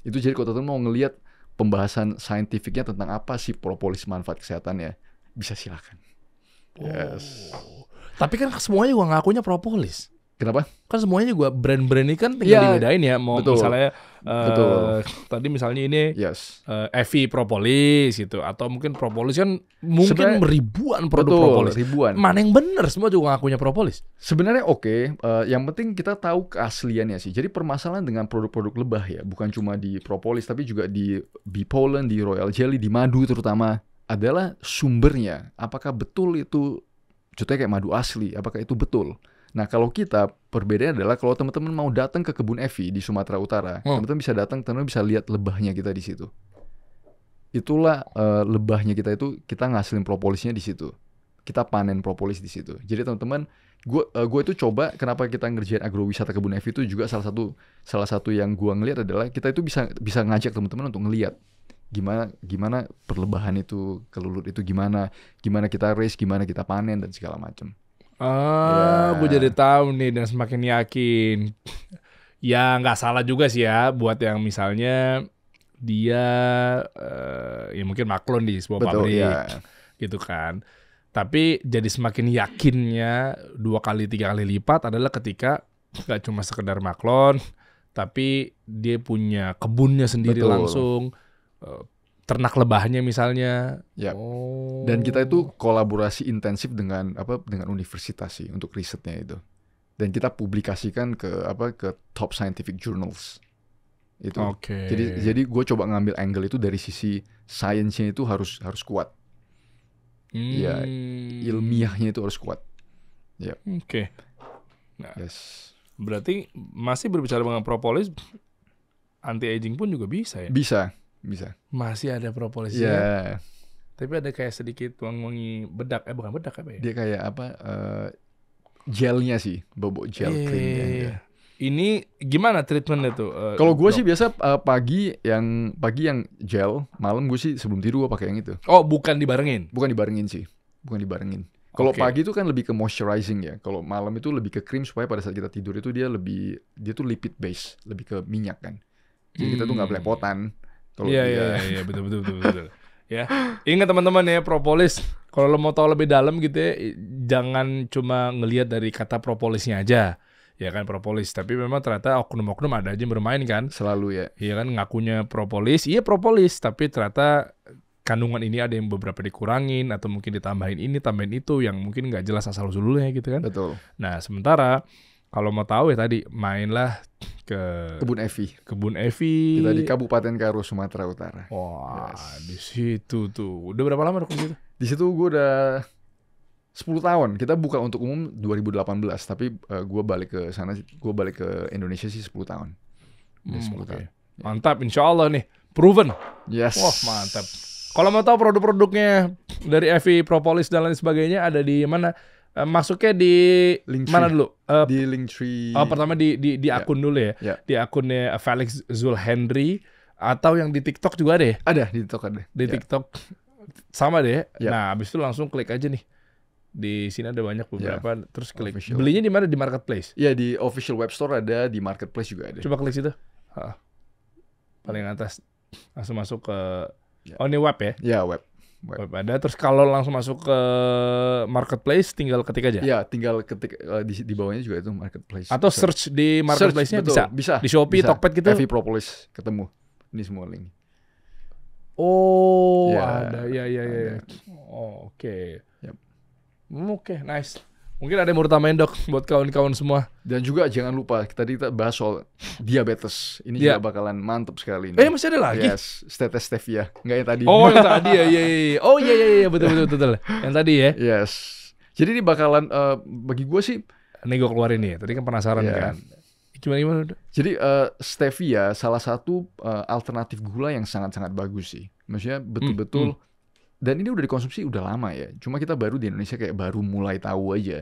Itu jadi kalau teman-teman mau ngelihat pembahasan saintifiknya tentang apa sih propolis manfaat kesehatannya, bisa silakan. Yes. Tapi kan semuanya gua ngakunya propolis. Kenapa? Kan semuanya juga brand-brand ini kan tinggal dibedain ya. Mau betul. misalnya Betul. tadi misalnya ini Yes. Evi propolis gitu, atau mungkin propolis kan mungkin Sebenarnya- ribuan produk Betul, propolis. ribuan. Mana yang bener? Semua juga ngakunya propolis. Sebenarnya oke, yang penting kita tahu keasliannya sih. Jadi permasalahan dengan produk-produk lebah ya, bukan cuma di propolis tapi juga di bee pollen, di royal jelly, di madu terutama, adalah sumbernya. Apakah betul itu contohnya kayak madu asli? Apakah itu betul? Nah, kalau kita perbedaannya adalah kalau teman-teman mau datang ke kebun Evi di Sumatera Utara, teman-teman bisa datang, teman-teman bisa lihat lebahnya kita di situ. Itulah lebahnya kita itu, kita ngasilin propolisnya di situ. Kita panen propolis di situ. Jadi teman-teman, gue itu coba kenapa kita ngerjain agrowisata kebun Evi itu juga salah satu yang gue ngelihat adalah kita itu bisa ngajak teman-teman untuk ngelihat gimana perlebahan itu, kelulut itu gimana kita raise, gimana kita panen dan segala macam. Gue jadi tahu nih dan semakin yakin. Ya nggak salah juga sih ya buat yang misalnya dia ya mungkin maklun di sebuah Betul, pabrik ya. gitu kan. Tapi jadi semakin yakinnya 2 kali 3 kali lipat adalah ketika nggak cuma sekedar maklon, tapi dia punya kebunnya sendiri Betul. langsung. ternak lebahnya misalnya. Ya. Oh. Dan kita itu kolaborasi intensif dengan universitas sih untuk risetnya itu. Dan kita publikasikan ke top scientific journals. Itu. Oke. Jadi gue coba ngambil angle itu dari sisi sainsnya itu harus kuat. Ya, ilmiahnya itu harus kuat. Ya. Oke. Nah, Yes. berarti masih berbicara mengenai propolis, anti aging pun juga bisa ya? Bisa. Masih ada propolisnya. Ya. Tapi ada kayak sedikit wangi bedak, bukan bedak apa ya? Dia kayak gelnya sih, bobok gel creamnya. Ya. Ini gimana treatmentnya tuh? Kalau gue Dok? sih biasa pagi yang gel, malam gue sih sebelum tidur gue pakai yang itu. Oh, bukan dibarengin? Bukan dibarengin. Kalau Oke. pagi itu kan lebih ke moisturizing ya. Kalau malam itu lebih ke krim supaya pada saat kita tidur itu dia tuh lipid base, lebih ke minyak kan. Jadi kita tuh nggak belepotan. Kalau Iya, betul. Ya, ingat teman-teman ya, propolis. Kalau lo mau tahu lebih dalam gitu ya, jangan cuma ngelihat dari kata propolisnya aja. Ya kan propolis, tapi memang ternyata oknum-oknum ada aja yang bermain kan. selalu ya. Iya kan, ngakunya propolis, iya propolis, tapi ternyata kandungan ini ada yang beberapa dikurangin atau mungkin ditambahin ini, tambahin itu yang mungkin nggak jelas asal usulnya gitu kan. Betul. Nah, sementara kalau mau tahu ya tadi mainlah ke Kebun Evi. Evi. Kita di Kabupaten Karo, Sumatera Utara. Wah, Yes. di situ tuh. Udah berapa lama di situ? Di situ gue udah 10 tahun. Kita buka untuk umum 2018, tapi gue balik ke sana, gue balik ke Indonesia sih 10 tahun. Udah 10 Oke. tahun. Mantap, insya Allah nih. Proven. Yes. Wah, mantap. Kalau mau tahu produk-produknya dari Evi Propolis dan lain sebagainya ada di mana? Masuknya di Linktree. mana dulu? Di Linktree. Pertama di akun dulu ya. Ya. Di akunnya Felix Zulhenry atau yang di TikTok juga ada ya? Ada di TikTok ada. Di Ya. TikTok sama deh. Ya. Nah, habis itu langsung klik aja nih. Di sini ada banyak beberapa, terus klik. Official. Belinya di mana? Di marketplace. Iya, di official web store ada, di marketplace juga ada. Coba klik situ. Paling atas. Langsung masuk ke Ya. Oh, ini web ya? Ya, web. Web ada. Terus kalau langsung masuk ke marketplace tinggal ketik aja. Ya, tinggal ketik di bawahnya juga itu marketplace. Atau search di marketplace-nya Search, betul. bisa. Bisa. Di Shopee, bisa. Tokped gitu. Evi Propolis ketemu. Ini semua link. Oh, Ya, ada. Ya. ada. Oh, oke. Yap. Oke, nice. Mungkin ada yang mau tambahin, Dok, buat kawan-kawan semua. Dan juga jangan lupa, tadi kita bahas soal diabetes. Ini Ya. juga bakalan mantep sekali. Masih ada lagi? Yes, Stevia stevia. Nggak yang tadi. Oh, yang tadi ya. Iya. Oh, iya, betul. Yang tadi ya. Yes. Jadi ini bakalan, bagi gue sih, Nih gue keluarin nih. Tadi kan penasaran Ya. kan. Gimana? Dok? jadi stevia salah satu alternatif gula yang sangat-sangat bagus sih. Maksudnya betul-betul, dan ini udah dikonsumsi udah lama ya. Cuma kita baru di Indonesia kayak baru mulai tahu aja.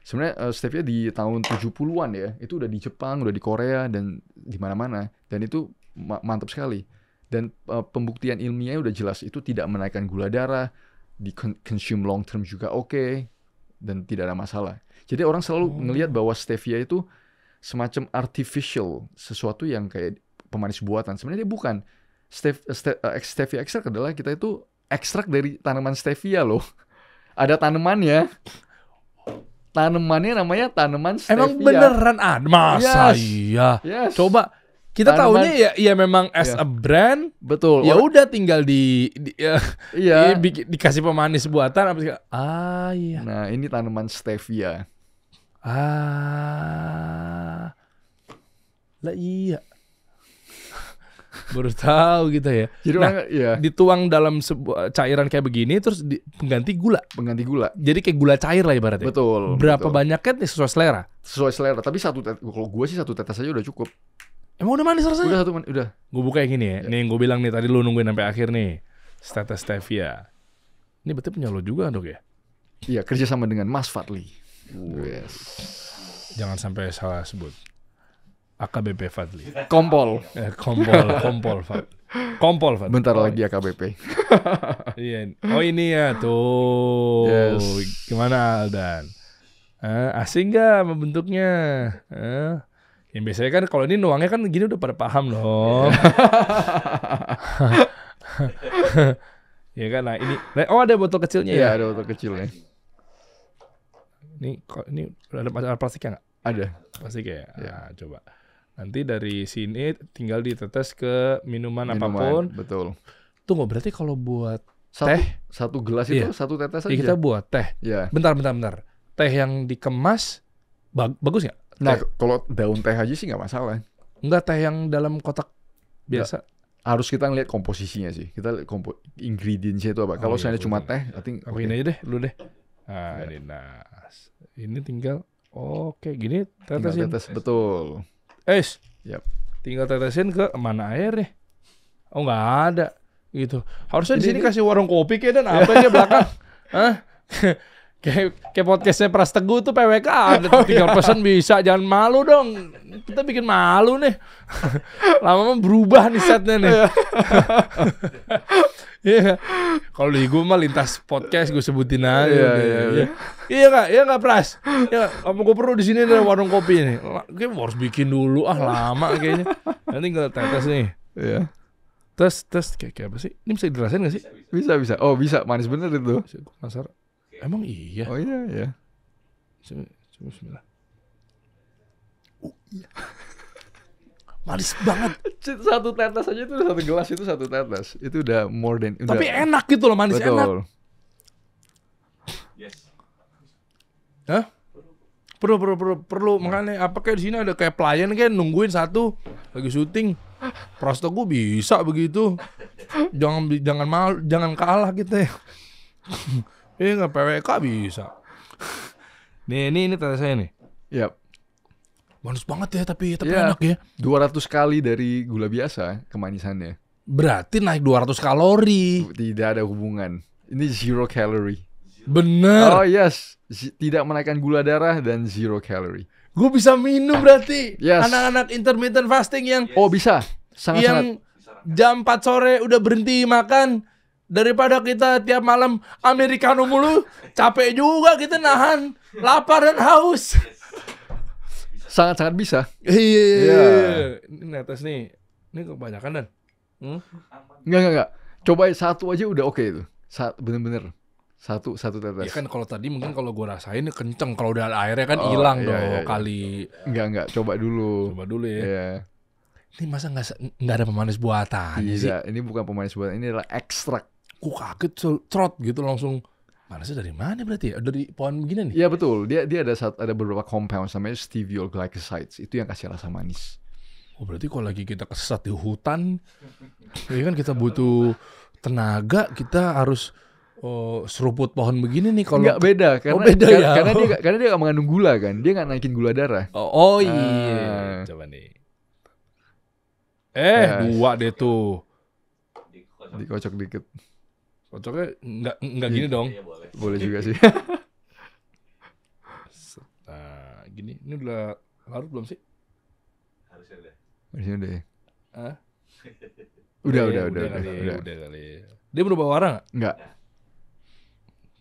Sebenarnya stevia di tahun 70-an ya, itu udah di Jepang, udah di Korea, dan di mana-mana. Dan itu mantap sekali. Dan pembuktian ilmiahnya udah jelas, itu tidak menaikkan gula darah, di consume long term juga oke, dan tidak ada masalah. Jadi orang selalu ngelihat bahwa stevia itu semacam artificial, sesuatu yang kayak pemanis buatan. Sebenarnya dia bukan. Stevia extract adalah kita itu ekstrak dari tanaman stevia loh. Ada tanamannya. Tanamannya namanya tanaman stevia. Emang beneran ada? Masa Yes. iya? Yes. Coba kita Tanaman- tahunya ya memang as Ya. a brand. Betul. Ya udah tinggal Iya. dikasih pemanis buatan apa sih? Iya. Nah, ini tanaman stevia. Lah iya. Baru tahu gitu ya. Jadi Nah, orang ya dituang dalam sebuah cairan kayak begini terus pengganti gula. pengganti gula. Jadi kayak gula cair lah ibaratnya. Betul. Berapa betul. banyaknya nih sesuai selera? Sesuai selera. Tapi kalau gue sih satu tetes aja udah cukup. Emang udah manis rasanya? Udah. Gue buka yang gini ya. Nih yang gue bilang nih tadi lu nungguin sampai akhir nih. Stevia stevia. Ini betul punya lo juga, Dok ya? Iya, kerjasama dengan Mas Fadli. Yes. Jangan sampai salah sebut. AKBP Fadli. Kompol. Kompol Fadli. Kompol Fadli. Bentar lagi AKBP. Iya. Oh ini ya tuh. Yes. Gimana Aldan? Asing gak sama bentuknya? Yang biasanya kan kalau ini nuangnya kan gini udah pada paham loh. Ya kan, nah ini. Ada botol kecilnya Iya, ya? ada botol kecilnya. Ini ada plastiknya nggak? Ada. Plastik ya? Ya. Nah, coba. Nanti dari sini tinggal ditetes ke minuman apapun. Betul. Tunggu, berarti kalau buat Satu, teh? satu gelas itu Iya. satu tetes ya aja. kita buat teh. Ya. Bentar. Teh yang dikemas bagus nggak? Nah, Teh. kalau daun teh aja sih nggak masalah. Enggak, teh yang dalam kotak biasa. Harus kita ngeliat komposisinya sih. Kita lihat ingredients-nya itu apa. Kalau iya, saya betul. cuma teh, I think Aku oke. ini aja deh, lu deh. Nah, Ya. ini ini tinggal gini Tinggal tetesin. tetes, betul. Yap. Tinggal tetesin ke mana air nih? Oh, nggak ada gitu. Harusnya di Ini sini kasih warung kopi kayak dan apa aja belakang. Hah? Kayak podcastnya Pras Teguh tuh PWK ada tinggal pesan bisa, jangan malu dong. Kita bikin malu nih. Lama-lama berubah nih setnya nih. Iya. Kalau di gue mah lintas podcast gue sebutin aja. Iya. Iya nggak Pras. Ya, apa gue perlu di sini ada warung kopi nih. Kayak harus bikin dulu lama kayaknya. Nanti tinggal tetes nih. Iya. Tes kayak apa sih? Ini bisa dirasain gak sih? Bisa. Oh, bisa. Manis bener itu. Gue penasaran. Emang iya? Oh iya. Coba bismillah. Iya. Manis banget. Satu tetes aja itu satu gelas itu satu tetes. Itu udah more than udah. Tapi enak gitu loh, manis enak. Betul. Hah? Perlu. Makanya apa kayak di sini ada kayak pelayan kayak nungguin satu lagi syuting. Prasto gue bisa begitu. Jangan malu, jangan kalah kita ya. Nggak PWK bisa. Ini tes saya nih. Yap. Manis banget ya tapi Iya. enak ya. 200 kali dari gula biasa kemanisannya. Berarti naik 200 kalori. Tidak ada hubungan. Ini 0 calorie. Bener. Oh yes, tidak menaikkan gula darah dan 0 calorie. Gue bisa minum berarti. Yes. Anak-anak intermittent fasting yang Oh bisa, sangat-sangat. jam 4 sore udah berhenti makan. Daripada kita tiap malam americano mulu, capek juga kita nahan lapar dan haus. Sangat-sangat bisa. Iya. Ini netes nih. Ini kebanyakan dan. Enggak. Coba satu aja udah oke itu. Bener-bener. Satu tetes. Ya kan kalau tadi mungkin kalau gue rasain kenceng, kalau udah airnya kan Oh, hilang iya, dong iya. kali. Enggak. Coba dulu. Coba dulu ya. Iya. Ini masa nggak ada pemanis buatannya sih? Tidak, ini bukan pemanis buatan, ini adalah ekstrak. Gue kaget trot gitu langsung. Manasnya dari mana berarti ya? Dari pohon begini nih? Iya betul, dia ada beberapa compound namanya stevia glycosides, itu yang kasih rasa manis. Oh berarti kalau lagi kita kesesat di hutan, ya kan kita butuh tenaga, kita harus seruput pohon begini nih. Kalau Enggak beda, karena beda ya. karena dia nggak mengandung gula kan, dia nggak naikin gula darah. Oh iya, coba nih. Yes. 2 deh tuh. Dikocok dikit, Kocoknya nggak gini dong. boleh juga sih. Nah, gini. Ini udah larut belum sih? Harusnya deh. Hah? Udah. kali. Dia berubah warna nggak? Enggak.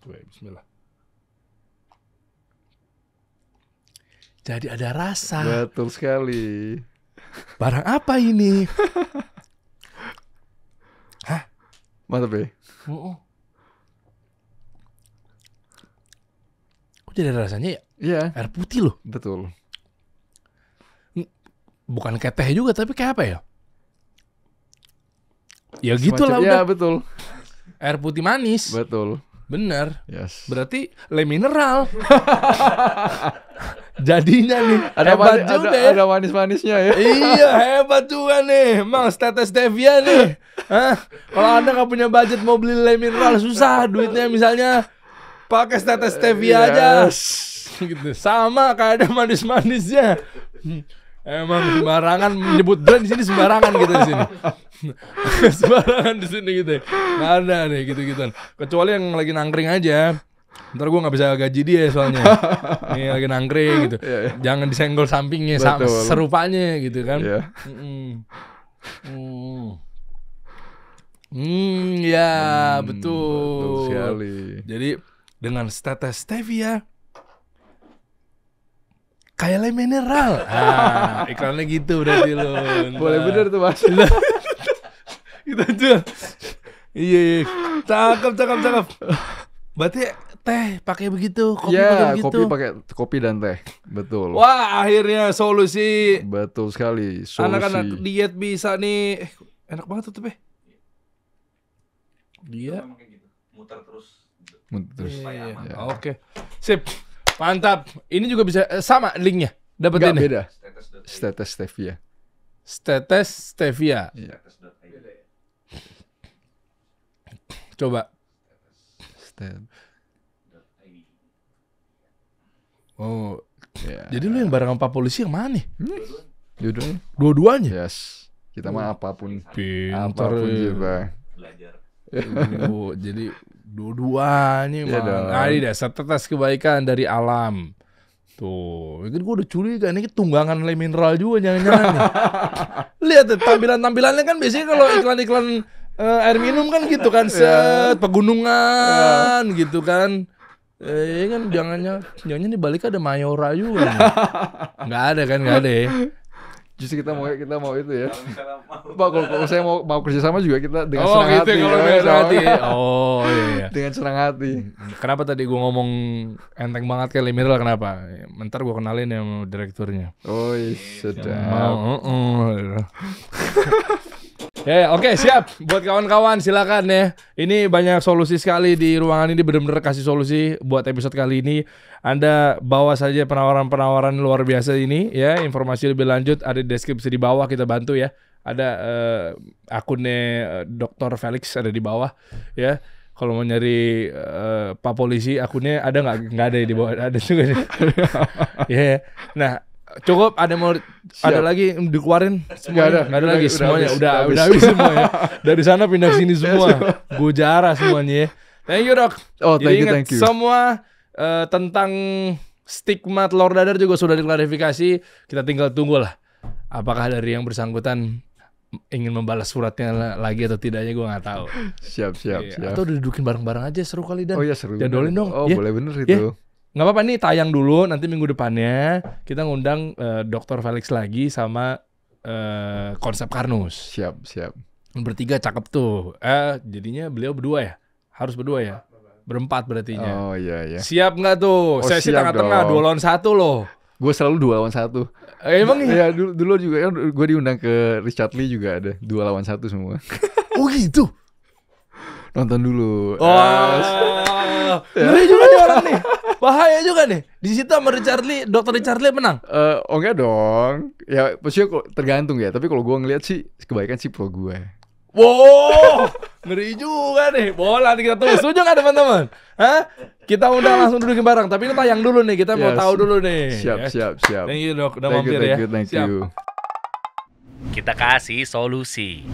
Tuh, bismillah. Jadi ada rasa. Betul sekali. Barang apa ini? Mantap ya. Kok jadi ada rasanya ya? Iya, Air putih loh. betul. Bukan kayak teh juga, tapi kayak apa ya? Ya gitu lah Iya, udah. betul. Air putih manis. Betul. Bener. Yes. Berarti le mineral. Jadinya nih. Ada hebat mani- juga ada, ya. ada manis-manisnya ya. Iya, hebat juga nih. Mang Stevia Stevia nih. Hah? Kalau Anda nggak punya budget mau beli le mineral, susah duitnya misalnya. Pakai Stevia Stevia aja. Gitu. Sama kayak ada manis-manisnya. Emang sembarangan menyebut brand di sini sembarangan gitu di sini. Sembarangan di sini gitu. Nggak ada nih gitu-gituan. Kecuali yang lagi nangkring aja. Ntar gue nggak bisa gaji dia soalnya. Nih lagi nangkring gitu. Iya. Jangan disenggol sampingnya sama Betul. serupanya gitu kan. Iya. Ya betul. Betul sekali. Jadi dengan Stevia kayak le mineral. Iklannya gitu berarti lo. Boleh bener tuh Mas. Gitu tuh. Iya. Cakep. Berarti teh pakai begitu, kopi pakai Iya, begitu. kopi dan teh. Betul. Wah, akhirnya solusi. Betul sekali. Solusi. Anak-anak diet bisa nih. Enak banget tuh teh. Dia. Muter terus. Terus. Iya. Ya. Oke. Sip. Mantap. Ini juga bisa sama linknya. Enggak, Dapetin nih. beda. Status stevia. Status stevia. Iya. Coba. Stat. Oh. Ya. Jadi lu yang bareng sama Pak Polisi yang mana nih? Dua-duanya. Dua-duanya. Yes. Kita mah apapun. Pintar. Apapun juga. Belajar. Oh, jadi dua-duanya Iya Mang. dong. Nah, ini dah setetes kebaikan dari alam. Tuh, ini gue udah curiga ini tunggangan Le Mineral juga jangan-jangan nih. Lihat tuh, tampilan-tampilannya kan biasanya kalau iklan-iklan air minum kan gitu kan, set pegunungan gitu kan. Kan jangannya di balik ada Mayora juga. Nggak ada kan, nggak ada ya. Justru kita mau itu ya. Pak, kalau saya mau kerja sama juga kita dengan Oh senang gitu hati. kalau ya, dengan soalnya. hati. Oh iya. Dengan senang hati. Kenapa tadi gue ngomong enteng banget kayak Le Mineral, kenapa? Bentar gue kenalin yang direkturnya. Oh, sedap. Ya, oke, siap. Buat kawan-kawan silakan ya. Ini banyak solusi sekali di ruangan ini, benar-benar kasih solusi buat episode kali ini. Anda bawa saja penawaran-penawaran luar biasa ini ya. Informasi lebih lanjut ada di deskripsi di bawah, kita bantu ya. Ada akunnya Dr. Felix ada di bawah ya. Kalau mau nyari Pak Polisi akunnya ada nggak ada ya di bawah, ada juga nih. Ya. Nah, cukup ada mau ada lagi dikeluarin semuanya? Nggak ada lagi semuanya udah habis semuanya. Dari sana pindah ke sini semua. Gujara semuanya ya. Thank you dok. Oh, Jadi thank you. semua tentang stigma telur dadar juga sudah diklarifikasi. Kita tinggal tunggu lah. Apakah dari yang bersangkutan ingin membalas suratnya lagi atau tidaknya gue nggak tahu. Siap. Atau dudukin bareng-bareng aja seru kali dan. Oh ya seru. Jadolin dong. Oh Ya. boleh bener Ya. itu. Nggak apa-apa nih tayang dulu, nanti minggu depannya kita ngundang Dr. Felix lagi sama Konsep Karnus. Siap. Bertiga cakep tuh. Jadinya beliau berdua ya? Harus berdua ya? Berempat berartinya. Oh iya. Siap nggak tuh? Oh, Saya sih siap tengah-tengah, dong. 2 lawan 1 loh. Gue selalu 2 lawan 1. Emang ya? Ya dulu juga kan gue diundang ke Richard Lee juga ada 2 lawan 1 semua. Oh gitu? Nonton dulu. Wah, ngeri juga nih orang nih. Bahaya juga nih. Di situ sama Richard Lee, Dr. Richard Lee menang. Oh enggak dong. Ya maksudnya tergantung ya. Tapi kalau gue ngeliat sih kebaikan sih pro gue. Wow, ngeri juga nih. Boleh nanti kita tunggu. Setuju nggak teman-teman? Hah? Kita undang langsung dudukin bareng. Tapi ini tayang dulu nih. Kita mau Yes. tahu dulu nih. Siap. Thank you dok, udah Thank mampir ya. you. Siap. Kita kasih solusi.